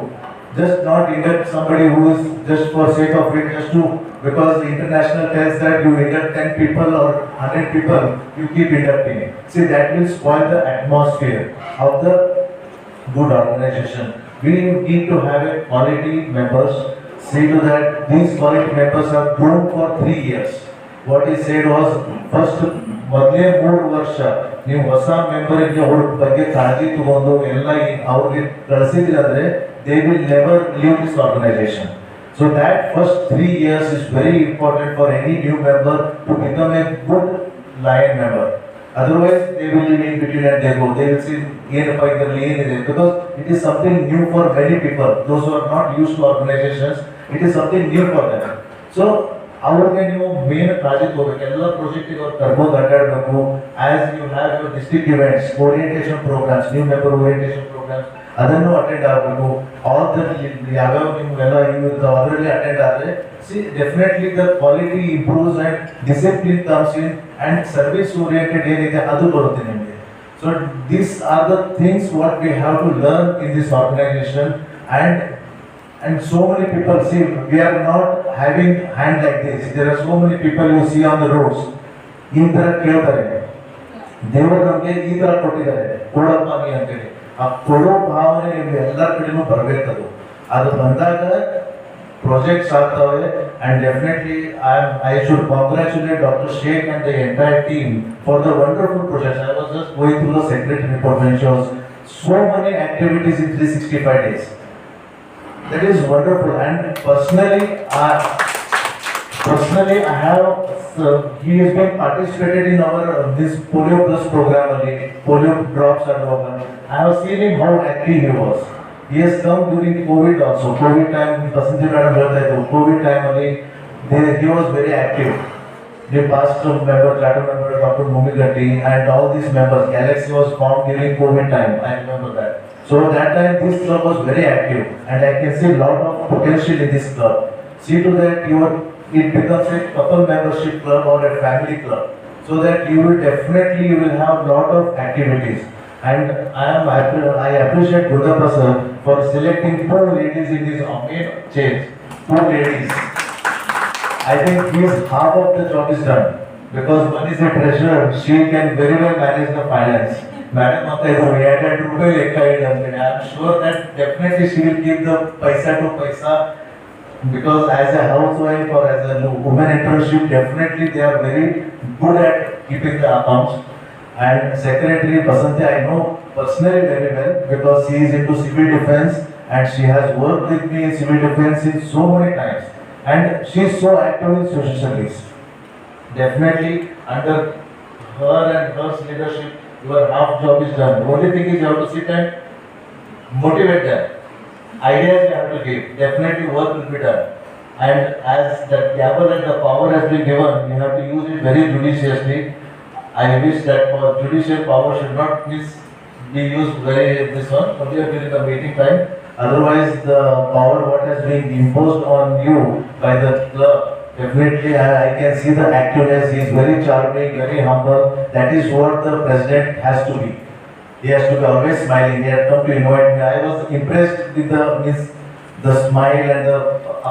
Just not induct somebody who is just for sake of it, just to, because the international tells that you induct 10 people or 100 people, you keep inducting it. See, that will spoil the atmosphere of the good organization. We need to have a quality members. See to that these quality members are grown for 3 years. What he said was, first ಮೊದಲೇ 3 ವರ್ಷ ನೀವು ಹೊಸ ಮೆಂಬರಿಗೆ ಅವ್ರ ಬಗ್ಗೆ ಕಾಳಜಿ ತಗೊಂಡು ಎಲ್ಲ ಅವ್ರಿಗೆ ಕಳಿಸಿದ್ರಿ ಅಂದ್ರೆ they will never leave this organization. So that first 3 years is very important for any new member to become a good lion member. Otherwise, they will leave in between and they go. They will see because it is something new for many people. Those who are not used to organizations, it is something new for them. So ಅವ್ರಿಗೆ ನೀವು main project ಹೋಗ್ಬೇಕು, ಎಲ್ಲ ಪ್ರಾಜೆಕ್ಟಿಗೆ ಅವ್ರು ಕರ್ಕೊಂಡು ಅಡ್ಡಾಡಬೇಕು. As you have your district events, orientation programs, new member orientation programs, ಅದನ್ನು attend ಆಗಬೇಕು. ಆಲ್ ದ ಯಾವ್ಯಾವ ನಿಮ್ಗೆಲ್ಲ ಇರ್ತಾವೆ ಅದರಲ್ಲಿ ಅಟೆಂಡ್ ಆದರೆ see definitely the quality improves and discipline comes in and service oriented ಏನಿದೆ ಅದು ಬರುತ್ತೆ ನಿಮಗೆ. So these are the things what we have to learn in this organization. And so many people, see, we are not having hand like this. There are so many people you see on the roads. ಈ ತರ ಕೇಳ್ತಾರೆ, ದೇವರು ನಮಗೆ ಈ ತರ ಕೊಟ್ಟಿದ್ದಾರೆ, ಕೊಡಪ್ಪ ನೀ ಅಂತೇಳಿ. ಆ ಕೊಡೋ ಭಾವನೆ ನಿಮ್ಗೆ ಎಲ್ಲರ ಕಡೆನೂ ಬರಬೇಕದು. ಅದು ಬಂದಾಗ ಪ್ರಾಜೆಕ್ಟ್ಸ್ ಆಗ್ತವೆ. And definitely I should congratulate Dr. Sheikh and the entire team for the wonderful projects. I was just going through the secretary report when it shows so many activities in 365 days. That is wonderful. And personally I have he has been participated in our this polio plus program only, polio drops and all. I have seen him how active he was. He has come during COVID also. COVID time, Basanti madam ಹೇಳ್ತಾ ಇದ್ರು, COVID time only he was very active. The past member, charter member Dr. Mumigatti and all these members, Galaxy was formed during COVID time. I remember that. So that time this club was very active and I can see a lot of potential in this club. See to that it becomes a couple membership club or a family club, so that you will have a lot of activities. And I appreciate Gurdappa sir for selecting 2 ladies in this main change. 2 ladies. I think half of the job is done, because one is a treasurer, she can very well manage the finance. Madam ಅಂತ ಇದ್ರು, 200 ರೂಪಾಯಿ ಲೆಕ್ಕ ಇದೆ ಅಂತೇಳಿ. I am sure that definitely she will give the paisa to paisa, because as a housewife or as a woman entrepreneurship, definitely they are very good at keeping the accounts. And Secretary Basanti I know personally very well, because she is into civil defense and she has worked with me in civil defense in so many times. And she is so active in social service. Definitely under her and her leadership, your half job is done. The only thing is you have to sit and motivate them. Ideas you have to give. Definitely work will be done. And as the gavel and the power has been given, you have to use it very judiciously. I wish that judicial power should not be used very this one only during the meeting time. Otherwise, the power what has been imposed on you by the club, definitely I can see the activeness. He is very charming, very humble. That is what the president has to be. He has to be always smiling. He had come to invite me. I was impressed with the smile and the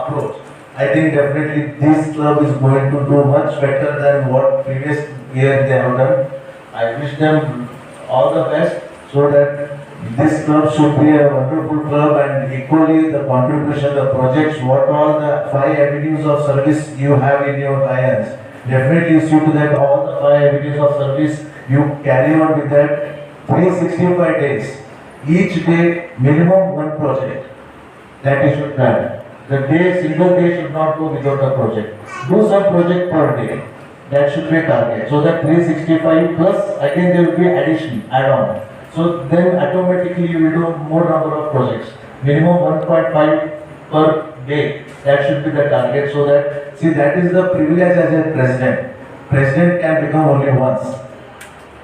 approach. I think definitely this club is going to do much better than what previous year they have done. I wish them all the best so that this club should be a wonderful club, and equally the contribution, the projects, what all the 5 avenues of service you have in your hands. Definitely see to that all the 5 avenues of service you carry on with that 365 days. Each day minimum 1 project that you should plan. The single day should not go without a project. Do some project per day. That should be a target. So that 365 plus, again there will be addition, add-on. So then automatically you will do more number of projects. Minimum 1.5 per day. That should be the target. So that, see, that is the privilege as a president. President can become only once.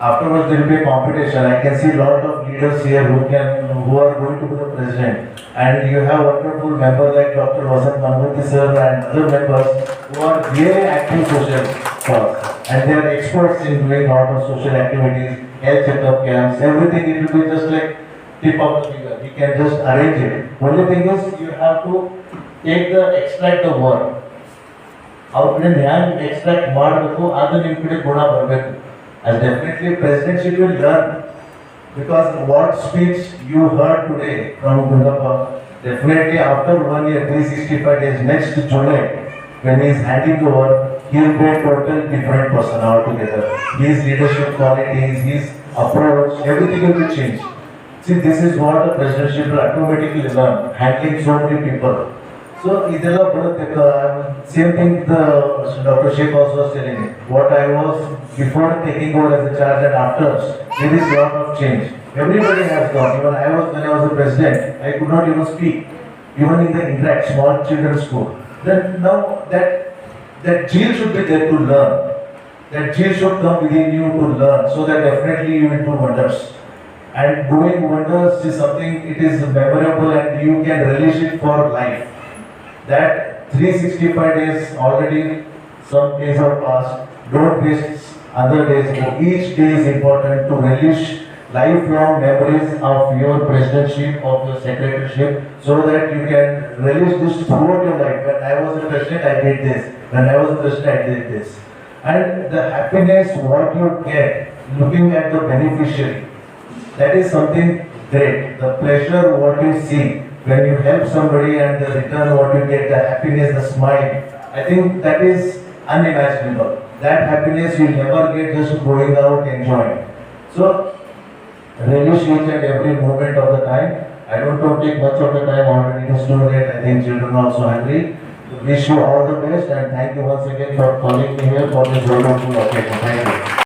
Afterwards there will be a competition. I can see a lot of leaders here who are going to be the president. And you have wonderful members like Dr. Vasant Manavati sir and other members who are really active social cause. And they are experts in doing a lot of social activities, health checkup camps, everything. It will be just like tip of the finger. We can just arrange it. Only thing is you have to extract the word. Outline hang extract ಮಾಡಬೇಕು ಅದು ನಿಮ್ಮ ಕಡೆ ಗುಣ ಬರಬೇಕು. As definitely presidency will learn, because what speech you heard today from Gundappa, definitely after 1 year, 365 days, next July, when he is handing over, he will be a total different person altogether. His leadership qualities, his approach, everything will be changed. See, this is what the presidency will automatically learn, handling so many people. So, same thing Dr. Sheikh also was telling me. What I was before taking over as a charge and after, there is a lot of change. Everybody has gone. Even when I was the president, I could not even speak. Even in the interact, small children's school. Then now that zeal should be there to learn. That zeal should come within you to learn. So that definitely you will do wonders. And doing wonders is something, it is memorable and you can relish it for life. That 365 days already, some days have passed. Don't waste other days. Each day is important to relish lifelong memories of your presidency, of your secretaryship, so that you can relish this throughout your life. When I was the president, I did this. When I was the president, I did this. And the happiness what you get looking at the beneficiary, that is something great. The pleasure what you see when you help somebody and the return what you get, the happiness, the smile, I think that is unimaginable. That happiness you never get just going out enjoying. So relish each and every moment of the time. I don't want to take much of the time already. It is too late. I think children are also hungry. Wish you all the best and thank you once again for calling me here for this wonderful occasion. Thank you.